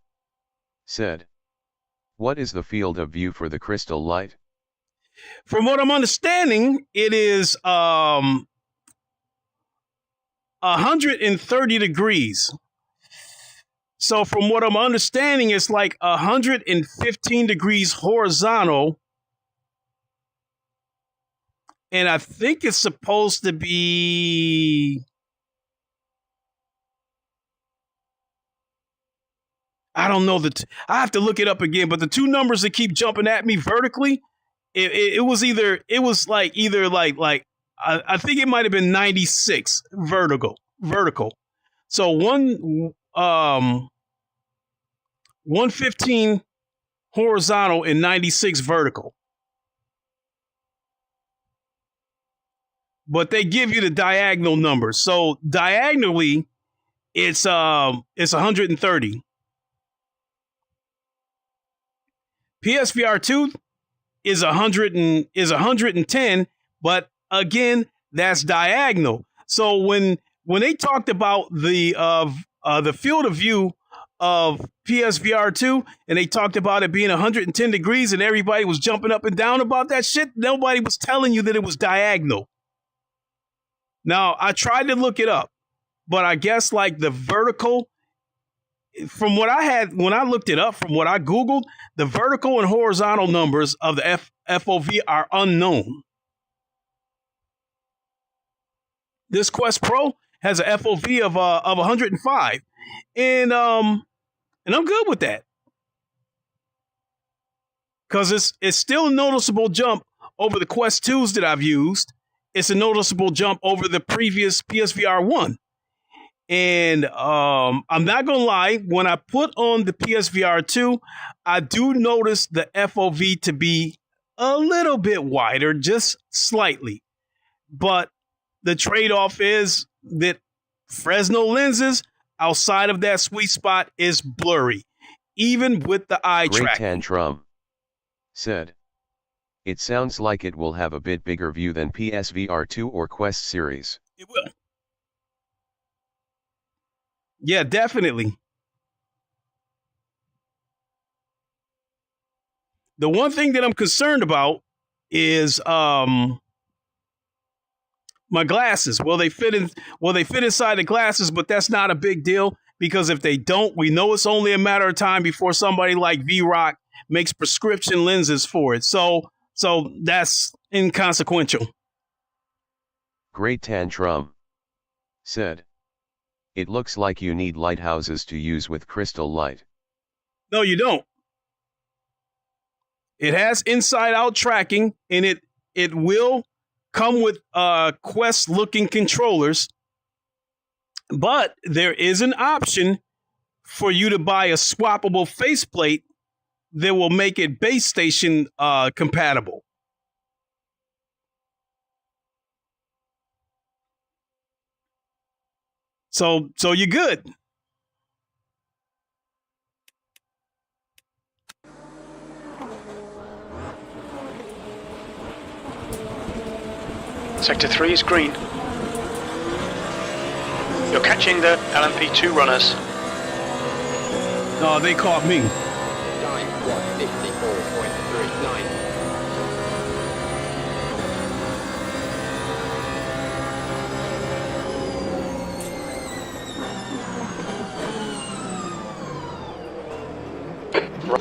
said, "What is the field of view for the Crystal Light?" From what I'm understanding, it is 130 degrees. So from what I'm understanding, it's like 115 degrees horizontal. And I think it's supposed to be, I don't know, I have to look it up again, but the two numbers that keep jumping at me vertically, it was like I think it might have been 96 vertical. So 115 horizontal and 96 vertical. but they give you the diagonal numbers. So diagonally, it's 130. PSVR 2 is 110, but again, that's diagonal. So when they talked about the field of view of PSVR 2 and they talked about it being 110 degrees and everybody was jumping up and down about that shit, nobody was telling you that it was diagonal. Now, I tried to look it up, but I guess like the vertical, from what I had, when I looked it up, from what I Googled, the vertical and horizontal numbers of the FOV are unknown. This Quest Pro has an FOV of 105, and I'm good with that because it's still a noticeable jump over the Quest 2s that I've used. It's a noticeable jump over the previous PSVR 1. And I'm not going to lie, when I put on the PSVR 2, I do notice the FOV to be a little bit wider, just slightly. But the trade-off is that Fresnel lenses outside of that sweet spot is blurry, even with the eye Great tracking. Tantrum said, "It sounds like it will have a bit bigger view than PSVR 2 or Quest series." It will. Yeah, definitely. The one thing that I'm concerned about is my glasses. Will they fit inside the glasses? But that's not a big deal because if they don't, we know it's only a matter of time before somebody like V-Rock makes prescription lenses for it. So that's inconsequential. Great Tantrum said, "It looks like you need lighthouses to use with crystal light." No, you don't. It has inside-out tracking, and it will come with Quest-looking controllers. But there is an option for you to buy a swappable faceplate that will make it base station compatible. So you're good. Sector 3 is green. You're catching the LMP2 runners. No, they caught me. Time 154.39.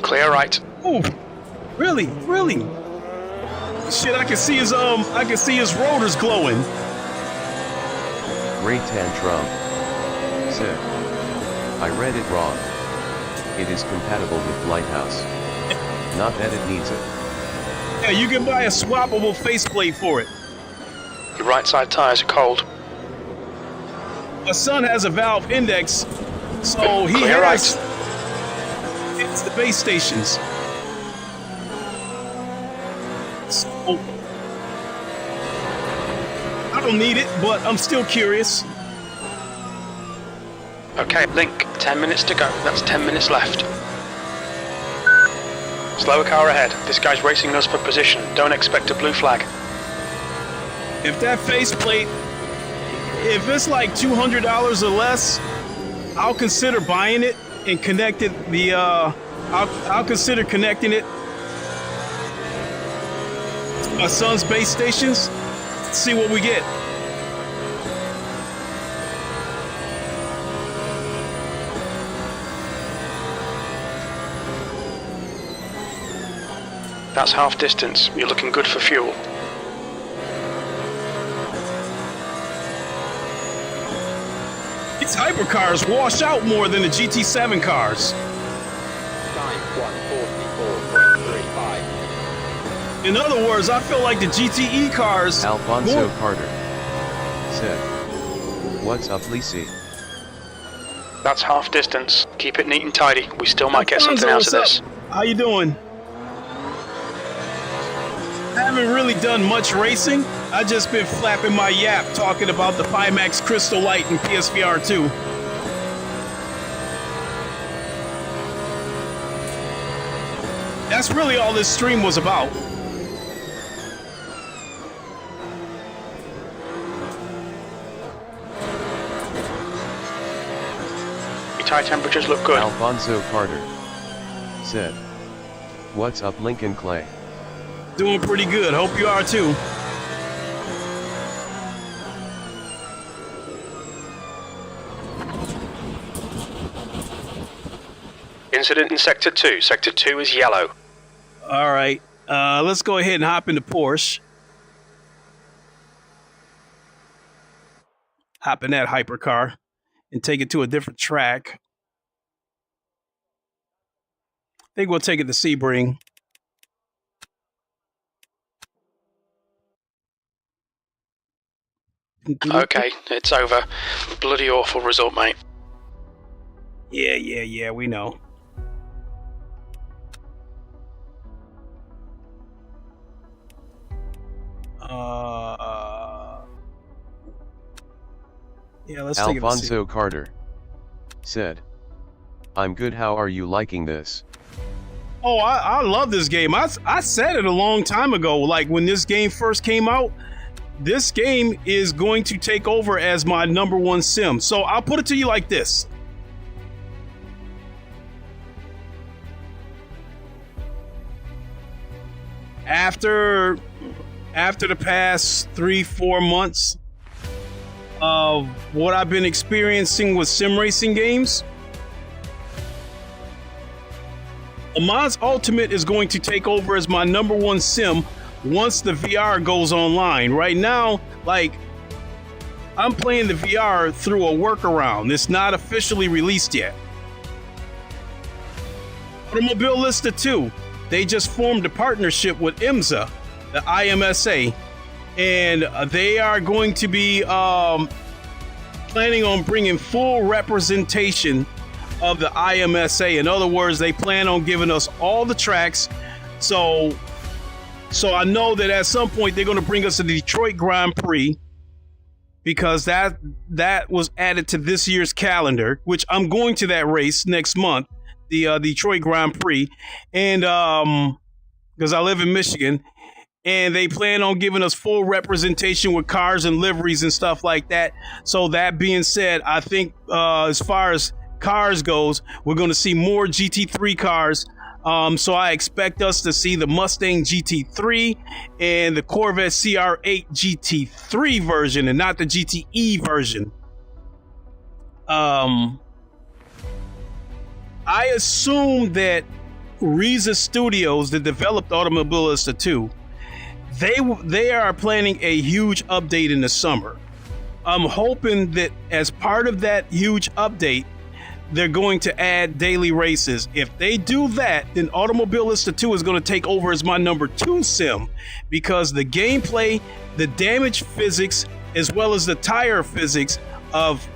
Clear right. Ooh, really? Shit, I can see his rotors glowing. Great Tantrum said, "I read it wrong. It is compatible with Lighthouse. Not that it needs it." Yeah, you can buy a swappable faceplate for it. Your right side tyres are cold. My son has a valve index, so he Clear has right. it's the base stations. So, I don't need it, but I'm still curious. Okay, link. 10 minutes to go. That's 10 minutes left. Slower car ahead. This guy's racing us for position. Don't expect a blue flag. If that faceplate, if it's like $200 or less, I'll consider buying it and connect it. I'll consider connecting it to my son's base stations. See what we get. That's half distance. You're looking good for fuel. These hypercars wash out more than the GT7 cars. Time 144.35. In other words, I feel like the GTE cars. Alfonso Carter said, "What's up, Lisi?" That's half distance. Keep it neat and tidy. We still might get something out of this. How you doing? I haven't haven't really done much racing. I just been flapping my yap talking about the Pimax Crystal Light in PSVR 2. That's really all this stream was about. Your tire temperatures look good. Alfonso Carter said, "What's up, Lincoln Clay?" Doing pretty good. Hope you are too. Incident in Sector 2. Sector 2 is yellow. All right. Let's go ahead and hop into Porsche. Hop in that hypercar and take it to a different track. I think we'll take it to Sebring. Okay, it's over. Bloody awful result, mate. Yeah, we know. Yeah, let's take it to Alfonso Carter said, "I'm good. How are you liking this?" Oh, I love this game. I said it a long time ago, like when this game first came out. This game is going to take over as my #1 sim. So I'll put it to you like this. After the past 3-4 months of what I've been experiencing with sim racing games, Le Mans Ultimate is going to take over as my #1 sim once the VR goes online. Right now, like, I'm playing the VR through a workaround. It's not officially released yet. Automobilista 2, they just formed a partnership with IMSA, the IMSA, and they are going to be planning on bringing full representation of the IMSA. In other words, they plan on giving us all the tracks. So I know that at some point they're going to bring us a Detroit Grand Prix, because that was added to this year's calendar, which I'm going to that race next month, the Detroit Grand Prix, and because I live in Michigan, and they plan on giving us full representation with cars and liveries and stuff like that. So that being said, I think as far as cars goes, we're going to see more GT3 cars. So I expect us to see the Mustang GT3 and the Corvette CR8 GT3 version, and not the GTE version. I assume that Riza Studios, that developed Automobilista 2, they are planning a huge update in the summer. I'm hoping that as part of that huge update, they're going to add daily races. If they do that, then Automobilista 2 is going to take over as my #2 sim, because the gameplay, the damage physics, as well as the tire physics of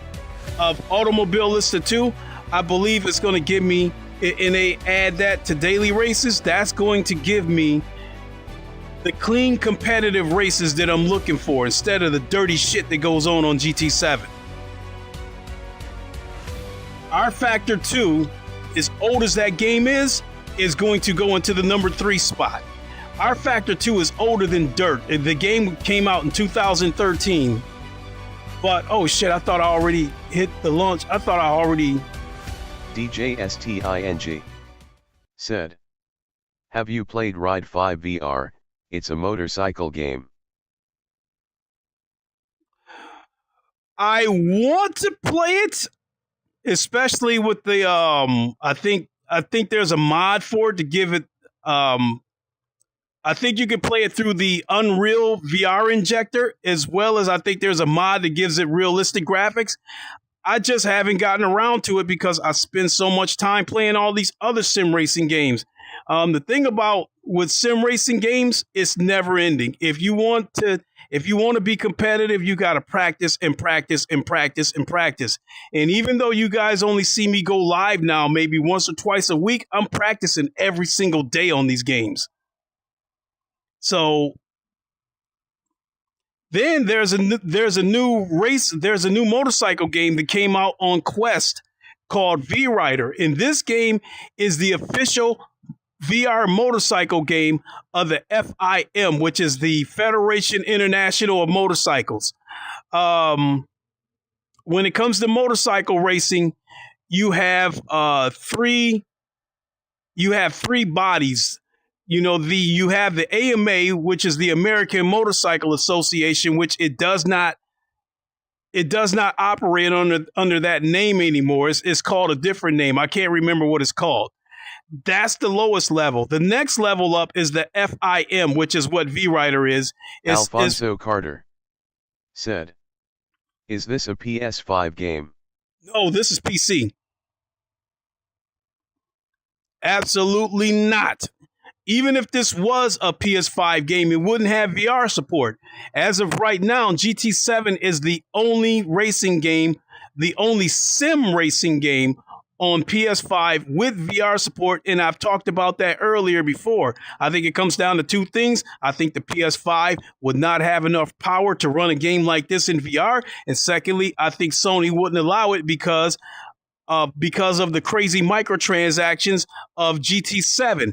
Automobilista 2, I believe it's going to give me, and they add that to daily races, that's going to give me the clean competitive races that I'm looking for, instead of the dirty shit that goes on GT7. R Factor 2, as old as that game is going to go into the #3 spot. R Factor 2 is older than dirt. The game came out in 2013. But, oh shit, I thought I already hit the launch. I thought I already... DJSTING said, "Have you played Ride 5 VR? It's a motorcycle game." I want to play it, especially with the I think there's a mod for it to give it I think you can play it through the Unreal VR injector, as well as I think there's a mod that gives it realistic graphics. I just haven't gotten around to it because I spend so much time playing all these other sim racing games. The thing about with sim racing games, it's never ending. If you want to be competitive, you got to practice and practice and practice and practice. And even though you guys only see me go live now, maybe once or twice a week, I'm practicing every single day on these games. So Then there's a new motorcycle game that came out on Quest called V-Rider. And this game is the official VR motorcycle game of the FIM, which is the Federation International of Motorcycles. When it comes to motorcycle racing, you have three bodies. You have the AMA, which is the American Motorcycle Association, which it does not operate under that name anymore. It's called a different name. I can't remember what it's called. That's the lowest level. The next level up is the FIM, which is what V-Rider is. Alfonso Carter said, "Is this a PS5 game?" No, this is PC. Absolutely not. Even if this was a PS5 game, it wouldn't have VR support. As of right now, GT7 is the only racing game, the only sim racing game on PS5 with VR support, and I've talked about that earlier before. I think it comes down to two things. I think the PS5 would not have enough power to run a game like this in VR, and secondly, I think Sony wouldn't allow it because of the crazy microtransactions of GT7.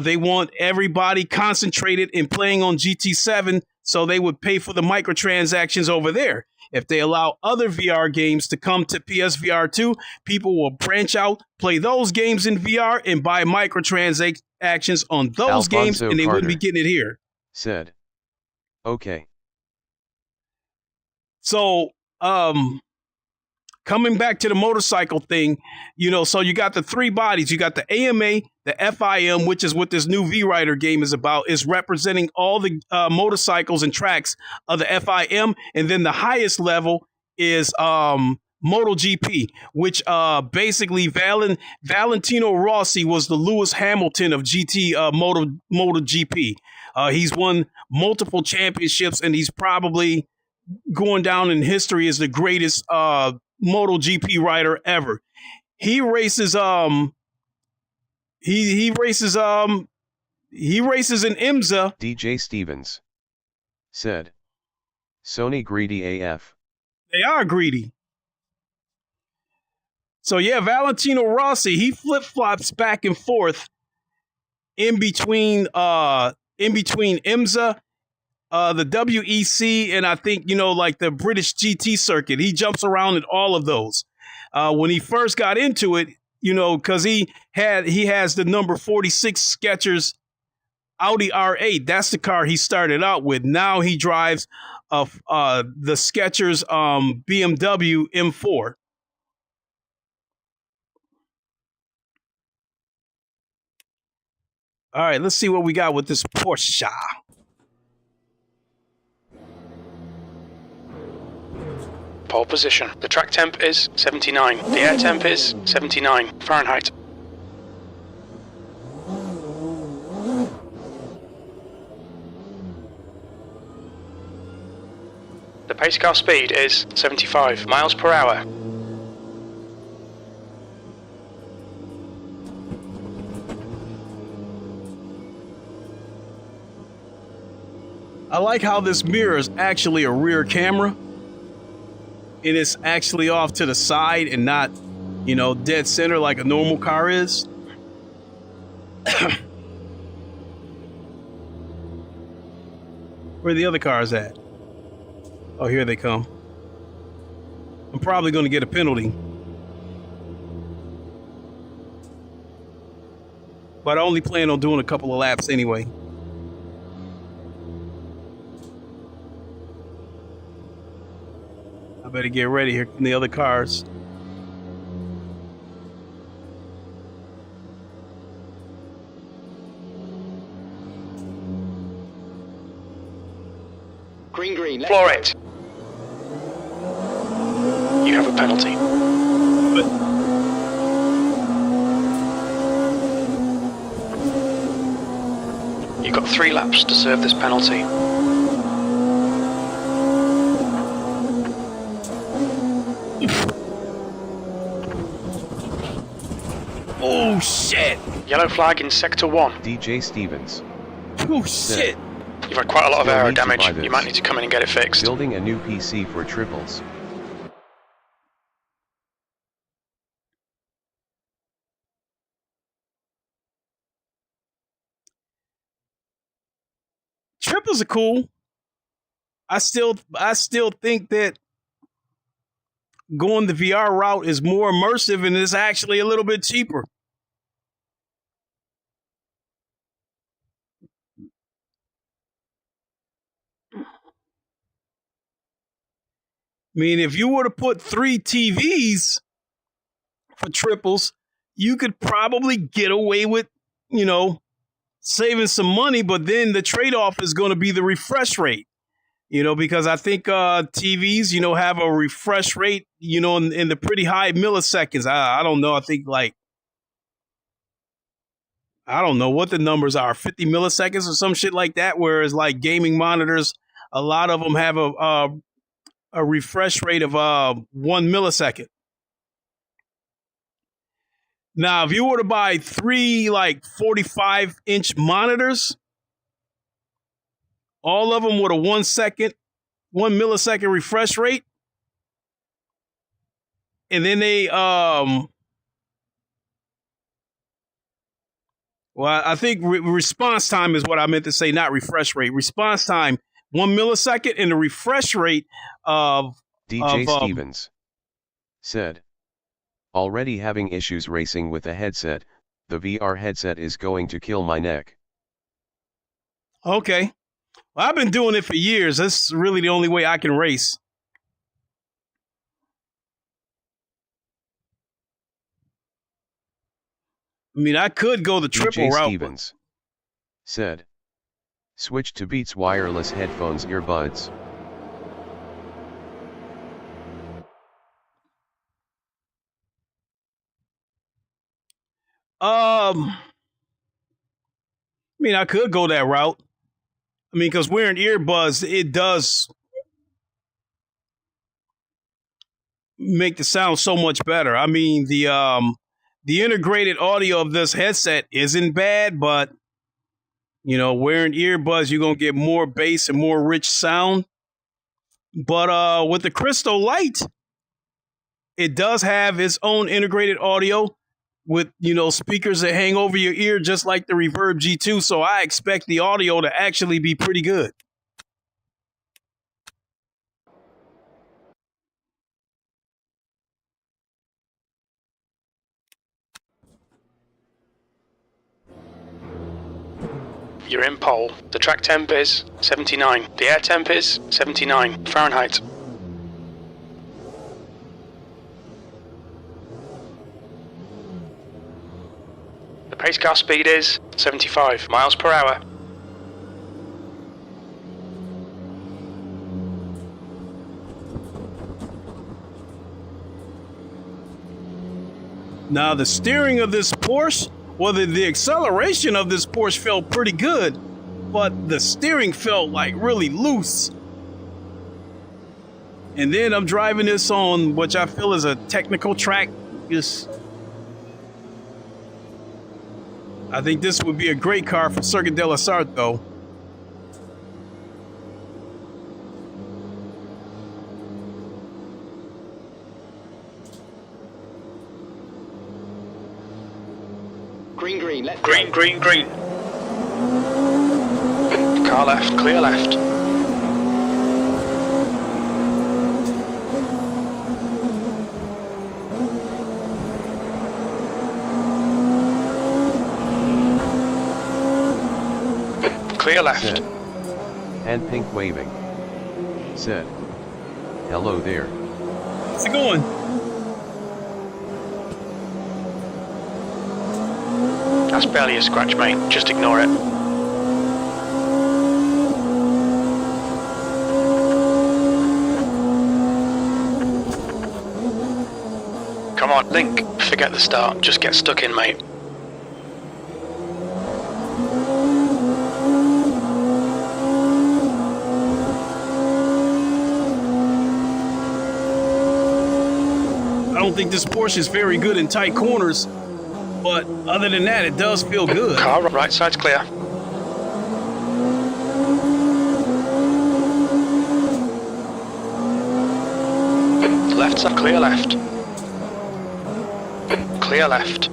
They want everybody concentrated in playing on GT7, so they would pay for the microtransactions over there. If they allow other VR games to come to PSVR 2, people will branch out, play those games in VR, and buy microtransactions on those games, and they wouldn't be getting it here. Said, okay. So, coming back to the motorcycle thing, so you got the three bodies. You got the AMA, the FIM, which is what this new V-Rider game is about, is representing all the motorcycles and tracks of the FIM. And then the highest level is MotoGP, which basically Valentino Rossi was the Lewis Hamilton of MotoGP. He's won multiple championships, and he's probably going down in history as the greatest MotoGP rider ever. He races he races in IMSA. DJ Stevens said, Sony greedy AF. They are greedy. So yeah, Valentino Rossi, he flip-flops back and forth in between IMSA, the WEC, and I think, like the British GT circuit. He jumps around in all of those. When he first got into it, because he has the number 46 Skechers Audi R8. That's the car he started out with. Now he drives the Skechers BMW M4. All right, let's see what we got with this Porsche. Pole position. The track temp is 79. The air temp is 79 Fahrenheit. The pace car speed is 75 miles per hour. I like how this mirror is actually a rear camera. It is actually off to the side and not, dead center like a normal car is. Where are the other cars at? Oh, here they come. I'm probably going to get a penalty. But I only plan on doing a couple of laps anyway. I better get ready. Here come the other cars. Green. Floor it. You have a penalty. You've got 3 laps to serve this penalty. Oh shit! Yellow flag in sector 1. DJ Stevens Oh shit! You've had quite a lot of Still aero need to damage. buy this. You might need to come in and get it fixed. Building a new PC for triples. Triples are cool. I still think that going the VR route is more immersive and is actually a little bit cheaper. I mean, if you were to put 3 TVs for triples, you could probably get away with, you know, saving some money, but then the trade-off is going to be the refresh rate. You know, because I think TVs, you know, have a refresh rate, you know, in the pretty high milliseconds. I don't know. I think like, I don't know what the numbers are, 50 milliseconds or some shit like that. Whereas like gaming monitors, a lot of them have a refresh rate of 1 millisecond. Now, if you were to buy 3 like 45-inch monitors, all of them with a 1 millisecond refresh rate. And then they, well, I think response time is what I meant to say, not refresh rate. Response time, 1 millisecond, and the refresh rate of DJ Stevens said, already having issues racing with the headset. The VR headset is going to kill my neck. Okay. Well, I've been doing it for years. That's really the only way I can race. I mean, I could go the triple DJ route. Stevens said, switch to Beats wireless headphones earbuds. I mean, I could go that route. I mean, because wearing earbuds, it does make the sound so much better. I mean, the integrated audio of this headset isn't bad, but you know, wearing earbuds, you're gonna get more bass and more rich sound. But with the Crystal Light, it does have its own integrated audio with, you know, speakers that hang over your ear just like the Reverb G2. So I expect the audio to actually be pretty good. You're in pole. The track temp is 79. The air temp is 79 Fahrenheit. The pace car speed is 75 miles per hour. Now, the steering of this Porsche, well, the acceleration of this Porsche felt pretty good, but the steering felt like really loose. And then I'm driving this on, which I feel is a technical track. I think this would be a great car for Circuit de la Sarthe, though. Green, green, let's Green, go. green, green. Car left, clear left. Clear left. Said, and pink waving. Said, hello there. How's it going? That's barely a scratch, mate. Just ignore it. Come on, Link. Forget the start. Just get stuck in, mate. I don't think this Porsche is very good in tight corners, but other than that, it does feel good. Car right side's clear. Left side, clear left. Clear left.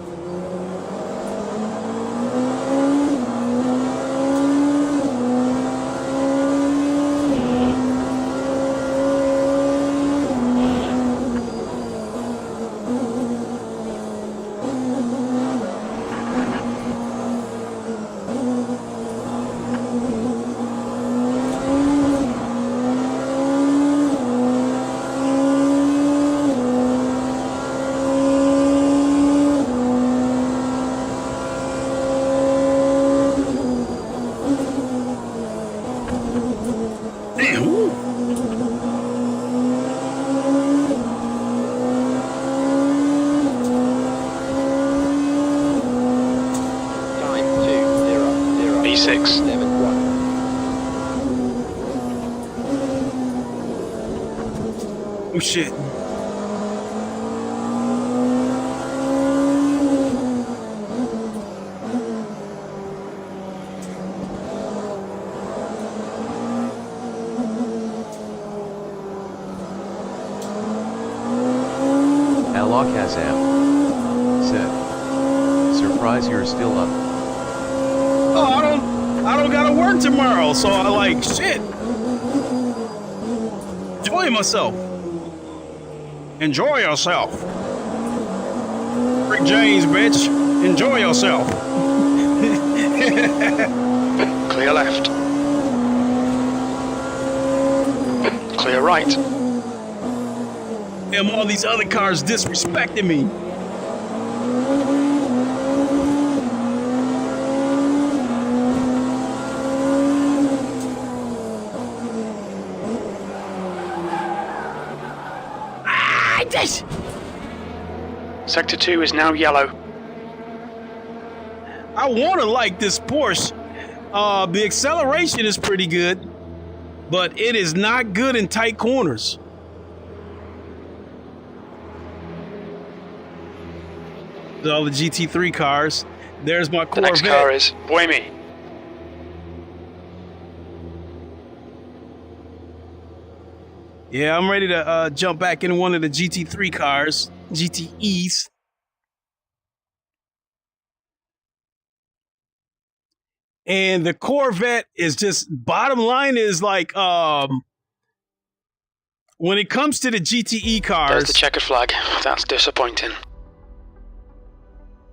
Six. 7-1. Oh shit. Alakazam said, surprise you're still up. Oh, I don't gotta work tomorrow, so I like shit. Enjoy myself. Enjoy yourself. Rick James, bitch. Enjoy yourself. Clear left. Clear right. Damn, all these other cars disrespecting me. Sector 2 is now yellow. I want to like this Porsche. The acceleration is pretty good, but it is not good in tight corners. All the GT3 cars. There's my The Corvette. next car is Boemi. Yeah, I'm ready to jump back in one of the GT3 cars, GTEs. And the Corvette is just, bottom line is like, when it comes to the GTE cars. There's the checkered flag. That's disappointing.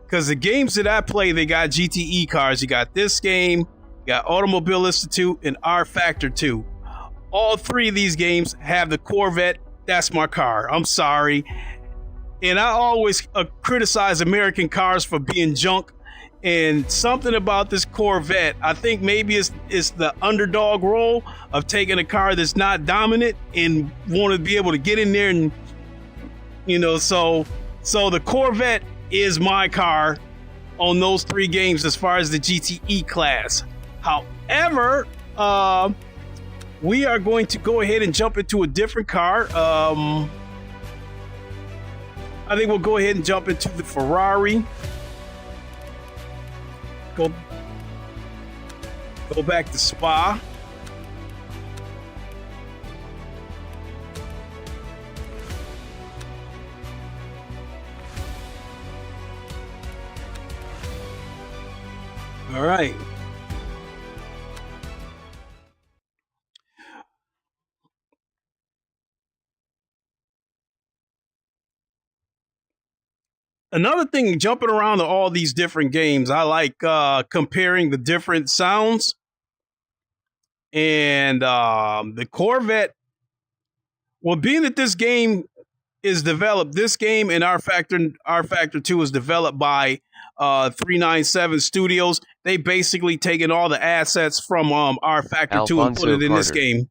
Because the games that I play, they got GTE cars. You got this game, you got Automobile Institute, and R Factor 2. All three of these games have the Corvette. That's my car. I'm sorry. And I always criticize American cars for being junk. And something about this Corvette, I think maybe it's the underdog role of taking a car that's not dominant and want to be able to get in there and, you know, so the Corvette is my car on those three games as far as the GTE class. However, we are going to go ahead and jump into a different car. I think we'll go ahead and jump into the Ferrari. Go back to Spa. All right. Another thing, jumping around to all these different games, I like comparing the different sounds. And the Corvette, well, being that this game is developed, this game and R Factor 2 is developed by 397 Studios. They basically taken all the assets from R Factor 2 and put it in this game.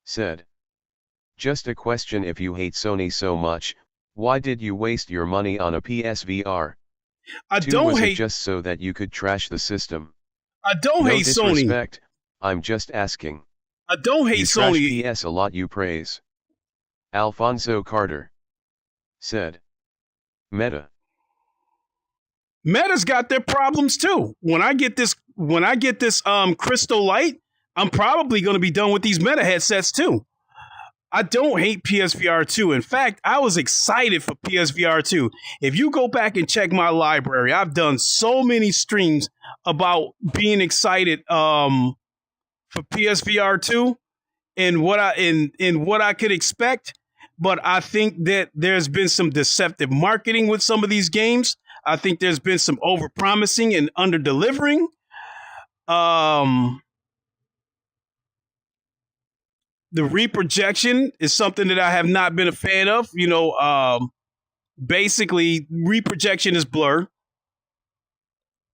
Said, just a question, if you hate Sony so much, why did you waste your money on a PSVR? I don't hate. It just so that you could trash the system? I don't hate Sony. Disrespect, I'm just asking. I don't hate Sony. You trash PS a lot, you praise. Alfonso Carter said, Meta's got their problems too. When I get this Crystal Light, I'm probably going to be done with these Meta headsets too. I don't hate PSVR 2. In fact, I was excited for PSVR 2. If you go back and check my library, I've done so many streams about being excited for PSVR 2 and what I could expect. But I think that there's been some deceptive marketing with some of these games. I think there's been some overpromising and under-delivering. The reprojection is something that I have not been a fan of. Basically, reprojection is blur.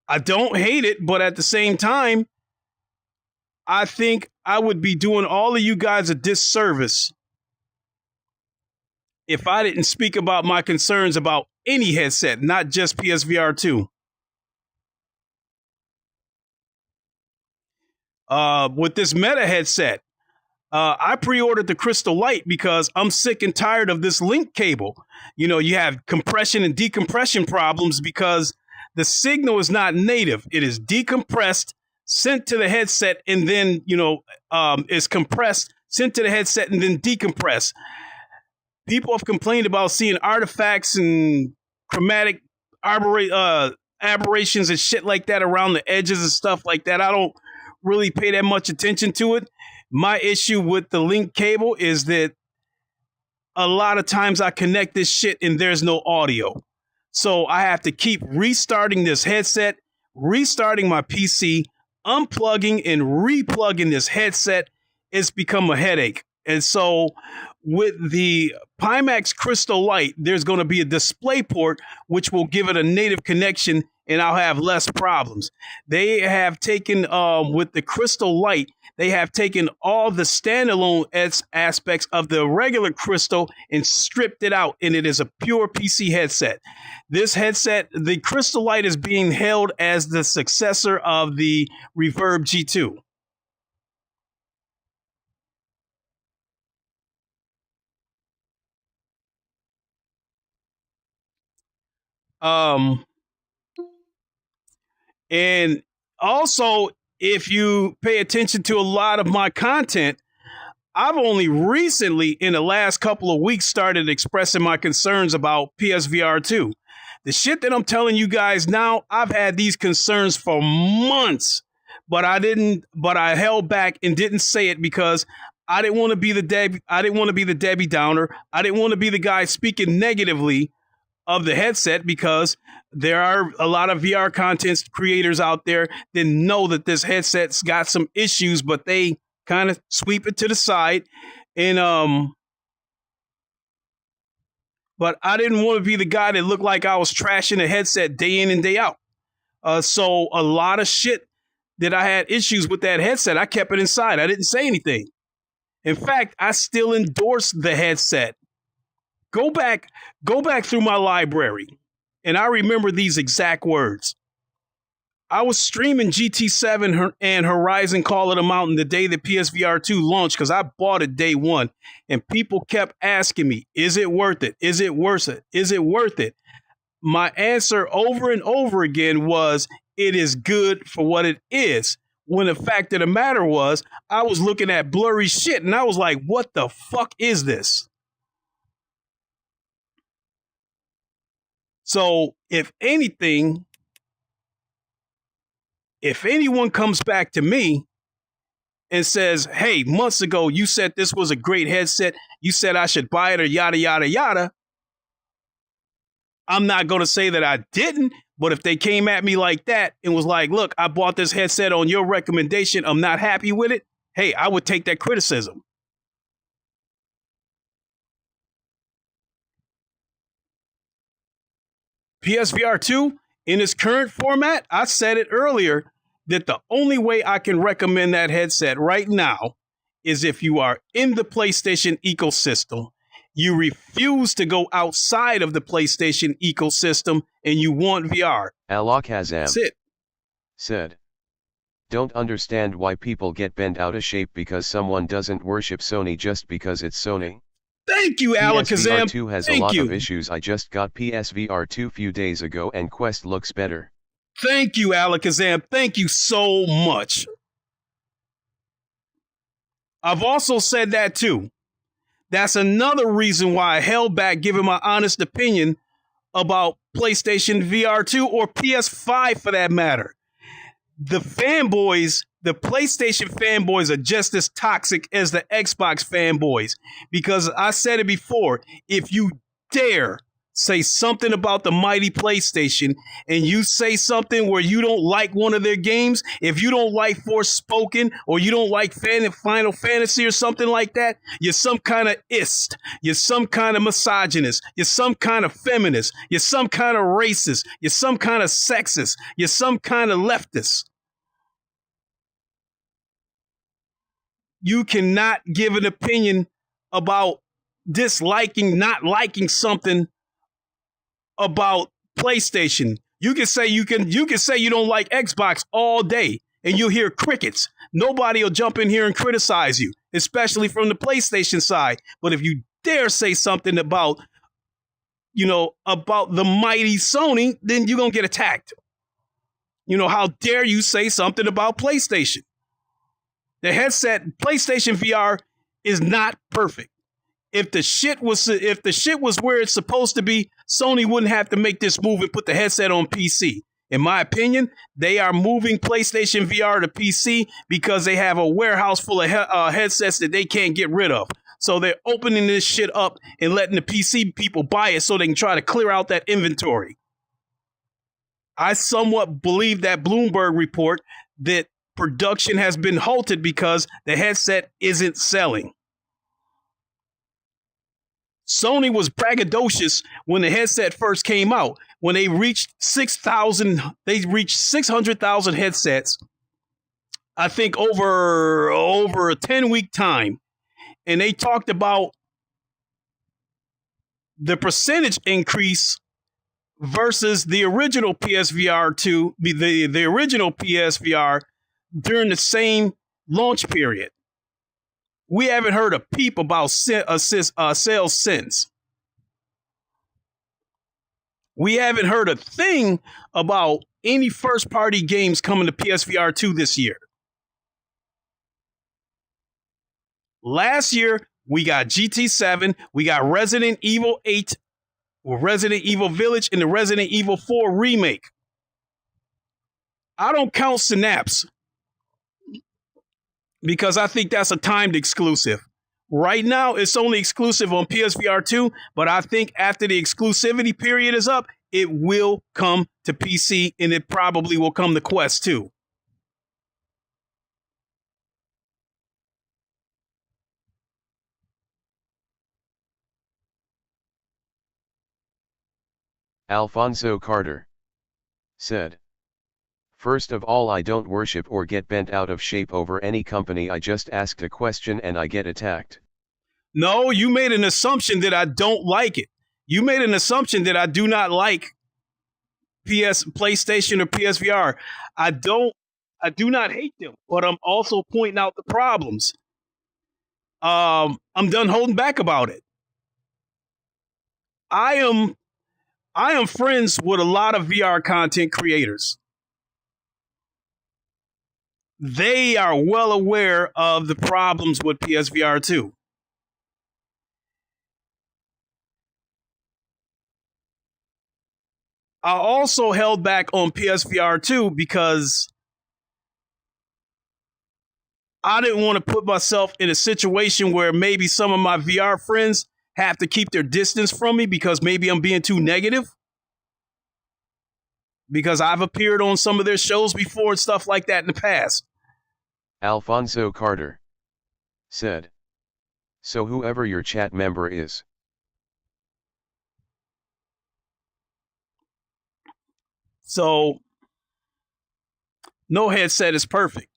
I don't hate it, but at the same time, I think I would be doing all of you guys a disservice if I didn't speak about my concerns about any headset, not just PSVR 2. With this Meta headset, I pre-ordered the Crystal Light because I'm sick and tired of this link cable. You have compression and decompression problems because the signal is not native. It is decompressed, sent to the headset, and then, is compressed, sent to the headset, and then decompressed. People have complained about seeing artifacts and chromatic aberrations and shit like that around the edges and stuff like that. I don't really pay that much attention to it. My issue with the link cable is that a lot of times I connect this shit and there's no audio. So I have to keep restarting this headset, restarting my PC, unplugging and replugging this headset. It's become a headache. And so with the Pimax Crystal Light, there's going to be a display port, which will give it a native connection, and I'll have less problems. They have taken, with the Crystal Light, they have taken all the standalone aspects of the regular Crystal and stripped it out, and it is a pure PC headset. This headset, the Crystal Light, is being hailed as the successor of the Reverb G2. And also, if you pay attention to a lot of my content, I've only recently, in the last couple of weeks, started expressing my concerns about PSVR 2. The shit that I'm telling you guys now, I've had these concerns for months, but I held back and didn't say it because I didn't want to be the Debbie Downer. I didn't want to be the guy speaking negatively of the headset, because there are a lot of VR content creators out there that know that this headset's got some issues, but they kind of sweep it to the side. And but I didn't want to be the guy that looked like I was trashing the headset day in and day out. So a lot of shit that I had issues with that headset, I kept it inside. I didn't say anything. In fact, I still endorse the headset. Go back through my library, and I remember these exact words. I was streaming GT7 and Horizon Call of the Mountain the day that PSVR 2 launched, because I bought it day one, and people kept asking me, is it worth it? Is it worth it? Is it worth it? My answer over and over again was, it is good for what it is. When the fact of the matter was, I was looking at blurry shit, and I was like, what the fuck is this? So if anything, if anyone comes back to me and says, hey, months ago, you said this was a great headset, you said I should buy it, or yada, yada, yada, I'm not going to say that I didn't. But if they came at me like that and was like, look, I bought this headset on your recommendation, I'm not happy with it, hey, I would take that criticism. PSVR 2, in its current format, I said it earlier, that the only way I can recommend that headset right now is if you are in the PlayStation ecosystem, you refuse to go outside of the PlayStation ecosystem, and you want VR. Alakazam That's it. Said, don't understand why people get bent out of shape because someone doesn't worship Sony just because it's Sony. Thank you, Alakazam. PSVR 2 has a lot of issues. I just got PSVR 2 few days ago and Quest looks better. Thank you, Alakazam. Thank you so much. I've also said that too, That's another reason why I held back giving my honest opinion about PlayStation VR 2 or PS5 for that matter. The fanboys, the PlayStation fanboys are just as toxic as the Xbox fanboys. Because I said it before, if you dare say something about the mighty PlayStation and you say something where you don't like one of their games, if you don't like Forspoken or you don't like Final Fantasy or something like that, you're some kind of ist. You're some kind of misogynist. You're some kind of feminist. You're some kind of racist. You're some kind of sexist. You're some kind of leftist. You cannot give an opinion about disliking, not liking something about PlayStation. You can say you don't like Xbox all day and you'll hear crickets. Nobody will jump in here and criticize you, especially from the PlayStation side. But if you dare say something about the mighty Sony, then you're going to get attacked. How dare you say something about PlayStation? The headset, PlayStation VR, is not perfect. If the shit was where it's supposed to be, Sony wouldn't have to make this move and put the headset on PC. In my opinion, they are moving PlayStation VR to PC because they have a warehouse full of headsets that they can't get rid of. So they're opening this shit up and letting the PC people buy it so they can try to clear out that inventory. I somewhat believe that Bloomberg report that production has been halted because the headset isn't selling. Sony was braggadocious when the headset first came out. When they reached 600,000 headsets, I think over a 10-week time. And they talked about the percentage increase versus the original PSVR 2, the original PSVR during the same launch period. We haven't heard a peep about sales since. We haven't heard a thing about any first-party games coming to PSVR 2 this year. Last year, we got GT7, we got Resident Evil 8, or Resident Evil Village, and the Resident Evil 4 remake. I don't count Synapse because I think that's a timed exclusive. Right now, it's only exclusive on PSVR 2, but I think after the exclusivity period is up, it will come to PC, and it probably will come to Quest 2. Alfonso Carter said, "First of all, I don't worship or get bent out of shape over any company. I just asked a question and I get attacked." No, you made an assumption that I don't like it. You made an assumption that I do not like PlayStation or PSVR. I do not hate them, but I'm also pointing out the problems. I'm done holding back about it. I am friends with a lot of VR content creators. They are well aware of the problems with PSVR 2. I also held back on PSVR 2 because I didn't want to put myself in a situation where maybe some of my VR friends have to keep their distance from me because maybe I'm being too negative. Because I've appeared on some of their shows before and stuff like that in the past. Alfonso Carter said, "So whoever your chat member is." So, no headset is perfect.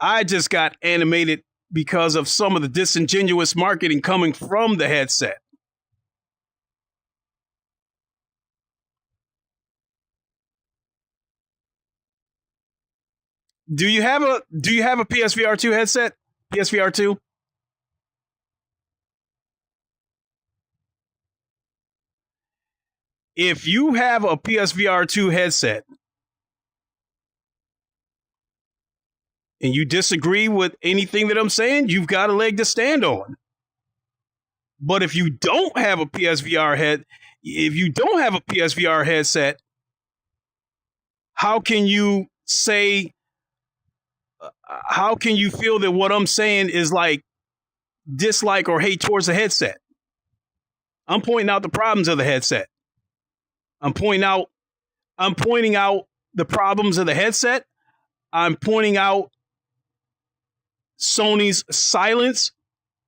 I just got animated because of some of the disingenuous marketing coming from the headset. Do you have a PSVR 2 headset? PSVR 2? If you have a PSVR 2 headset and you disagree with anything that I'm saying, you've got a leg to stand on. But if you don't have a PSVR headset, how can you feel that what I'm saying is like dislike or hate towards the headset? I'm pointing out the problems of the headset. I'm pointing out the problems of the headset. I'm pointing out Sony's silence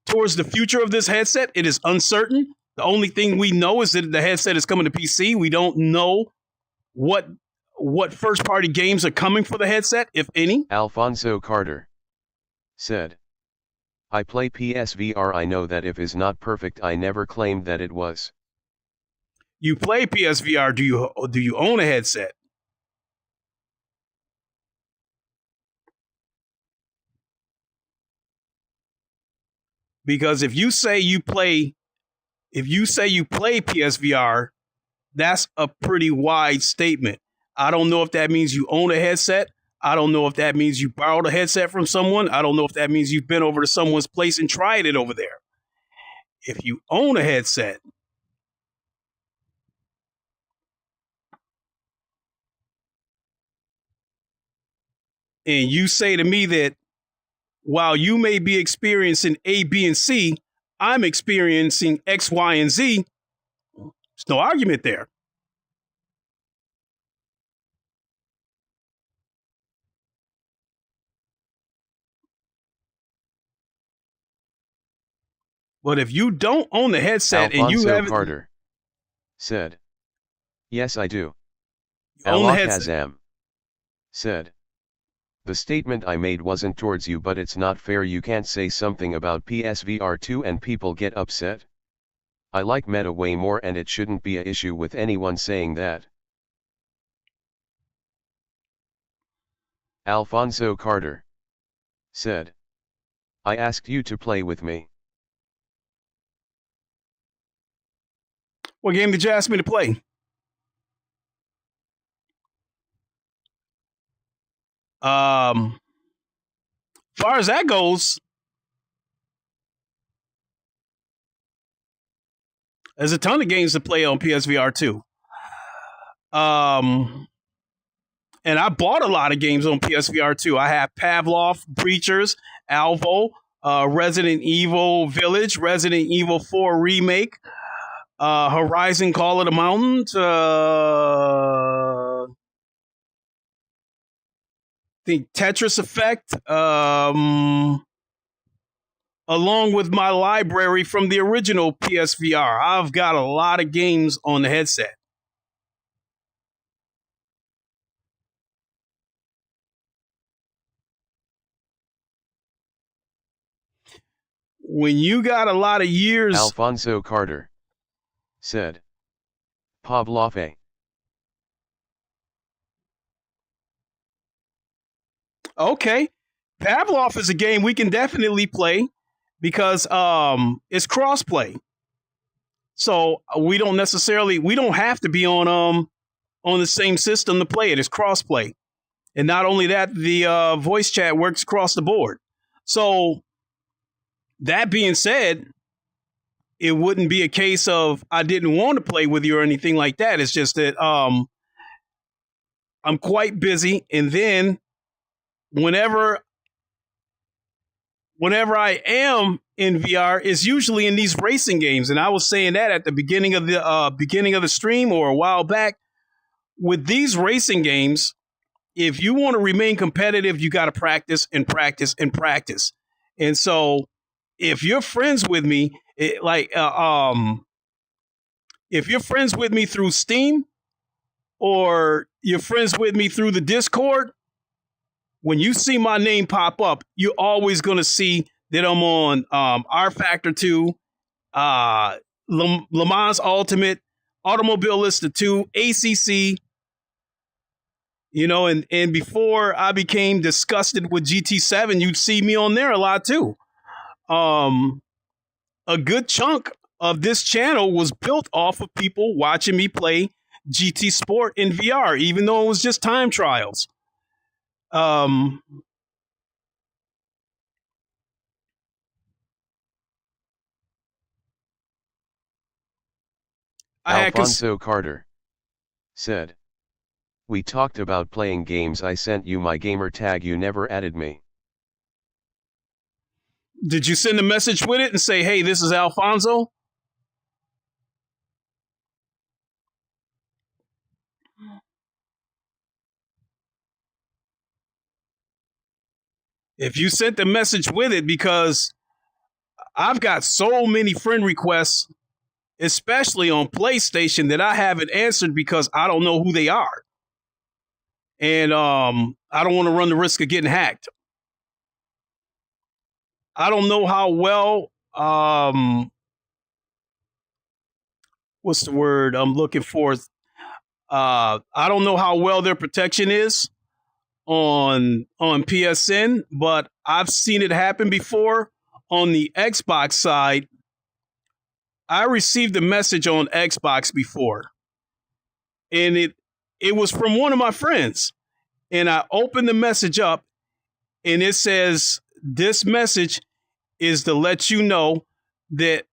towards the future of this headset. It is uncertain. The only thing we know is that the headset is coming to PC. We don't know what first-party games are coming for the headset, if any. Alfonso Carter said, I play PSVR. I know that if is not perfect. I never claimed that it was. You play PSVR. Do you own a headset? Because if you say you play PSVR, that's a pretty wide statement. I don't know if that means you own a headset. I don't know if that means you borrowed a headset from someone. I don't know if that means you've been over to someone's place and tried it over there. If you own a headset, and you say to me that while you may be experiencing A, B, and C, I'm experiencing X, Y, and Z, there's no argument there. But if you don't own the headset Alfonso and you haven't, Carter said, yes, I do. Own the headset. Alakazam said, the statement I made wasn't towards you, but it's not fair. You can't say something about PSVR 2 and people get upset. I like meta way more, and it shouldn't be an issue with anyone saying that. Alfonso Carter said, I asked you to play with me. What game did you ask me to play? As far as that goes, there's a ton of games to play on PSVR 2. And I bought a lot of games on PSVR 2. I have Pavlov, Breachers, Alvo, Resident Evil Village, Resident Evil 4 Remake, Horizon Call of the Mountain, the Tetris Effect, along with my library from the original PSVR. I've got a lot of games on the headset. When you got a lot of years... Alfonso Carter said, Pavlov. Okay. Pavlov is a game we can definitely play because it's cross-play. So we don't have to be on the same system to play it. It's cross-play. And not only that, the voice chat works across the board. So that being said, it wouldn't be a case of I didn't want to play with you or anything like that. It's just that I'm quite busy, and then whenever I am in VR, it's usually in these racing games. And I was saying that at the beginning of the stream or a while back. With these racing games, if you want to remain competitive, you got to practice and practice and practice. And so if you're friends with me, if you're friends with me through Steam or you're friends with me through the Discord, when you see my name pop up, you're always going to see that I'm on R Factor 2, Le Mans Ultimate, Automobilista 2, ACC, and before I became disgusted with GT7, you'd see me on there a lot too. A good chunk of this channel was built off of people watching me play GT Sport in VR, even though it was just time trials. Alfonso Carter said, "We talked about playing games. I sent you my gamer tag. You never added me." Did you send a message with it and say, hey, this is Alfonso? If you sent the message with it, because I've got so many friend requests, especially on PlayStation, that I haven't answered because I don't know who they are. And I don't want to run the risk of getting hacked. I don't know how well, what's the word I'm looking for? I don't know how well their protection is on PSN, but I've seen it happen before on the Xbox side. I received a message on Xbox before, and it was from one of my friends. And I opened the message up, and it says, this message is to let you know that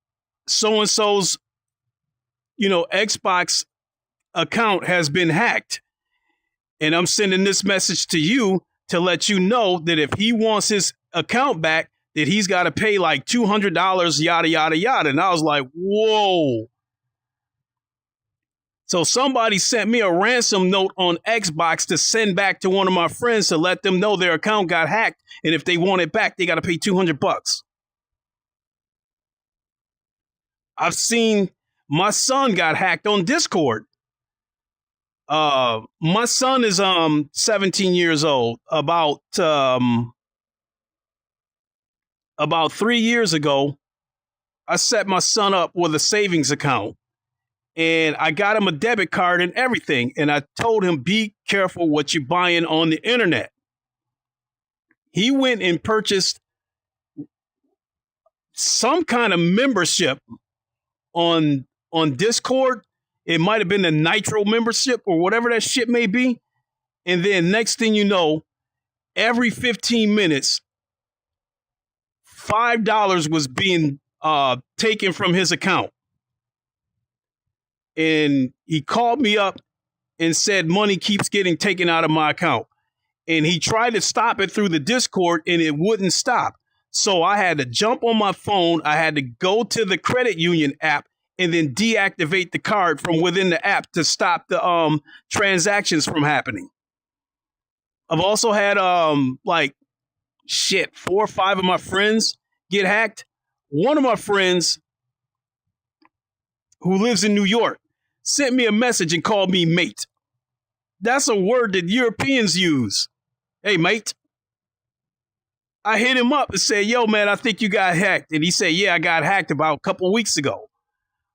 so-and-so's, Xbox account has been hacked. And I'm sending this message to you to let you know that if he wants his account back, that he's got to pay like $200, yada, yada, yada. And I was like, whoa. So somebody sent me a ransom note on Xbox to send back to one of my friends to let them know their account got hacked. And if they want it back, they got to pay $200. I've seen my son got hacked on Discord. My son is 17 years old. About 3 years ago, I set my son up with a savings account, and I got him a debit card and everything. And I told him, be careful what you're buying on the internet. He went and purchased some kind of membership on Discord. It might have been the Nitro membership or whatever that shit may be. And then next thing you know, every 15 minutes, $5 was being taken from his account. And he called me up and said, money keeps getting taken out of my account. And he tried to stop it through the Discord, and it wouldn't stop. So I had to jump on my phone. I had to go to the credit union app and then deactivate the card from within the app to stop the transactions from happening. I've also had 4 or 5 of my friends get hacked. One of my friends who lives in New York sent me a message and called me mate. That's a word that Europeans use. Hey, mate. I hit him up and said, yo, man, I think you got hacked. And he said, yeah, I got hacked about a couple weeks ago.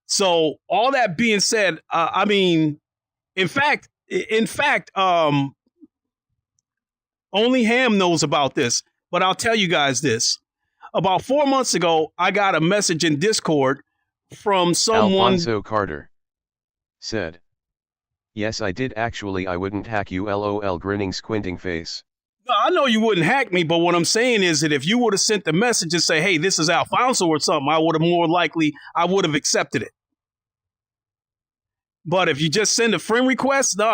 So all that being said, in fact, only Ham knows about this, but I'll tell you guys this. About 4 months ago, I got a message in Discord from someone. Alfonso Carter said, "Yes, I did actually. I wouldn't hack you. LOL, grinning, squinting face." No, I know you wouldn't hack me, but what I'm saying is that if you would have sent the message and say, hey, this is Alfonso or something, I would have accepted it. But if you just send a friend request, no,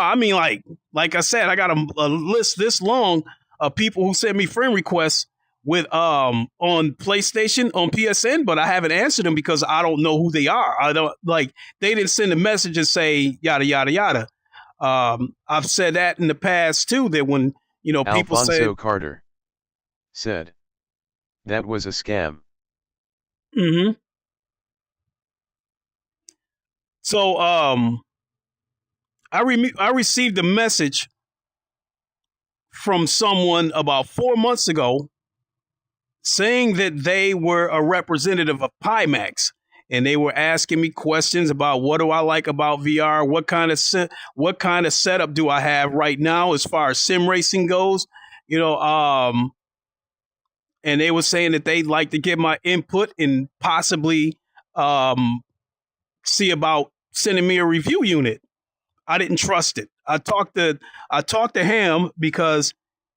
like I said, I got a list this long of people who send me friend requests with on PlayStation, on PSN, but I haven't answered them because I don't know who they are. I don't they didn't send a message and say yada yada yada. I've said that in the past too, that when people say Alfonso Carter said that was a scam. Mm-hmm. So I received a message from someone about 4 months ago saying that they were a representative of Pimax, and they were asking me questions about what do I like about VR, what kind of setup do I have right now as far as sim racing goes, and they were saying that they'd like to get my input and possibly see about sending me a review unit. I didn't trust it. I talked to Ham because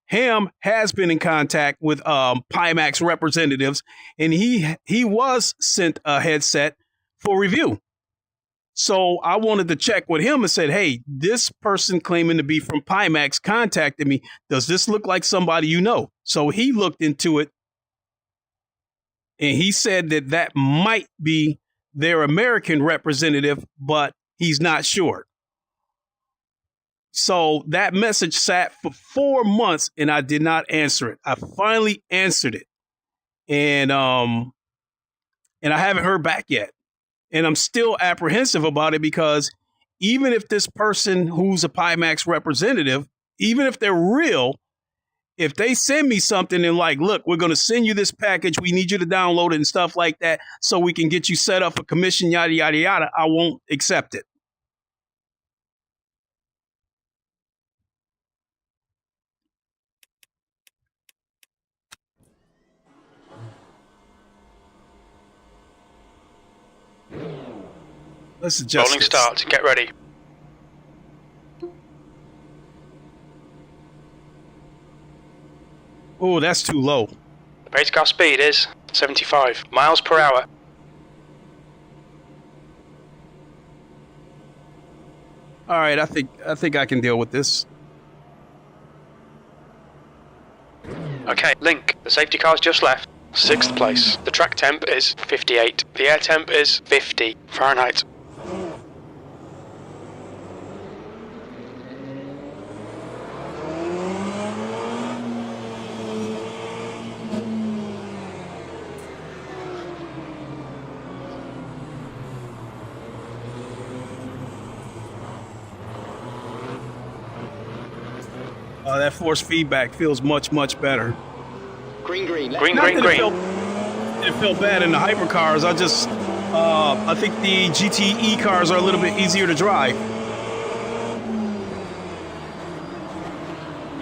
Ham has been in contact with Pimax representatives, and he was sent a headset for review. So I wanted to check with him and said, hey, this person claiming to be from Pimax contacted me. Does this look like somebody you know? So he looked into it and he said that that might be their American representative, but he's not sure. So that message sat for 4 months and I did not answer it. I finally answered it. And I haven't heard back yet. And I'm still apprehensive about it because even if this person who's a Pimax representative, even if they're real, if they send me something and like, look, we're going to send you this package, we need you to download it and stuff like that so we can get you set up for commission, yada, yada, yada, I won't accept it. Let's adjust Rolling this. start. Get ready. Oh, that's too low. The base car speed is 75 miles per hour. All right, I think I can deal with this. Okay, Link. The safety car's just left. 6th place. The track temp is 58. The air temp is 50 Fahrenheit. That force feedback feels much, much better. Green, green. Green, Not green, that green. It felt bad in the hypercars. I think the GTE cars are a little bit easier to drive.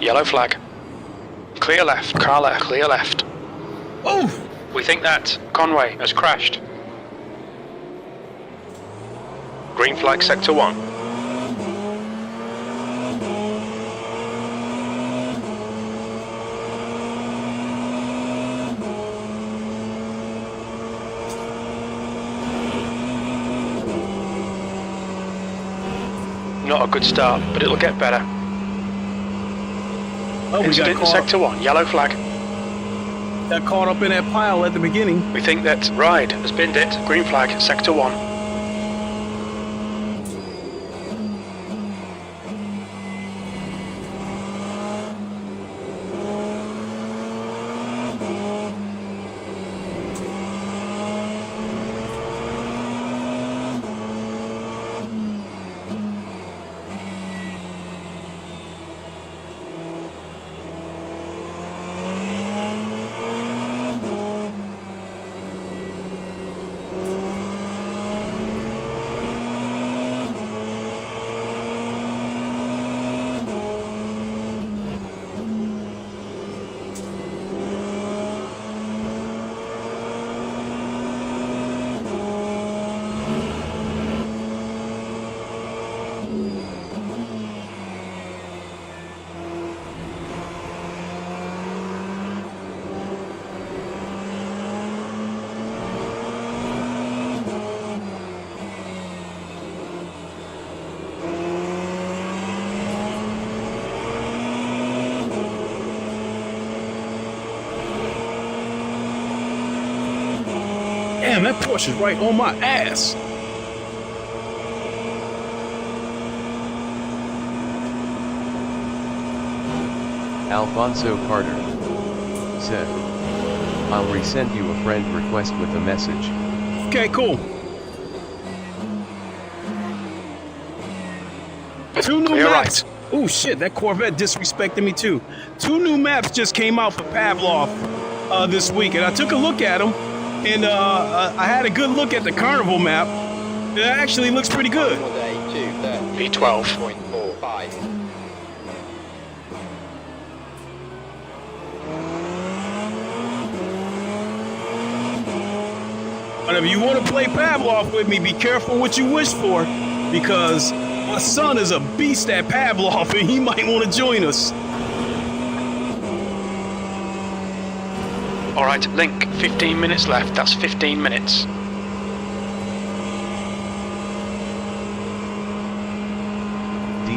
Yellow flag. Clear left. Car left. Clear left. Oh! We think that Conway has crashed. Green flag sector 1. Not a good start, but it'll get better. Oh, we Incident in sector 1, yellow flag. got caught up in that pile at the beginning. We think that Ride has binned it. Green flag, sector 1. Damn, that Porsche is right on my ass. Alfonso Carter said, I'll resend you a friend request with a message. Okay, cool. Two new Clear maps. right. Oh shit, that Corvette disrespected me too. 2 new maps just came out for Pavlov this week, and I took a look at them, and I had a good look at the Carnival map. It actually looks pretty good. V12. 0.45. But if you want to play Pavlov with me, be careful what you wish for, because my son is a beast at Pavlov, and he might want to join us. All right, Link, 15 minutes left. That's 15 minutes.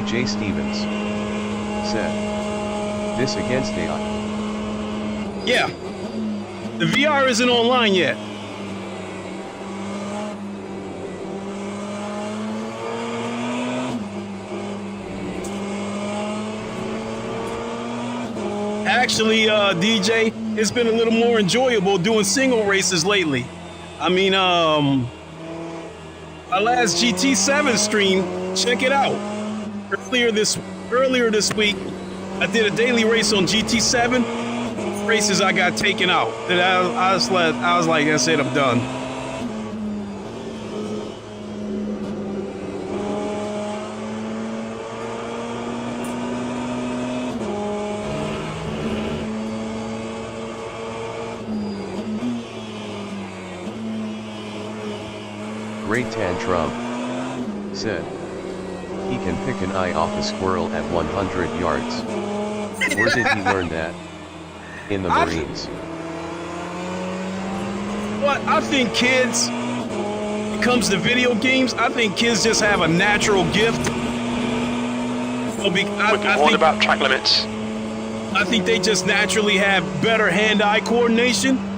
DJ Stevens said, "This against AI." Yeah. The VR isn't online yet. Actually, DJ, it's been a little more enjoyable doing single races lately. I mean, our last GT7 stream, check it out. Earlier this week, I did a daily race on GT7. Races I got taken out. And I was like, that's it, I'm done. Great Tantrum said, "He can pick an eye off a squirrel at 100 yards. Where did he learn that? In the Marines." What I think kids, when it comes to video games, I think kids just have a natural gift. We've been warned about track limits. I think they just naturally have better hand-eye coordination.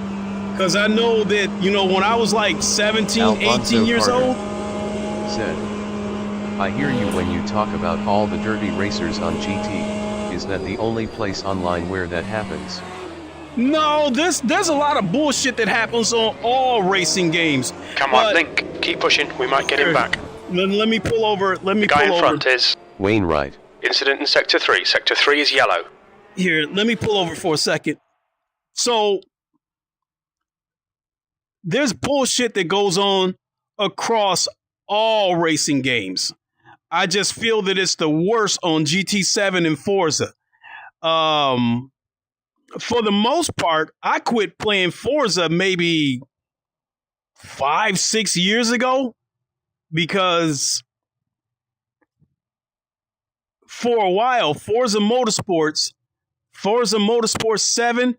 Because I know that, you know, when I was like 17, Alfonso 18 years Carter old. said, "I hear you when you talk about all the dirty racers on GT. Is that the only place online where that happens?" No, there's a lot of bullshit that happens on all racing games. Come on, Link, keep pushing. We might get him back. Let me pull over. The guy in front is Wainwright. Incident in Sector 3. Sector 3 is yellow. Here, let me pull over for a second. So, there's bullshit that goes on across all racing games. I just feel that it's the worst on GT7 and Forza. For the most part, I quit playing Forza maybe 5-6 years ago because for a while, Forza Motorsport 7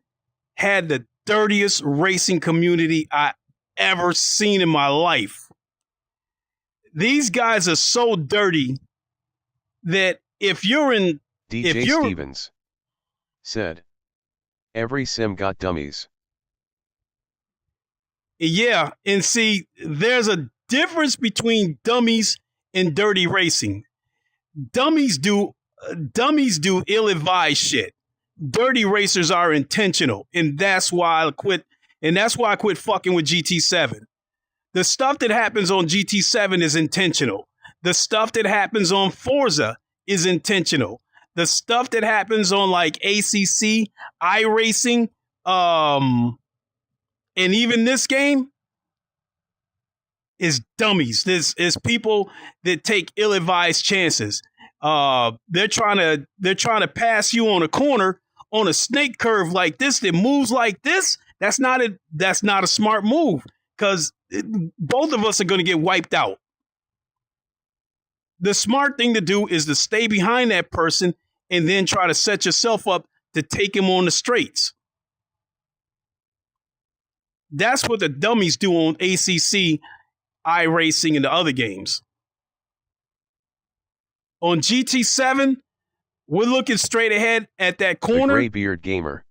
had the dirtiest racing community I ever seen in my life. These guys are so dirty that if you're in... DJ Stevens said, "Every sim got dummies." Yeah, and see, there's a difference between dummies and dirty racing. Dummies do ill-advised shit. Dirty racers are intentional, and that's why I quit. And that's why I quit fucking with GT7. The stuff that happens on GT7 is intentional. The stuff that happens on Forza is intentional. The stuff that happens on like ACC, iRacing, and even this game is dummies. This is people that take ill-advised chances. They're trying to pass you on a corner on a snake curve like this that moves like this. That's not a smart move because both of us are going to get wiped out. The smart thing to do is to stay behind that person and then try to set yourself up to take him on the straights. That's what the dummies do on ACC, iRacing, and the other games. On GT7, we're looking straight ahead at that corner. The Graybeard Gamer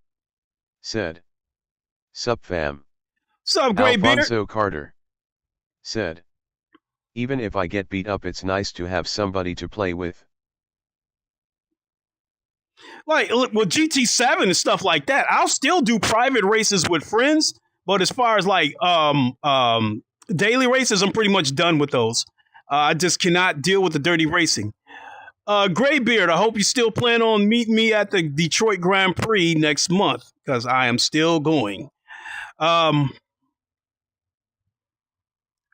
said, "Sup fam." Sup, Graybeard? Alfonso Carter said, "Even if I get beat up, it's nice to have somebody to play with." Like, with GT7 and stuff like that, I'll still do private races with friends. But as far as like daily races, I'm pretty much done with those. I just cannot deal with the dirty racing. Graybeard, I hope you still plan on meeting me at the Detroit Grand Prix next month, because I am still going.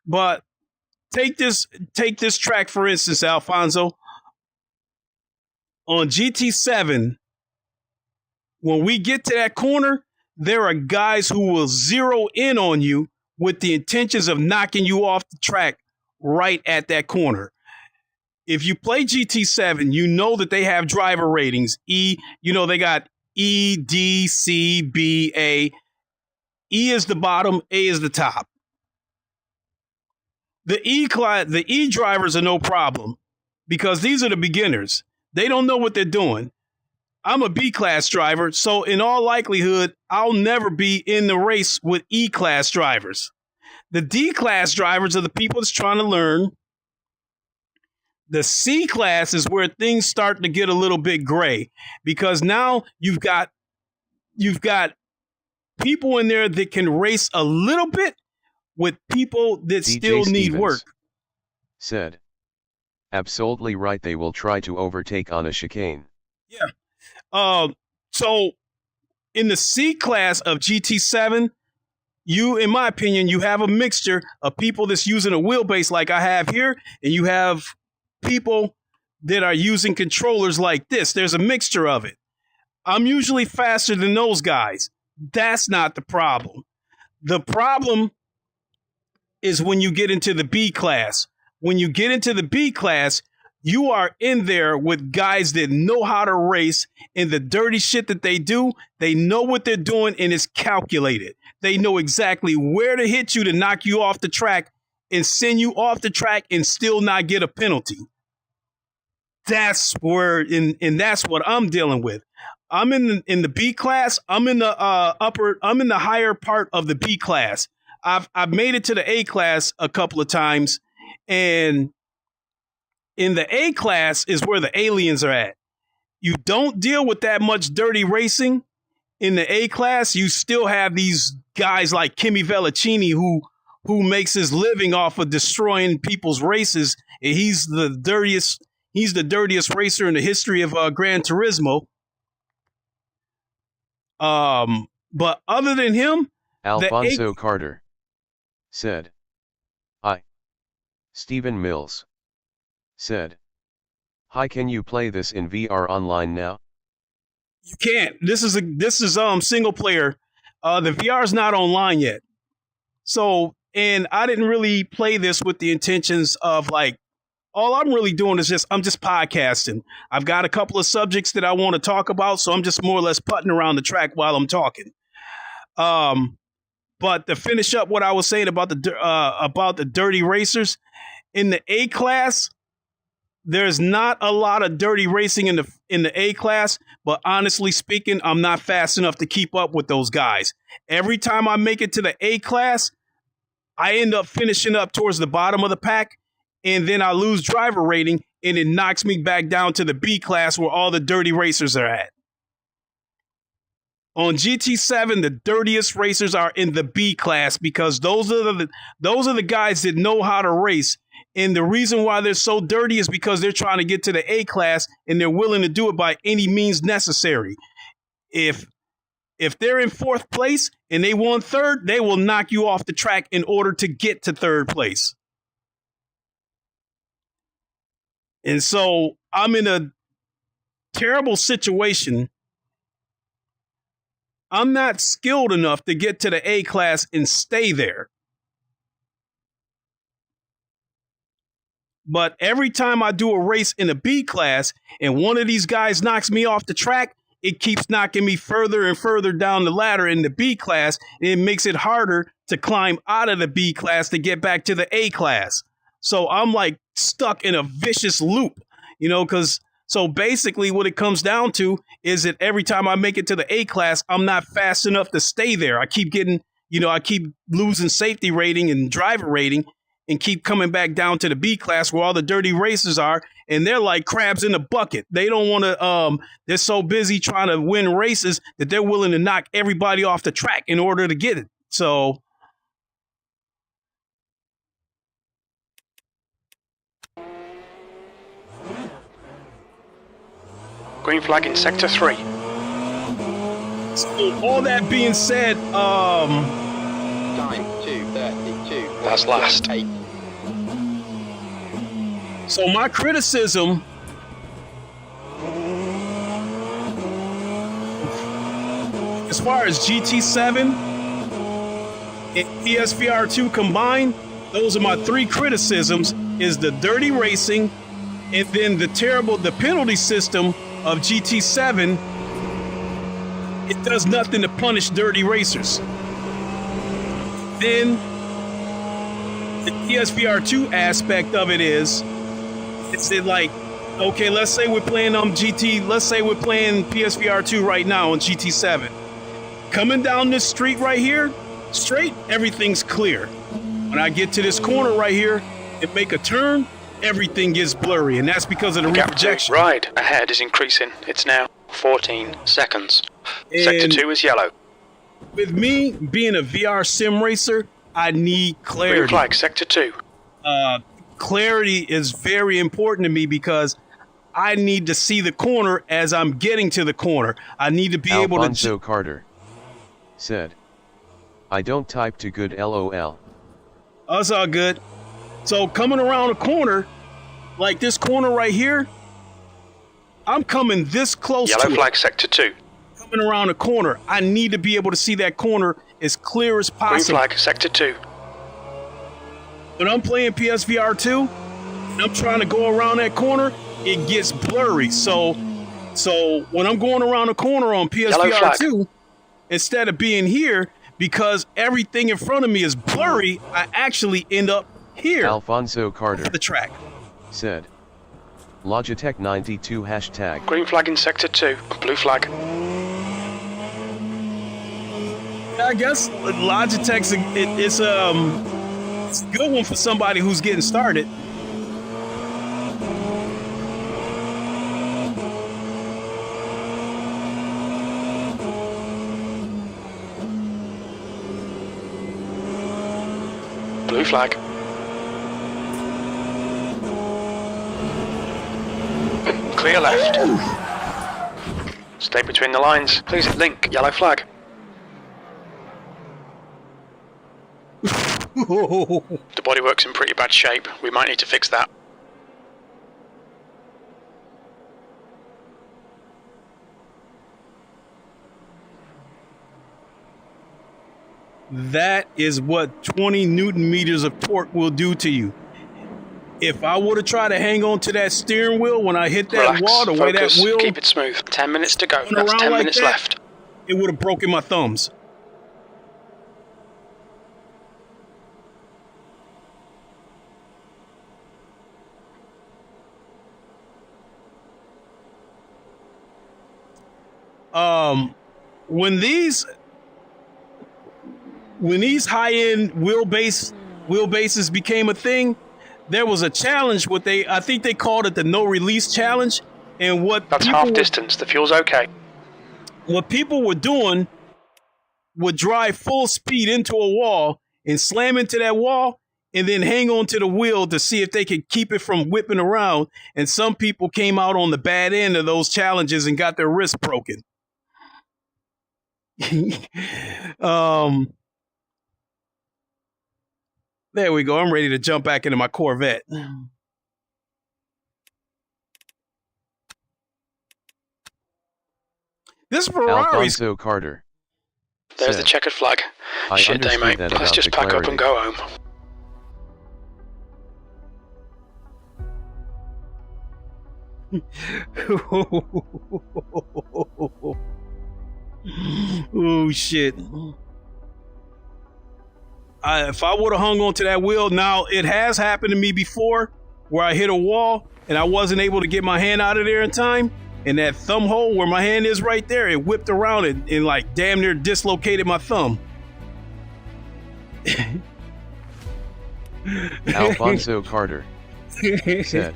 But take this track, for instance, Alfonso. On GT7, when we get to that corner, there are guys who will zero in on you with the intentions of knocking you off the track right at that corner. If you play GT7, you know that they have driver ratings. They got E, D, C, B, A. E is the bottom, A is the top. The E drivers are no problem because these are the beginners. They don't know what they're doing. I'm a B-class driver, so in all likelihood, I'll never be in the race with E-class drivers. The D-class drivers are the people that's trying to learn. The C-class is where things start to get a little bit gray, because now you've got people in there that can race a little bit with people that DJ still need Stevens work. Said, absolutely right, they will try to overtake on a chicane. Yeah. So in the C class of GT7, in my opinion, you have a mixture of people that's using a wheelbase like I have here, and you have people that are using controllers like this. There's a mixture of it. I'm usually faster than those guys. That's not the problem. The problem is when you get into the B class. When you get into the B class, you are in there with guys that know how to race, and the dirty shit that they do, they know what they're doing, and it's calculated. They know exactly where to hit you to knock you off the track and send you off the track and still not get a penalty. That's where, and that's what I'm dealing with. I'm in the B class. I'm in the I'm in the higher part of the B class. I've made it to the A class a couple of times, and in the A class is where the aliens are at. You don't deal with that much dirty racing. In the A class, you still have these guys like Kimi Vellicini who makes his living off of destroying people's races, and he's the dirtiest racer in the history of Gran Turismo. But other than him, Alfonso Carter said, hi. Stephen Mills said, hi, can you play this in VR online now? You can't. This is single player. The VR is not online yet. So, and I didn't really play this with the intentions of like, all I'm really doing is I'm just podcasting. I've got a couple of subjects that I want to talk about, so I'm just more or less putting around the track while I'm talking. But to finish up what I was saying about the dirty racers, in the A class, there's not a lot of dirty racing in the A class, but honestly speaking, I'm not fast enough to keep up with those guys. Every time I make it to the A class, I end up finishing up towards the bottom of the pack, and then I lose driver rating, and it knocks me back down to the B class where all the dirty racers are at. On GT7, the dirtiest racers are in the B class because those are the guys that know how to race. And the reason why they're so dirty is because they're trying to get to the A class, and they're willing to do it by any means necessary. If they're in fourth place and they won third, they will knock you off the track in order to get to third place. And so I'm in a terrible situation. I'm not skilled enough to get to the A class and stay there. But every time I do a race in a B class and one of these guys knocks me off the track, it keeps knocking me further and further down the ladder in the B class. And it makes it harder to climb out of the B class to get back to the A class. So I'm like stuck in a vicious loop, so basically what it comes down to is that every time I make it to the A class, I'm not fast enough to stay there. I keep getting, I keep losing safety rating and driver rating and keep coming back down to the B class where all the dirty racers are. And they're like crabs in a bucket. They don't want to, they're so busy trying to win races that they're willing to knock everybody off the track in order to get it. So green flag in sector 3. So all that being said, Time 2:32. That's last. 8. So my criticism as far as GT7 and PSVR 2 combined, those are my three criticisms: is the dirty racing, and then the penalty system of GT7. It does nothing to punish dirty racers. Then the PSVR 2 aspect of it is It's like, okay, let's say we're playing let's say we're playing PSVR 2 right now on GT7. Coming down this street right here, straight, everything's clear. When I get to this corner right here and make a turn, everything gets blurry, and that's because of the reprojection. Ride ahead is increasing. It's now 14 seconds. Sector 2 is yellow. With me being a VR sim racer, I need clarity. Green flag, sector 2. Clarity is very important to me because I need to see the corner as I'm getting to the corner. I need to be able to... Alfonso Carter said, I don't type too good LOL. That's all good. So coming around a corner, like this corner right here, I'm coming this close to it. Yellow flag, sector 2. Coming around a corner, I need to be able to see that corner as clear as possible. Green flag, sector 2. When I'm playing PSVR 2, and I'm trying to go around that corner, it gets blurry. So when I'm going around a corner on PSVR 2, instead of being here, because everything in front of me is blurry, I actually end up here. Alfonso Carter the track said, Logitech 92 hashtag. Green flag in sector 2. Blue flag. I guess Logitech's it's a good one for somebody who's getting started. Blue flag. Clear left. Stay between the lines. Please link. Yellow flag. The bodywork's in pretty bad shape. We might need to fix that. That is what 20 Newton meters of torque will do to you. If I would have tried to hang on to that steering wheel when I hit that wall, the way that wheel... Keep it smooth. 10 minutes to go. That's 10 minutes left. It would have broken my thumbs. When these high-end wheelbases became a thing, there was a challenge. I think they called it the no release challenge. And that's half distance. The fuel's okay. What people were doing would drive full speed into a wall and slam into that wall and then hang on to the wheel to see if they could keep it from whipping around. And some people came out on the bad end of those challenges and got their wrist broken. There we go. I'm ready to jump back into my Corvette. This Ferrari's... Alfonso Carter. There's the checkered flag. Shit day, mate. Let's just pack up and go home. Oh, shit. If I would have hung on to that wheel, now it has happened to me before where I hit a wall and I wasn't able to get my hand out of there in time. And that thumb hole where my hand is right there, it whipped around and like damn near dislocated my thumb. Alfonso Carter said,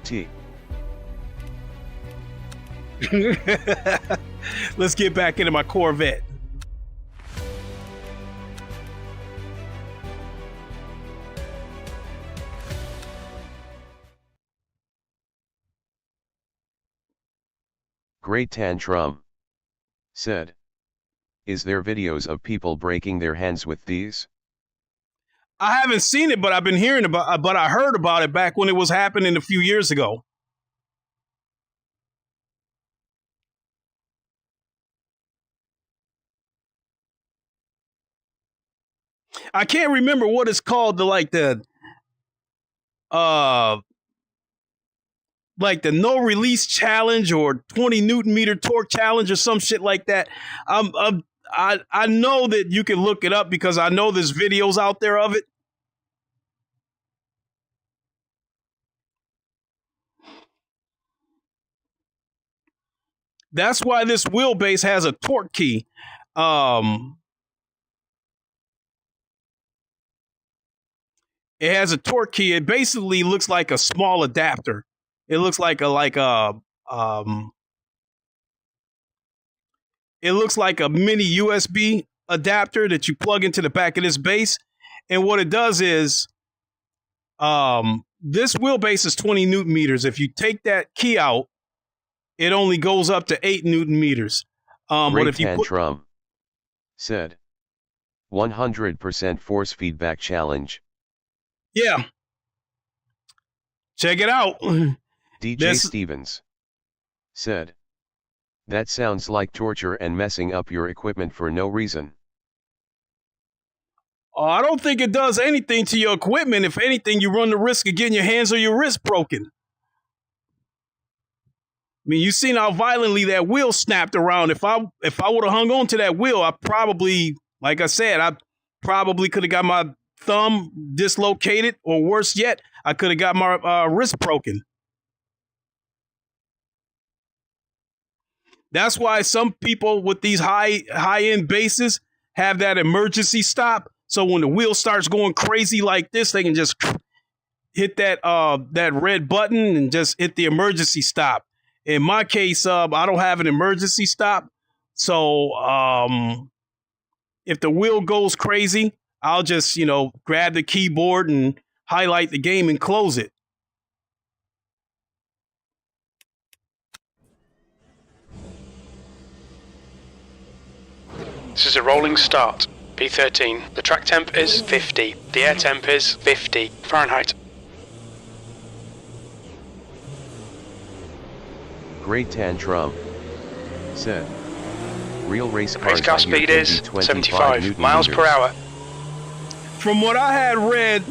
T. Let's get back into my Corvette. Great Tantrum said, is there videos of people breaking their hands with these? I haven't seen it, but I've been hearing about but I heard about it back when it was happening a few years ago. I can't remember what it's called, the no release challenge or 20 Newton meter torque challenge or some shit like that. I know that you can look it up because I know there's videos out there of it. That's why this wheelbase has a torque key. It has a torque key. It basically looks like a small adapter. It looks like a it looks like a mini USB adapter that you plug into the back of this base. And what it does is, this wheelbase is 20 Newton meters. If you take that key out, it only goes up to 8 Newton meters. But if you put, said 100% force feedback challenge. Yeah. Check it out. DJ Stevens said, that sounds like torture and messing up your equipment for no reason. I don't think it does anything to your equipment. If anything, you run the risk of getting your hands or your wrist broken. I mean, you've seen how violently that wheel snapped around. If I would have hung on to that wheel, I probably, like I said, I probably could have got my thumb dislocated, or worse yet, I could have got my wrist broken. That's why some people with these high-end bases have that emergency stop. So when the wheel starts going crazy like this, they can just hit that red button and just hit the emergency stop. In my case, I don't have an emergency stop. So if the wheel goes crazy, I'll just, grab the keyboard and highlight the game and close it. This is a rolling start. P13. The track temp is 50. The air temp is 50 Fahrenheit. Great Tantrum said, real race cars Race car speed is 75 miles per hour. From what I had read,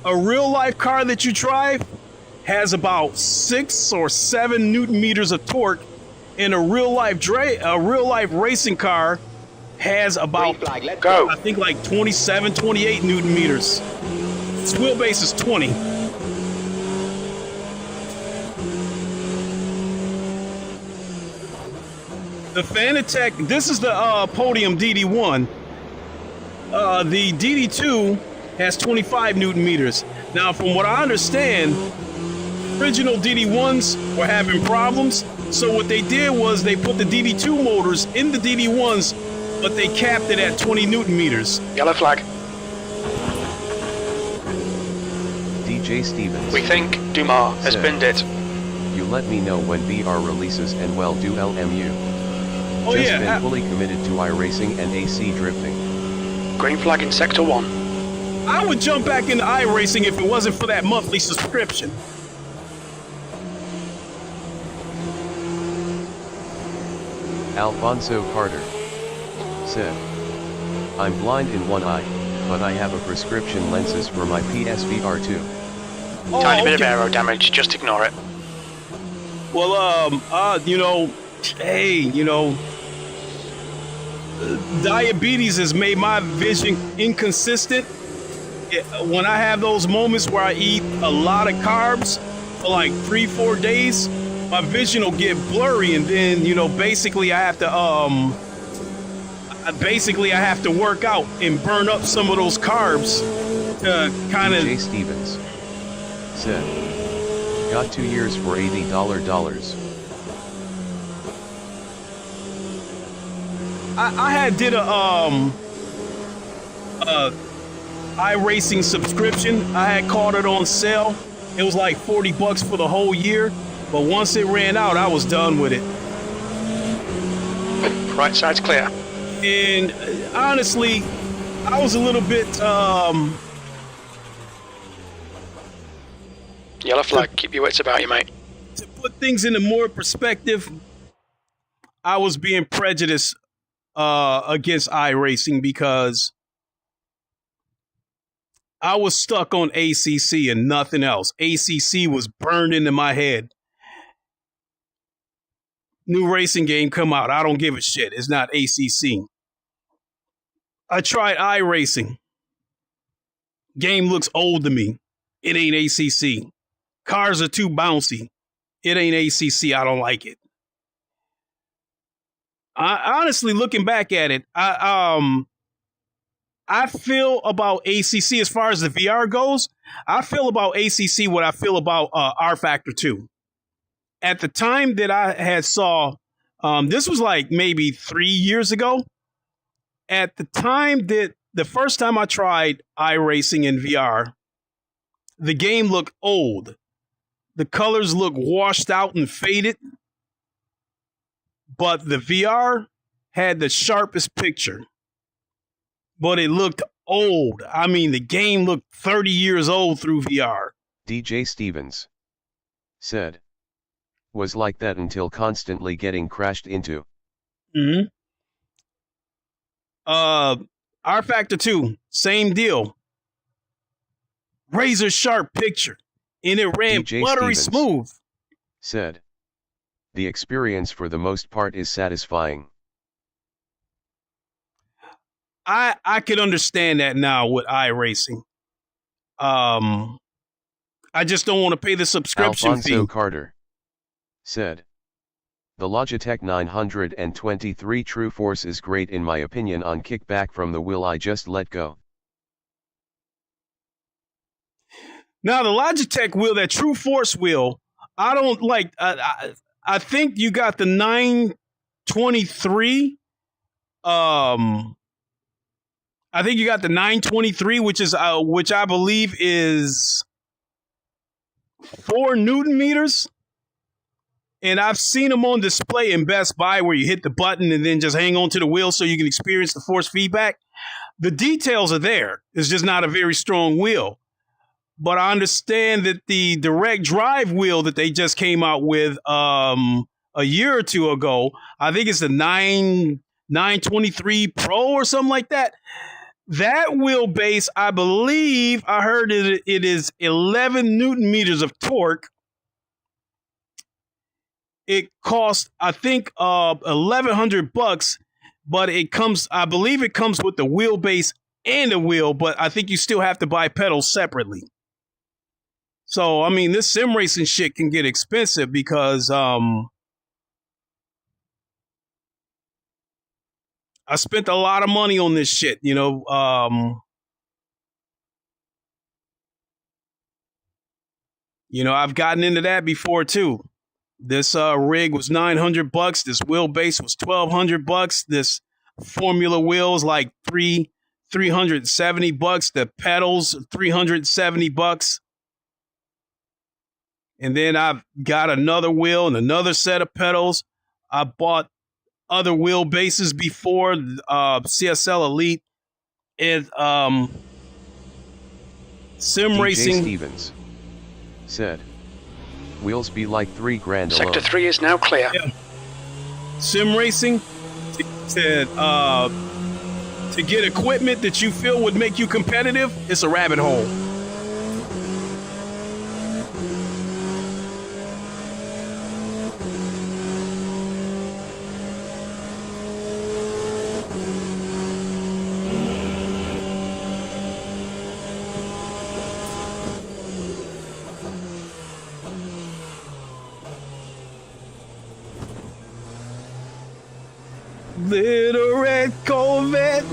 a real life car that you drive has about 6 or 7 Newton meters of torque, and a real life racing car has about, I think, like 27, 28 Newton meters. Its wheelbase is 20. The Fanatec, this is the Podium DD1. The DD2 has 25 Newton meters. Now, from what I understand, original DD1s were having problems. So what they did was they put the DD2 motors in the DD1s, but they capped it at 20 Newton meters. Yellow flag. DJ Stevens. We think Dumas has binned it. You let me know when VR releases and well do LMU. Oh Just yeah. been fully committed to iRacing and AC drifting. Green flag in sector 1. I would jump back into iRacing if it wasn't for that monthly subscription. Alfonso Carter said, I'm blind in one eye, but I have a prescription lenses for my PSVR 2. Tiny bit of aero damage, just ignore it. Well, diabetes has made my vision inconsistent. When I have those moments where I eat a lot of carbs for like 3-4 days, my vision will get blurry, and then basically I have to work out and burn up some of those carbs to kind of. Jay Stevens said, got 2 years for $80. I did a iRacing subscription. I had caught it on sale. It was like $40 for the whole year, but once it ran out, I was done with it. Right side's clear. And honestly, I was a little bit Yellow flag, keep your wits about you, mate. to put things into more perspective, I was being prejudiced against iRacing because I was stuck on ACC and nothing else. ACC was burned into my head. New racing game come out. I don't give a shit. It's not ACC. I tried iRacing. Game looks old to me. It ain't ACC. Cars are too bouncy. It ain't ACC. I don't like it. honestly, looking back at it, I feel about ACC as far as the VR goes. I feel about ACC what I feel about R Factor 2. At the time that I had saw, this was like maybe 3 years ago. At the time that the first time I tried iRacing in VR, the game looked old. The colors looked washed out and faded. But the VR had the sharpest picture. But it looked old. I mean, the game looked 30 years old through VR. DJ Stevens said, was like that until constantly getting crashed into. Mm-hmm. R Factor 2, same deal. Razor sharp picture. And it ran DJ buttery Stevens smooth. said, the experience for the most part is satisfying. I could understand that now with iRacing. I just don't want to pay the subscription Alfonso fee. Carter said, the Logitech 923 True Force is great in my opinion on kickback from the wheel I just let go. Now the Logitech wheel, that True Force wheel, I don't like. I think you got the 923. I think you got the 923, which I believe is 4 Newton meters. And I've seen them on display in Best Buy where you hit the button and then just hang on to the wheel so you can experience the force feedback. The details are there. It's just not a very strong wheel. But I understand that the direct drive wheel that they just came out with a year or two ago, I think it's the 923 Pro or something like that. That wheelbase, I believe, I heard it is 11 Newton meters of torque. It costs, I think, $1,100, but I believe it comes with the wheelbase and the wheel, but I think you still have to buy pedals separately. So, I mean, this sim racing shit can get expensive because I spent a lot of money on this shit, you know. I've gotten into that before too. This rig was $900. This wheelbase was $1,200. This Formula wheels like $370. The pedals $370. And then I've got another wheel and another set of pedals. I bought other wheelbases before, CSL Elite. And sim DJ racing. Stevens said, wheels be like $3 grand alone. Sector 3 is now clear. Yeah. Sim racing to get equipment that you feel would make you competitive, it's a rabbit hole. Little red Corvette,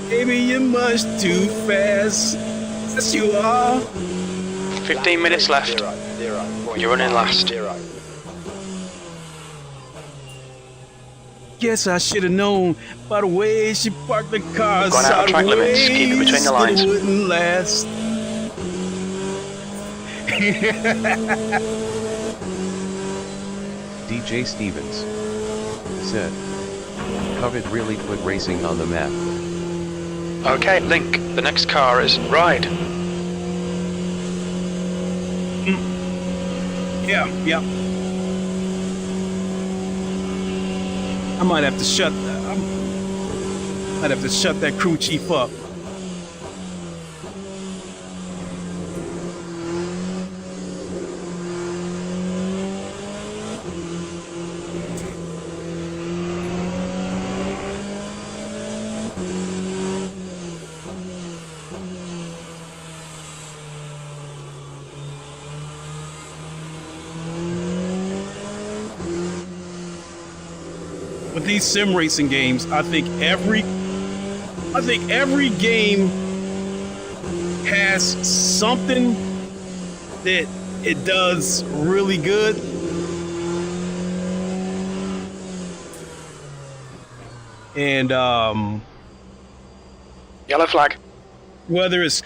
baby, you're much too fast. Yes, you are. 15 minutes left. You're running last. Guess I should have known by the way she parked the car Gone out of track limits. Keep it between the lines. It wouldn't last. DJ Stevens said, Covet really put racing on the map. Okay, Link, the next car is Ride. Yeah. I might have to shut that crew chief up. with these sim racing games, I think every game has something that it does really good. And Yellow flag. whether it's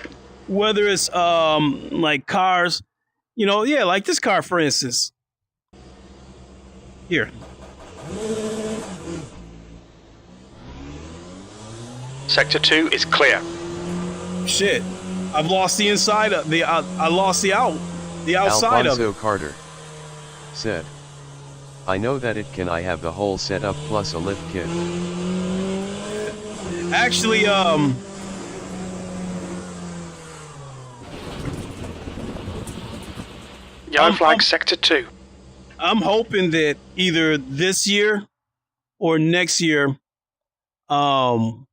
like cars, you know, yeah, like this car for instance. Here. Sector 2 is clear. Shit. I've lost the inside of the I lost the outside Alfonso of it. Carter said, I know that it can. I have the whole setup plus a lift kit. Actually, Yellow flag, Sector 2. I'm hoping that either this year or next year will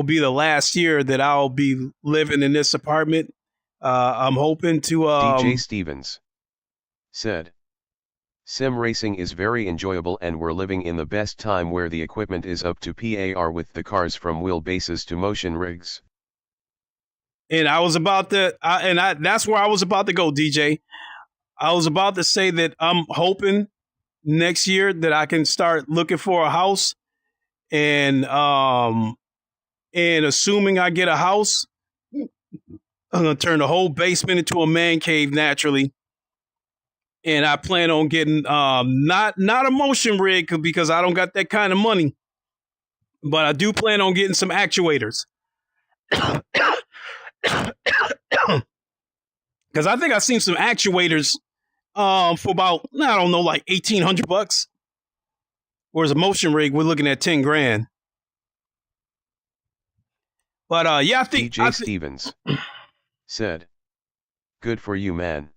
be the last year that I'll be living in this apartment. I'm hoping to DJ Stevens said, Sim racing is very enjoyable and we're living in the best time where the equipment is up to par with the cars from wheelbases to motion rigs. And I was about to that's where I was about to go, DJ. I was about to say that I'm hoping next year that I can start looking for a house, and assuming I get a house, I'm gonna turn the whole basement into a man cave naturally. And I plan on getting not a motion rig because I don't got that kind of money, but I do plan on getting some actuators. Because I think I've seen some actuators for about, I don't know, like $1,800. Whereas a motion rig, we're looking at 10 grand. But yeah, I think DJ Stevens said, good for you, man.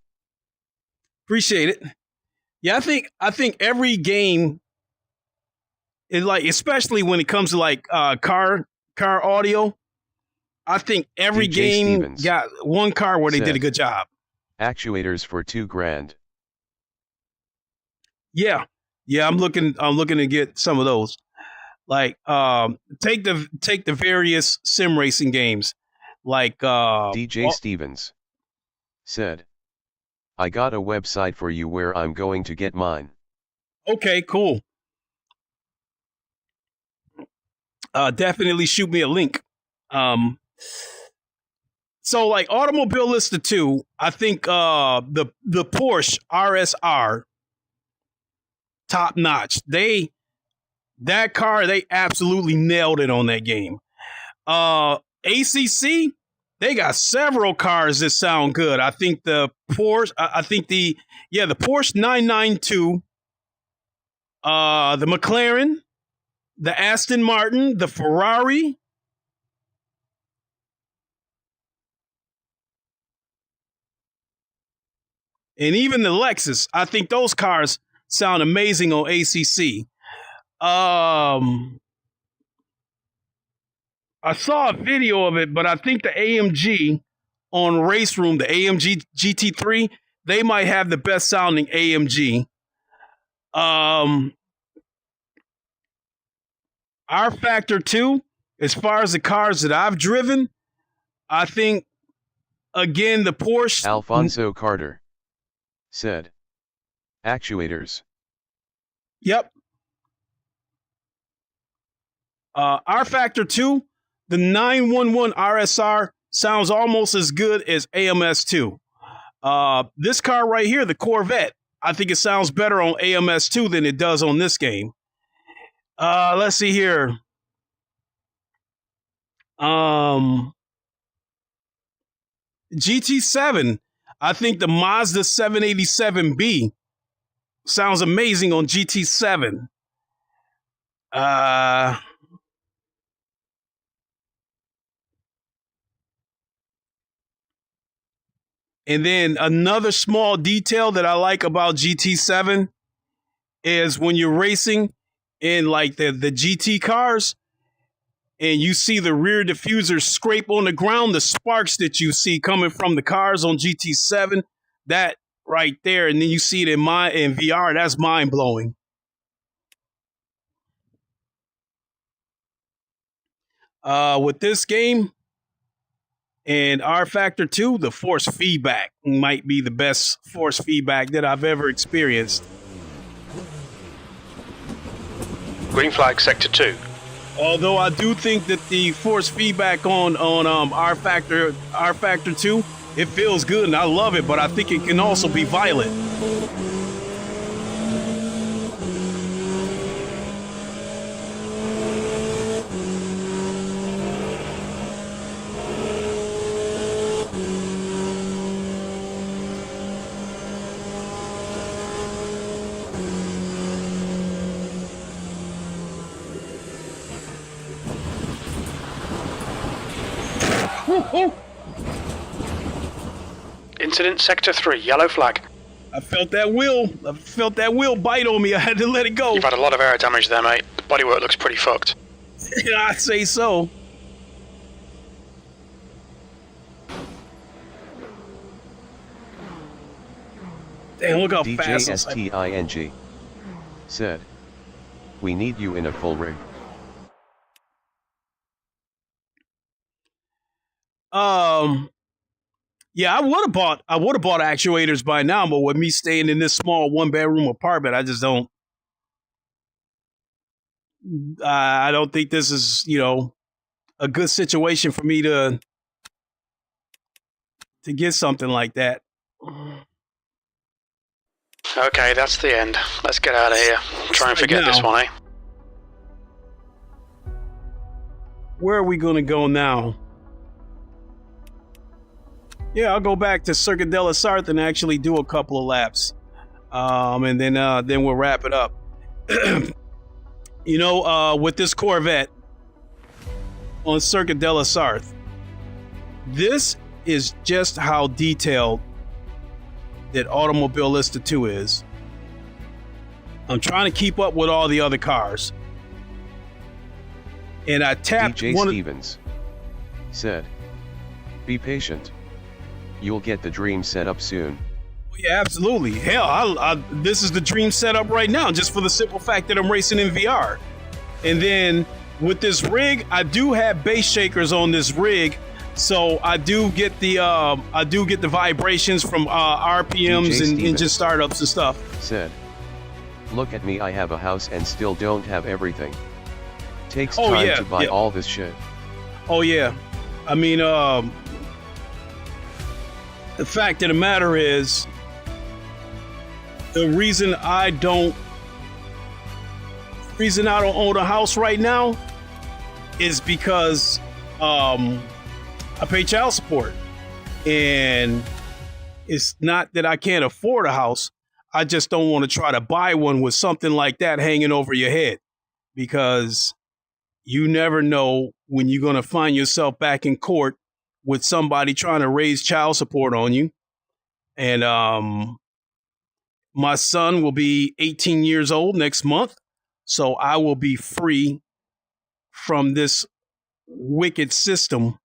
Appreciate it. Yeah, I think every game is like, especially when it comes to like car audio. I think every DJ game Stevens got one car where they did a good job. Actuators for $2,000. Yeah, I'm looking to get some of those. Like take the various sim racing games. Like DJ Stevens said, I got a website for you where I'm going to get mine. Okay, cool. Definitely shoot me a link. So like Automobile Lister 2, I think the Porsche RSR, top notch. That car, they absolutely nailed it on that game. ACC, they got several cars that sound good. I think the Porsche, the Porsche 992, the McLaren, the Aston Martin, the Ferrari. And even the Lexus, I think those cars sound amazing on ACC. I saw a video of it, but I think the AMG on Race Room, the AMG GT3, they might have the best sounding AMG. R Factor 2, as far as the cars that I've driven, I think, again, the Porsche. Alfonso Carter said, actuators. Yep. R Factor 2, the 911 RSR sounds almost as good as AMS2. This car right here, the Corvette, I think it sounds better on AMS2 than it does on this game. Let's see here. GT7, I think the Mazda 787B sounds amazing on GT7. And then another small detail that I like about GT7 is when you're racing in like the GT cars and you see the rear diffuser scrape on the ground, the sparks that you see coming from the cars on GT7, that right there, and then you see it in VR, that's mind-blowing. With this game and R Factor 2, the force feedback might be the best force feedback that I've ever experienced. Green flag, sector 2. Although I do think that the force feedback on R Factor 2, it feels good and I love it, but I think it can also be violent. Oh. Incident sector 3, yellow flag. I felt that wheel bite on me. I had to let it go. You've had a lot of air damage there, mate. The bodywork looks pretty fucked. I'd say so. Damn, look how fast DJSTING said, "We need you in a full rig." Yeah, I would have bought actuators by now, but with me staying in this small 1-bedroom apartment, I just don't. I don't think this is, a good situation for me to get something like that. Okay, that's the end. Let's get out of here. Try and forget this one, eh? Where are we going to go now? Yeah, I'll go back to Circuit de la Sarthe and actually do a couple of laps. And then we'll wrap it up. With this Corvette on Circuit de la Sarthe, this is just how detailed that Automobilista 2 is. I'm trying to keep up with all the other cars. And I tapped DJ Stevens said, "Be patient. You'll get the dream set up soon." Yeah, absolutely. Hell, this is the dream setup right now, just for the simple fact that I'm racing in VR. And then with this rig, I do have base shakers on this rig, so I do get the vibrations from RPMs and engine startups and stuff. Said, "Look at me, I have a house and still don't have everything. Takes time to buy all this shit." Oh yeah, I mean, the fact of the matter is, the reason I don't own a house right now is because I pay child support, and it's not that I can't afford a house. I just don't want to try to buy one with something like that hanging over your head, because you never know when you're going to find yourself back in court with somebody trying to raise child support on you. And my son will be 18 years old next month, so I will be free from this wicked system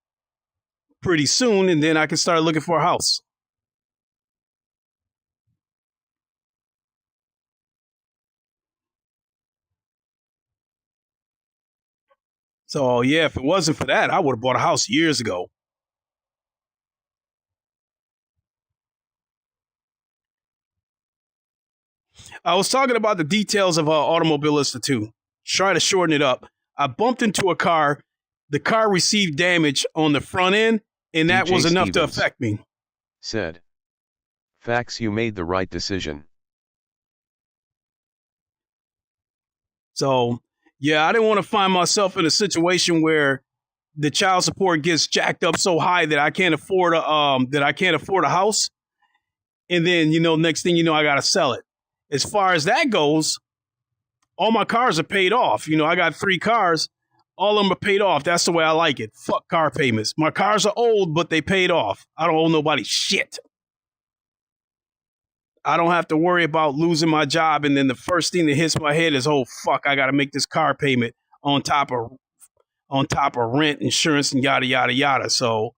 pretty soon, and then I can start looking for a house. So yeah, if it wasn't for that, I would have bought a house years ago. I was talking about the details of Automobilista 2. Try to shorten it up. I bumped into a car. The car received damage on the front end, and that was enough to affect me. Said, "Facts, you made the right decision." So, yeah, I didn't want to find myself in a situation where the child support gets jacked up so high that I can't afford a house. And then, next thing you know, I got to sell it. As far as that goes, all my cars are paid off. I got 3 cars. All of them are paid off. That's the way I like it. Fuck car payments. My cars are old, but they paid off. I don't owe nobody shit. I don't have to worry about losing my job, and then the first thing that hits my head is, oh fuck, I got to make this car payment on top of rent, insurance, and yada yada yada. So,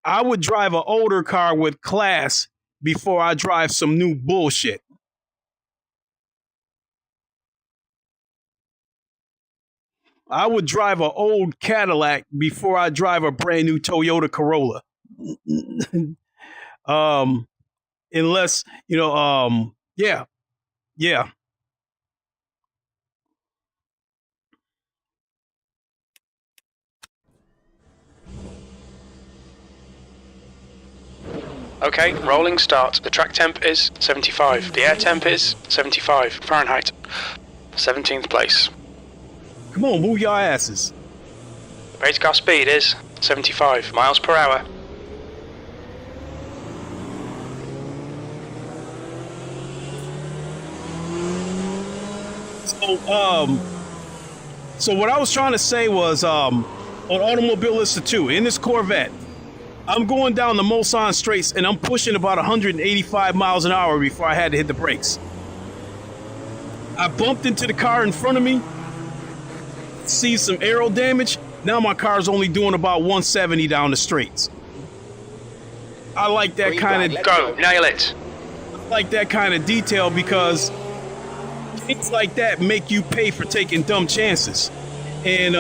I would drive an older car with class before I drive some new bullshit. I would drive an old Cadillac before I drive a brand new Toyota Corolla. Unless, you know, yeah. Okay, rolling start. The track temp is 75. The air temp is 75 Fahrenheit. 17th place. Come on, move your asses. Race car speed is 75 miles per hour. So what I was trying to say was, on Automobilista 2, in this Corvette, I'm going down the Mulsanne Straits and I'm pushing about 185 miles an hour before I had to hit the brakes. I bumped into the car in front of me, see some aero damage. Now my car's only doing about 170 down the straights. I like that kind of... Go, nail it. I like that kind of detail because things like that make you pay for taking dumb chances. And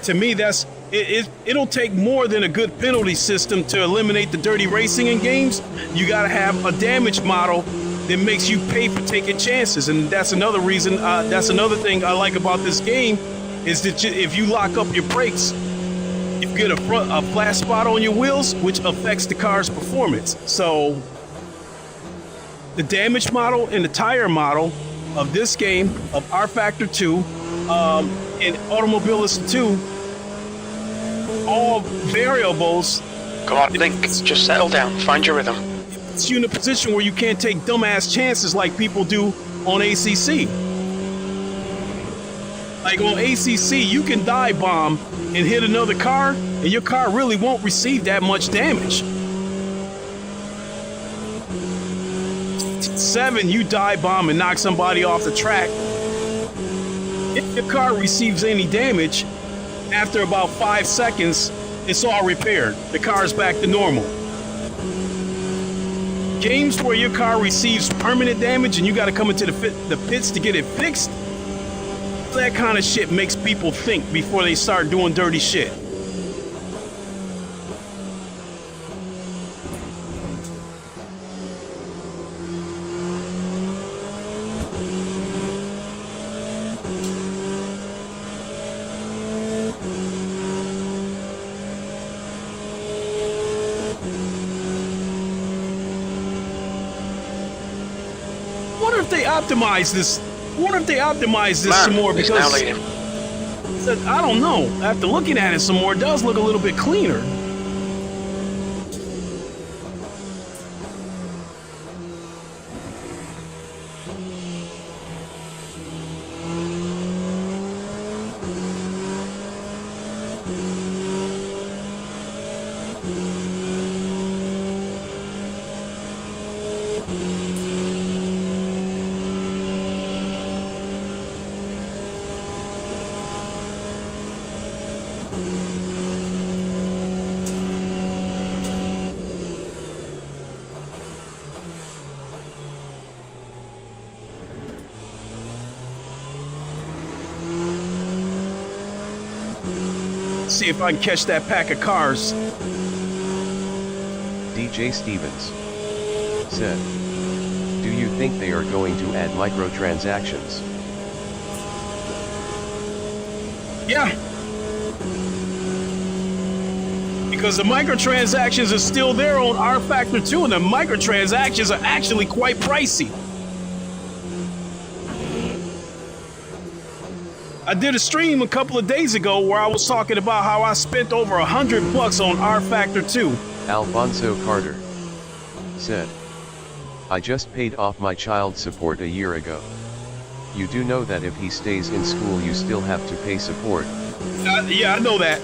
to me, that's... It'll take more than a good penalty system to eliminate the dirty racing in games. You got to have a damage model that makes you pay for taking chances, and that's another reason. That's another thing I like about this game is that if you lock up your brakes, you get a flat spot on your wheels, which affects the car's performance. So the damage model and the tire model of this game of R Factor 2 and Automobilista 2. All variables. Come on, Link, just settle down, find your rhythm. It's you in a position where you can't take dumbass chances like people do on ACC. Like on ACC, you can dive bomb and hit another car, and your car really won't receive that much damage. 7, you dive bomb and knock somebody off the track. If your car receives any damage, after about 5 seconds, it's all repaired. The car's back to normal. Games where your car receives permanent damage and you got to come into the pits to get it fixed, that kind of shit makes people think before they start doing dirty shit. Optimize this. What if they optimize this some more? Because I don't know. After looking at it some more, it does look a little bit cleaner. See if I can catch that pack of cars. DJ Stevens said, "Do you think they are going to add microtransactions?" Yeah. Because the microtransactions are still there on R Factor 2, and the microtransactions are actually quite pricey. I did a stream a couple of days ago where I was talking about how I spent over $100 on R Factor 2. Alfonso Carter said, "I just paid off my child support a year ago. You do know that if he stays in school you still have to pay support?" Yeah, I know that.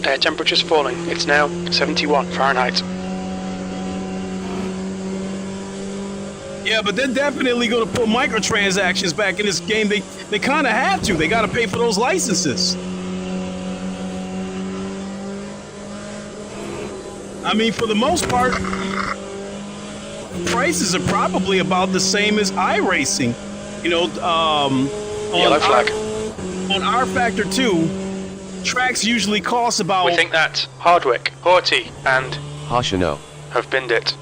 Air temperature's falling. It's now 71 Fahrenheit. Yeah, but they're definitely going to put microtransactions back in this game. They kind of have to. They got to pay for those licenses. I mean, for the most part, prices are probably about the same as iRacing. You know, Yellow flag. On R Factor 2, tracks usually cost about... We think that Hardwick, Horty, and Hoshino have binned it.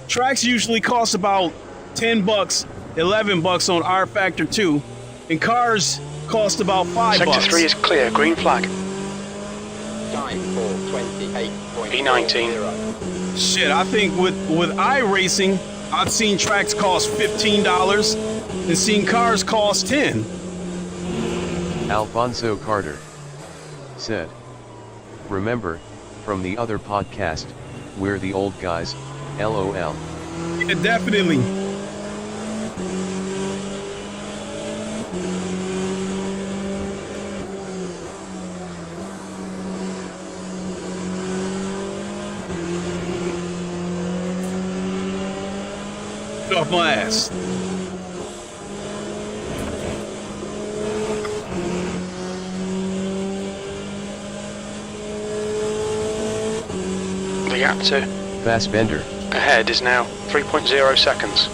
Tracks usually cost about $10, $11 on R Factor 2, and cars cost about $5. Sector 3 is clear, green flag. Time for 28.0. B19. Shit, I think with iRacing, I've seen tracks cost $15 and seen cars cost $10. Alfonso Carter said, "Remember, from the other podcast, we're the old guys, LOL." Yeah, definitely. Get off my ass. The gap to Fassbender ahead is now 3.0 seconds.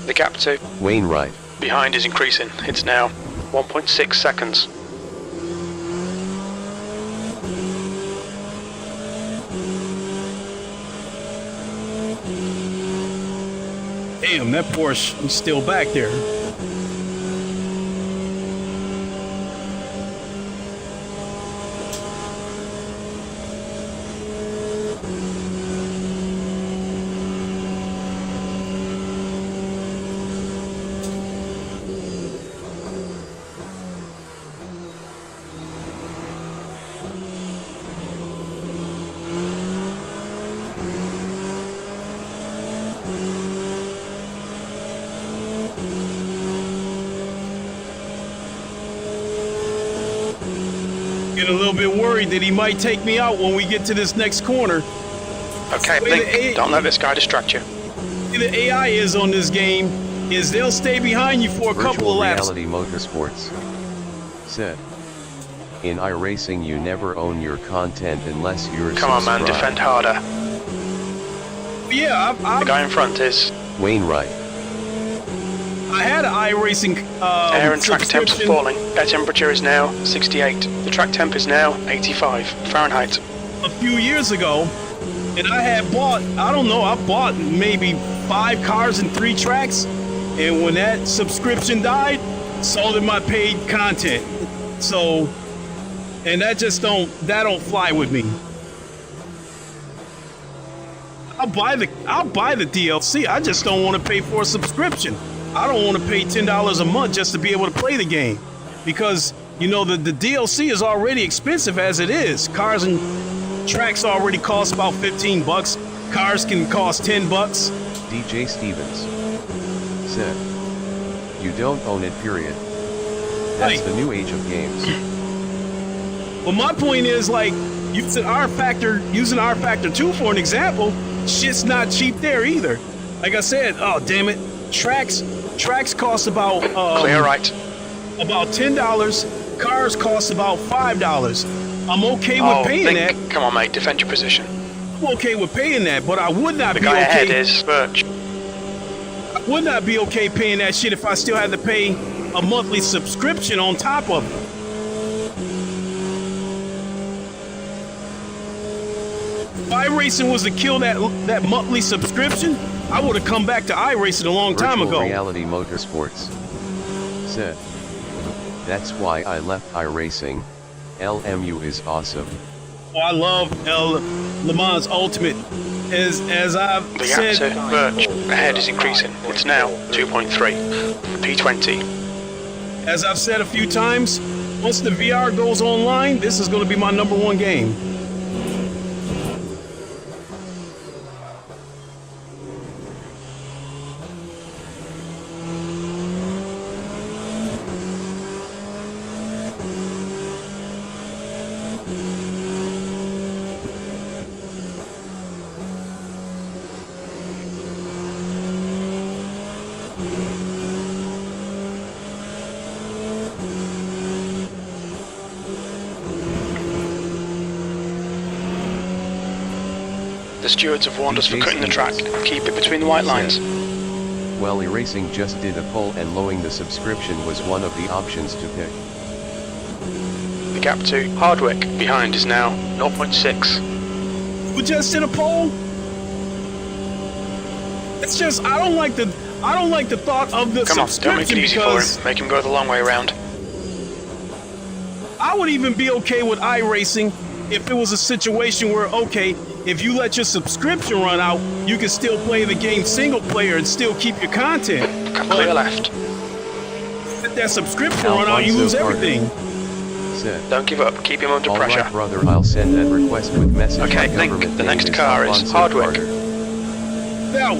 The gap to Wainwright behind is increasing. It's now 1.6 seconds. Damn, that Porsche is still back there. Getting a little bit worried that he might take me out when we get to this next corner. Okay, blink. Don't let this guy distract you. The AI is on this game is they'll stay behind you for a couple of laps. Virtual Reality Motorsports said, "In iRacing you never own your content unless you're Come on, man, defend harder. Yeah, The guy in front is Wainwright I had an iRacing air and track temps are subscription falling. Air temperature is now 68. The track temp is now 85 Fahrenheit. a few years ago, and I had bought, I don't know, I bought maybe 5 cars and 3 tracks, and when that subscription died, so did my paid content. So, and that don't fly with me. I'll buy the DLC. I just don't want to pay for a subscription. I don't want to pay $10 a month just to be able to play the game, because you know the DLC is already expensive as it is. Cars and tracks already cost about $15. Cars can cost $10. DJ Stevens said, "You don't own it, period. That's the new age of games." Well, my point is, like, using R Factor 2 for an example, shit's not cheap there either. Like I said, oh damn it, tracks cost about Clear right. about $10. Cars cost about $5. I'm okay with paying that. Come on, mate, defend your position. I'm okay with paying that, but I would not The be guy ahead okay. is Birch. I would not be okay paying that shit if I still had to pay a monthly subscription on top of it. If iRacing was to kill that monthly subscription, I would have come back to iRacing a long time Virtual ago. Reality Motorsports said, "That's why I left iRacing. LMU is awesome." Oh, I love Le Mans Ultimate. As I've The gap said, to Birch ahead is increasing. It's now 2.3. P20. as I've said a few times, once the VR goes online, this is going to be my #1 game. The stewards have warned us for cutting the track. Keep it between the white lines. Well, erasing just did a poll and lowering the subscription was one of the options to pick. The gap to Hardwick behind is now 0.6. We just did a poll. It's just I don't like the thought of the Come on, subscription don't make it easy for because him. Make him go the long way around. I would even be okay with iRacing if it was a situation where, okay, if you let your subscription run out, you can still play the game single player and still keep your content. Clear left. Let that subscription run out, you lose everything. Said. Don't give up. Keep him under pressure. Alright, brother, I'll send that request with message. Okay, think. The next car is Hardwick. Now,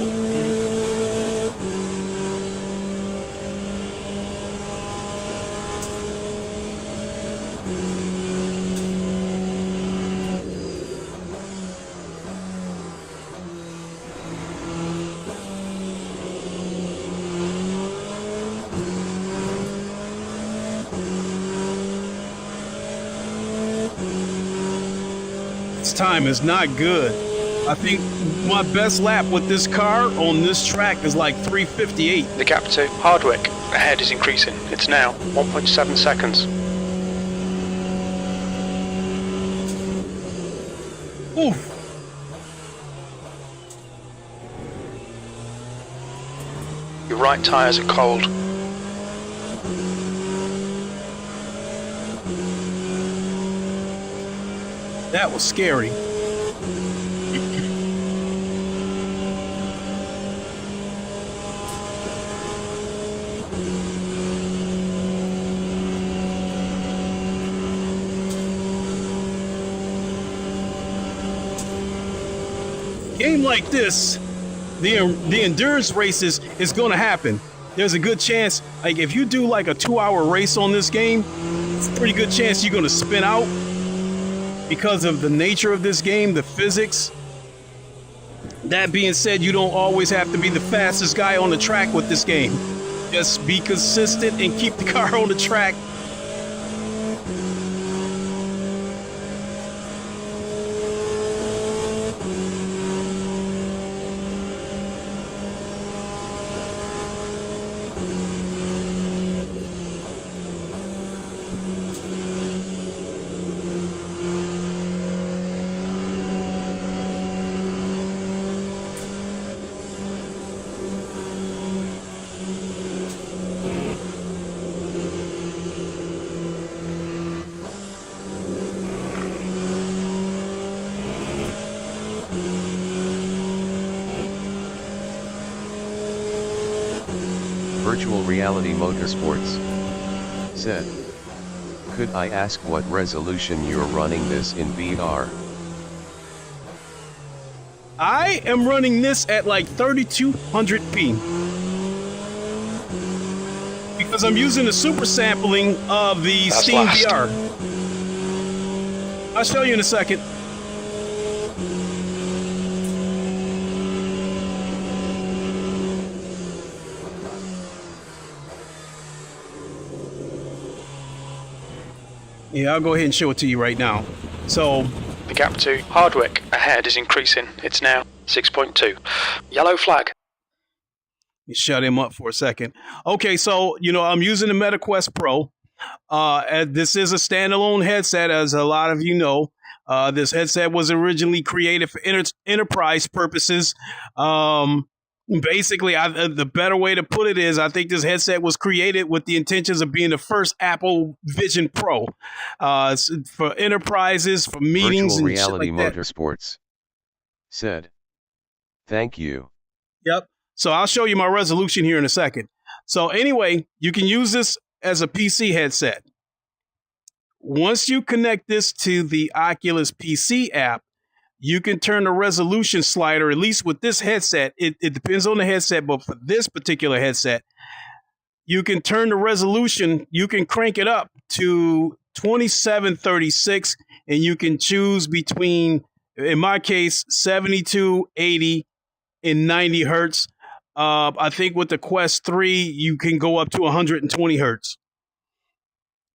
this time is not good. I think my best lap with this car on this track is like 3:58. The gap to Hardwick ahead is increasing. It's now 1.7 seconds. Oof. Your right tyres are cold. That was scary. Game like this, the endurance races is going to happen. There's a good chance, like if you do like a 2-hour race on this game, it's a pretty good chance you're going to spin out because of the nature of this game, the physics. That being said, you don't always have to be the fastest guy on the track with this game. Just be consistent and keep the car on the track. Virtual Reality Motorsports said. Could I ask what resolution you're running this in VR? I am running this at like 3200p because I'm using the super sampling of the Steam VR. I'll show you in a second. Yeah, I'll go ahead and show it to you right now. So, the gap to Hardwick ahead is increasing. It's now 6.2. Yellow flag. Let me shut him up for a second. Okay, so, I'm using the MetaQuest Pro. This is a standalone headset, as a lot of you know. This headset was originally created for enterprise purposes. Basically, the better way to put it is I think this headset was created with the intentions of being the first Apple Vision Pro for enterprises, for meetings, Virtual and Reality shit like that. Motorsports said. Thank you. Yep. So I'll show you my resolution here in a second. So anyway, you can use this as a PC headset. Once you connect this to the Oculus PC app, you can turn the resolution slider, at least with this headset. It depends on the headset, but for this particular headset, you can turn the resolution, you can crank it up to 2736, and you can choose between, in my case, 72, 80, and 90 hertz. I think with the Quest 3, you can go up to 120 hertz.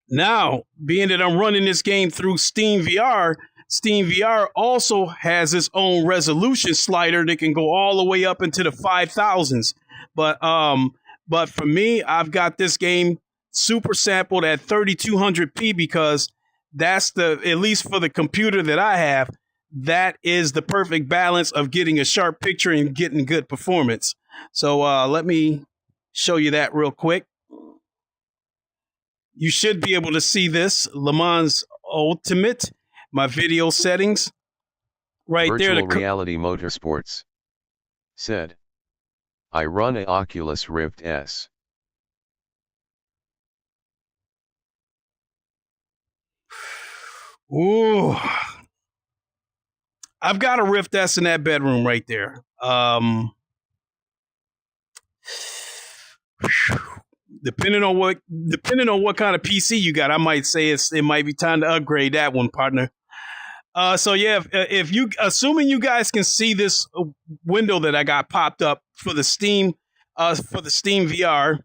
Now, being that I'm running this game through Steam VR, Steam VR also has its own resolution slider that can go all the way up into the 5,000s. But for me, I've got this game super sampled at 3200p because that's at least for the computer that I have, that is the perfect balance of getting a sharp picture and getting good performance. So let me show you that real quick. You should be able to see this Le Mans Ultimate, my video settings right there. Virtual Reality Motorsports said, I run a Oculus Rift S. Ooh, I've got a Rift S in that bedroom right there. Depending on what kind of PC you got, I might say it might be time to upgrade that one, partner. So yeah, if you, assuming you guys can see this window that I got popped up for the Steam VR,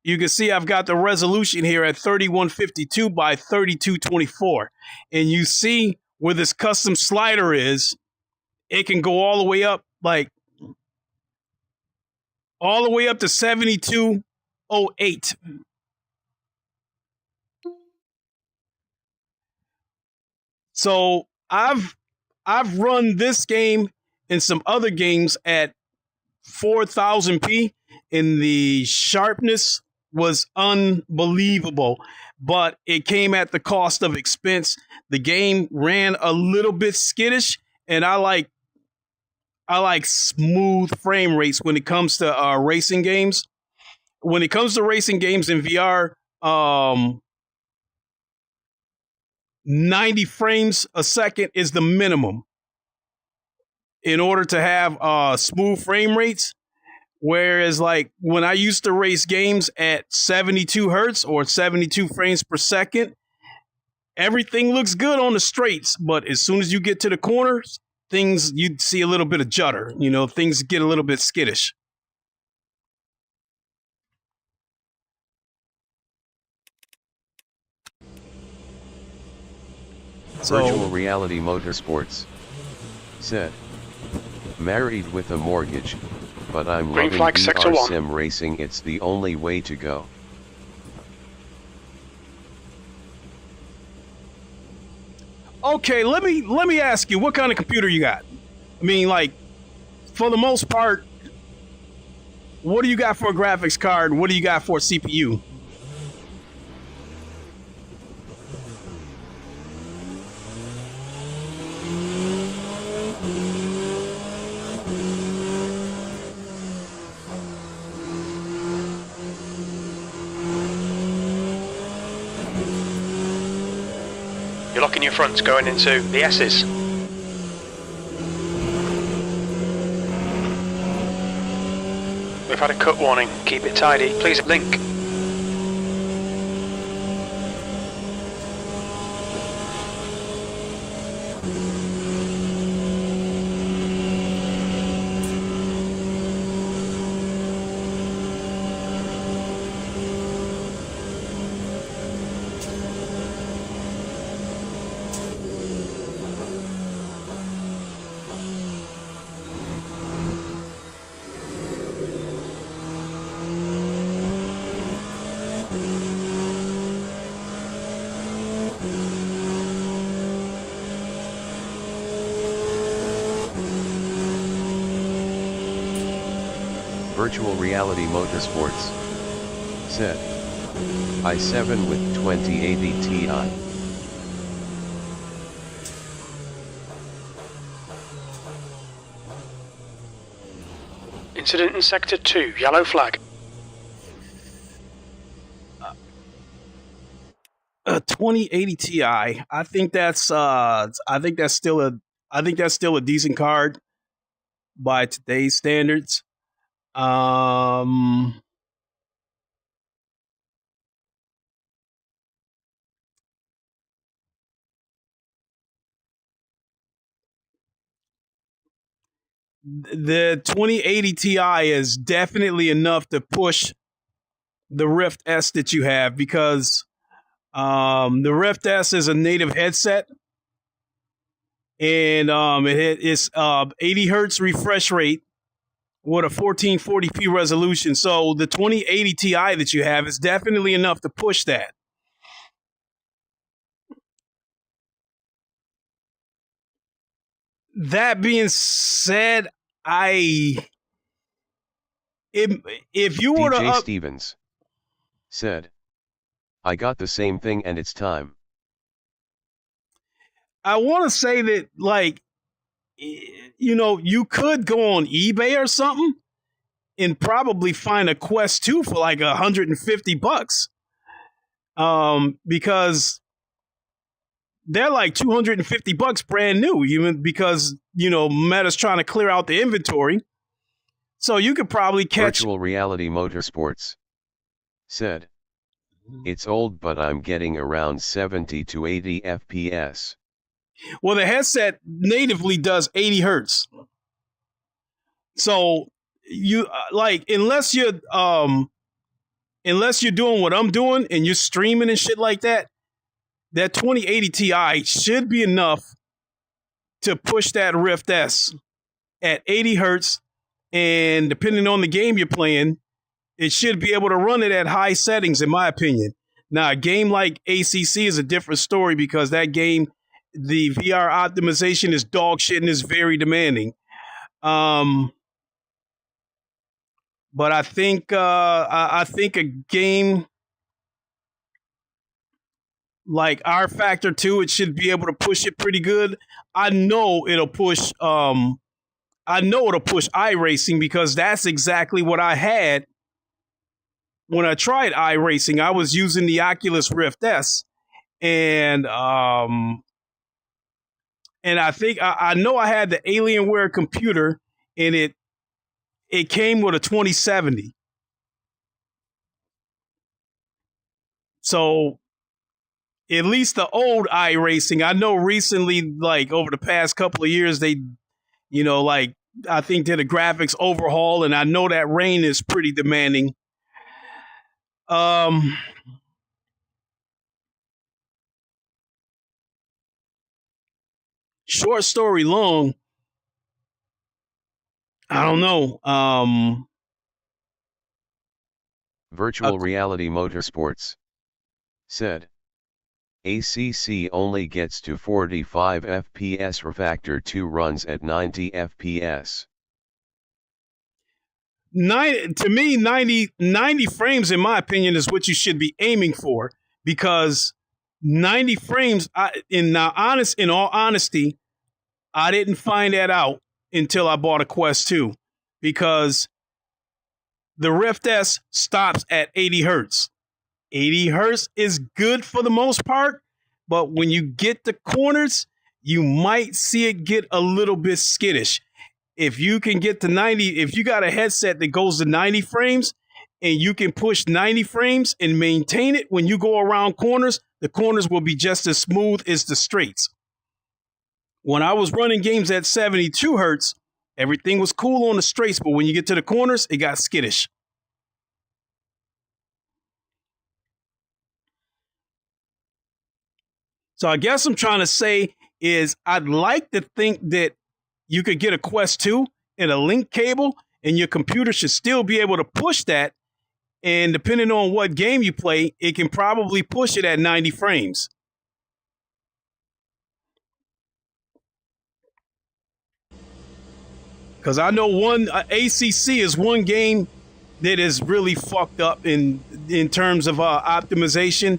you can see I've got the resolution here at 3152 by 3224, and you see where this custom slider is. It can go all the way up, all the way up to 7208. So I've run this game and some other games at 4000p, and the sharpness was unbelievable, but it came at the cost of expense. The game ran a little bit skittish, and I like smooth frame rates when it comes to racing games. When it comes to racing games in VR, 90 frames a second is the minimum in order to have smooth frame rates. Whereas like when I used to race games at 72 hertz or 72 frames per second, everything looks good on the straights. But as soon as you get to the corners, you'd see a little bit of judder. You know, things get a little bit skittish. Virtual Reality Motorsports said, married with a mortgage, but I'm Green loving flag, VR sector 1. sim racing. It's the only way to go. Okay, let me ask you, what kind of computer you got? I mean, like, for the most part, what do you got for a graphics card? What do you got for a CPU? You're locking your fronts going into the S's. We've had a cut warning. Keep it tidy. Please link. Virtual Reality Motorsports said, i7 with 2080 Ti. Incident in Sector 2, yellow flag. 2080 Ti. I think that's still a decent card by today's standards. The 2080 Ti is definitely enough to push the Rift S that you have, because the Rift S is a native headset, and it's 80 hertz refresh rate with a 1440p resolution. So the 2080 Ti that you have is definitely enough to push that. That being said, if you were DJ to Stevens said, I got the same thing and it's time. I want to say that, like, you know, you could go on eBay or something and probably find a Quest 2 for like $150. Because they're like $250 brand new, even because, you know, Meta's trying to clear out the inventory. So you could probably catch Virtual Reality Motorsports said, it's old, but I'm getting around 70 to 80 FPS. Well, the headset natively does 80 hertz. So you like, unless you're doing what I'm doing and you're streaming and shit like that, that 2080 Ti should be enough to push that Rift S at 80 hertz. And depending on the game you're playing, it should be able to run it at high settings, in my opinion. Now, a game like ACC is a different story because that game, the VR optimization is dog shit and is very demanding. But I think a game like R Factor 2, it should be able to push it pretty good. I know it'll push iRacing because that's exactly what I had when I tried iRacing. I was using the Oculus Rift S, and I think I know I had the Alienware computer, and it came with a 2070. So at least the old iRacing, I know recently, like over the past couple of years, they, you know, like I think did a graphics overhaul, and I know that rain is pretty demanding. Short story long, I don't know. Virtual Reality Motorsports said, ACC only gets to 45 FPS. Refactor 2 runs at 90 FPS. To me, 90 frames, in my opinion, is what you should be aiming for, because 90 frames, in all honesty, I didn't find that out until I bought a Quest 2, because the Rift S stops at 80 hertz. 80 hertz is good for the most part, but when you get to corners, you might see it get a little bit skittish. If you can get to 90, if you got a headset that goes to 90 frames and you can push 90 frames and maintain it when you go around corners, the corners will be just as smooth as the straights. When I was running games at 72 hertz, everything was cool on the straights, but when you get to the corners, it got skittish. So I guess I'm trying to say is I'd like to think that you could get a Quest 2 and a link cable, and your computer should still be able to push that. And depending on what game you play, it can probably push it at 90 frames. Because I know ACC is one game that is really fucked up in terms of optimization.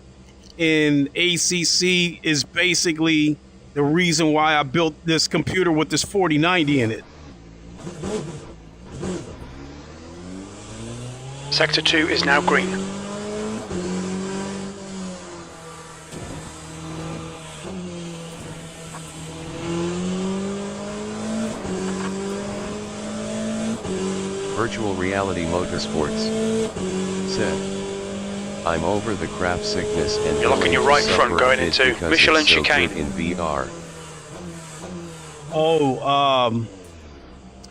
And ACC is basically the reason why I built this computer with this 4090 in it. Sector 2 is now green. Virtual Reality Motorsports said, I'm over the crap sickness and you're locking your right front going into Michelin so chicane in VR.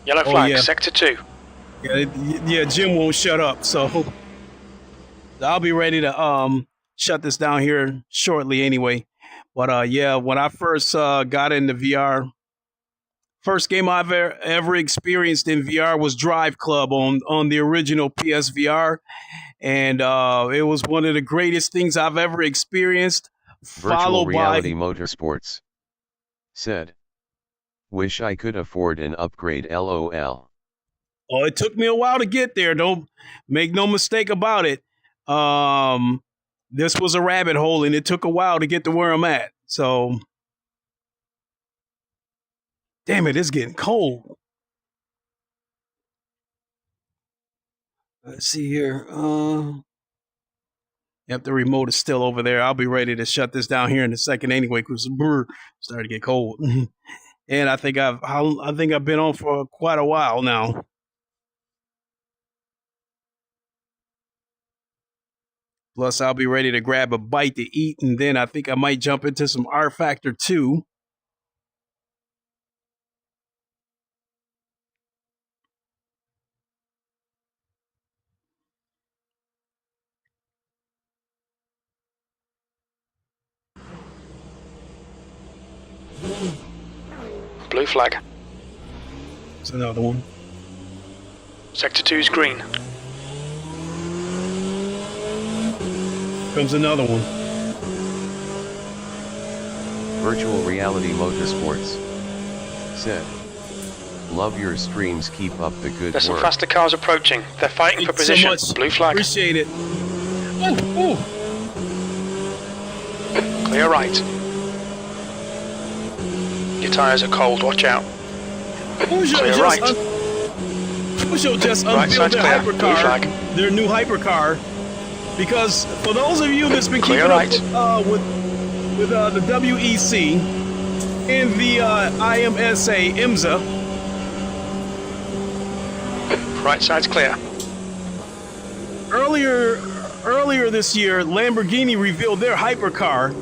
Yellow flag, yeah. Sector 2. Yeah, Jim won't shut up, so I'll be ready to shut this down here shortly anyway. But yeah, when I first got into VR, First game I've ever experienced in VR was Drive Club on the original PSVR. And it was one of the greatest things I've ever experienced. Virtual Reality Motorsports said, "Wish I could afford an upgrade, LOL." Oh, it took me a while to get there. Don't make no mistake about it. This was a rabbit hole, and it took a while to get to where I'm at. So, damn it, it's getting cold. Let's see here. Yep, the remote is still over there. I'll be ready to shut this down here in a second anyway, because it's starting to get cold. And I think I've been on for quite a while now. Plus, I'll be ready to grab a bite to eat, and then I think I might jump into some R Factor 2. Blue flag. It's another one. Sector 2's green. Comes another one. Virtual Reality Motorsports said, "Love your streams, keep up the good There's some work." faster cars approaching. They're fighting for Thanks so position. much. Blue flag. Appreciate it. Ooh, ooh. Clear right. Your tyres are cold, watch out. Clear right. Peugeot just Right unveiled side's their clear. Blue hypercar, flag. their new hypercar, because for those of you that's been Clear keeping right. up with the WEC and the IMSA IMSA, Right side's clear. earlier this year, Lamborghini revealed their hypercar.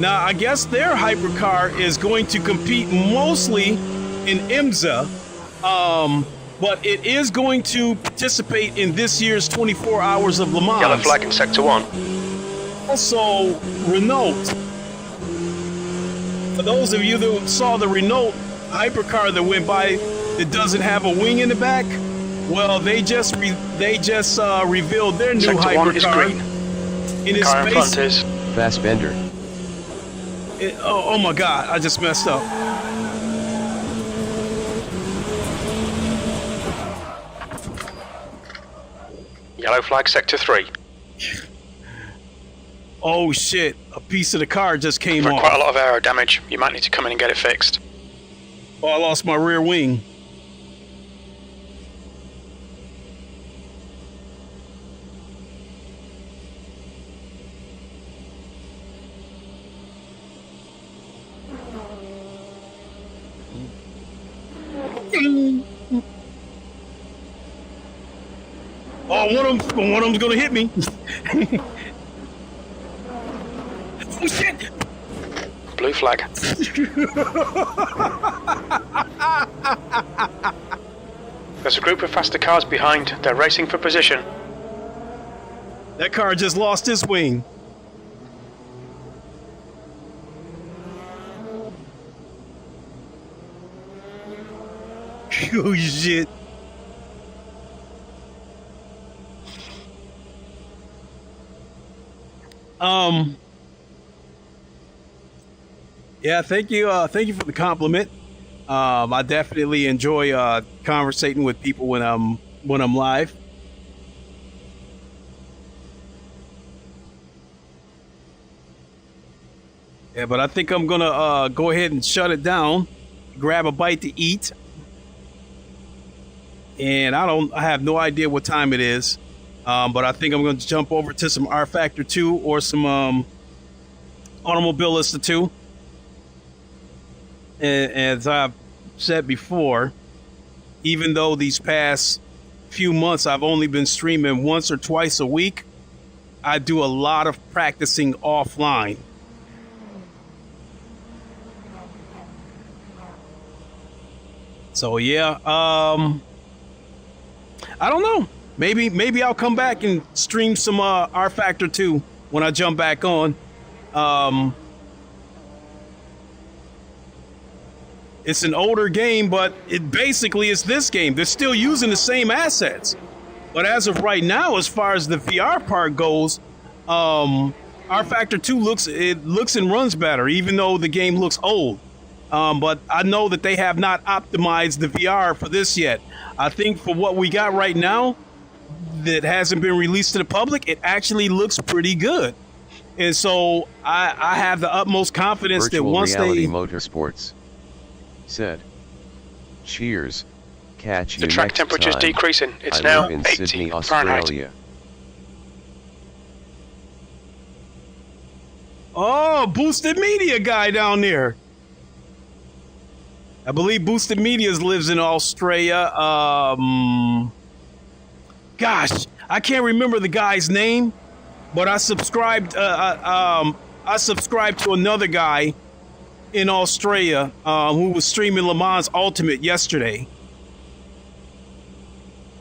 Now, I guess their hypercar is going to compete mostly in IMSA, but it is going to participate in this year's 24 Hours of Le Mans. Yellow flag in sector 1. Also, Renault. For those of you that saw the Renault hypercar that went by that doesn't have a wing in the back, well, they just revealed their new Sector 1 is hypercar. green. In its Car in space. front is. Fassbender. Oh my God! I just messed up. Yellow flag sector 3. Oh shit! A piece of the car just came You've had off. quite a lot of aero damage. You might need to come in and get it fixed. Oh, I lost my rear wing. Oh, one of them's gonna hit me. Oh shit! Blue flag. There's a group of faster cars behind. They're racing for position. That car just lost his wing. Oh shit. Yeah, thank you for the compliment. I definitely enjoy conversating with people when I'm live. Yeah, but I think I'm gonna go ahead and shut it down, grab a bite to eat, and I have no idea what time it is, but I think I'm gonna jump over to some R Factor 2 or some Automobilista 2. And as I've said before, even though these past few months I've only been streaming once or twice a week, I do a lot of practicing offline. So yeah, I don't know. Maybe I'll come back and stream some R Factor 2 when I jump back on. It's an older game, but it basically is this game. They're still using the same assets. But as of right now, as far as the VR part goes, R Factor 2 looks and runs better, even though the game looks old. But I know that they have not optimized the VR for this yet. I think for what we got right now that hasn't been released to the public, it actually looks pretty good. And so I have the utmost confidence Virtual that once Reality they... Motorsports said, cheers, catch you The track next temperature is time. decreasing. It's I now live in 80 Sydney, Fahrenheit. Australia. Oh, Boosted Media guy down there. I believe Boosted Media lives in Australia. Gosh, I can't remember the guy's name, but I subscribed to another guy in Australia who was streaming Le Mans Ultimate yesterday.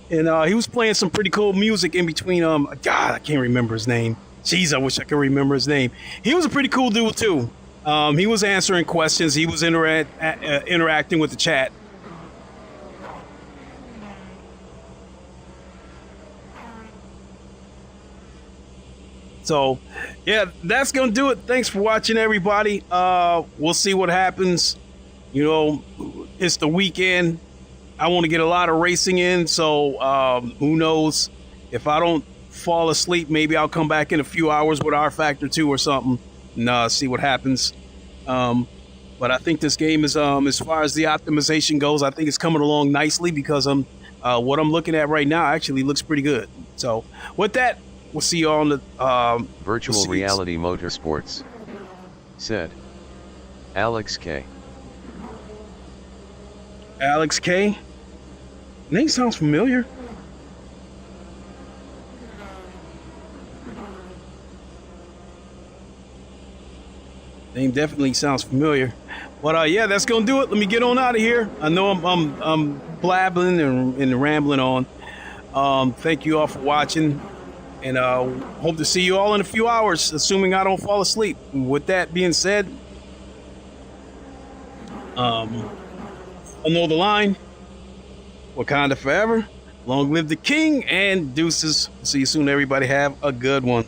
And he was playing some pretty cool music in between. God, I can't remember his name. Jeez, I wish I could remember his name. He was a pretty cool dude too. He was answering questions. He was interacting with the chat. So, yeah, that's going to do it. Thanks for watching, everybody. We'll see what happens. You know, it's the weekend. I want to get a lot of racing in, so who knows? If I don't fall asleep, maybe I'll come back in a few hours with R Factor 2 or something and see what happens. But I think this game is, as far as the optimization goes, I think it's coming along nicely because what I'm looking at right now actually looks pretty good. So, with that, we'll see you all on the Virtual Reality Motorsports said, Alex K. Alex K. Name sounds familiar. Name definitely sounds familiar. But yeah, that's gonna do it. Let me get on out of here. I know I'm blabbling and rambling on. Thank you all for watching, and hope to see you all in a few hours, assuming I don't fall asleep. With that being said, I know the line. Wakanda forever. Long live the king, and deuces. See you soon, everybody. Have a good one.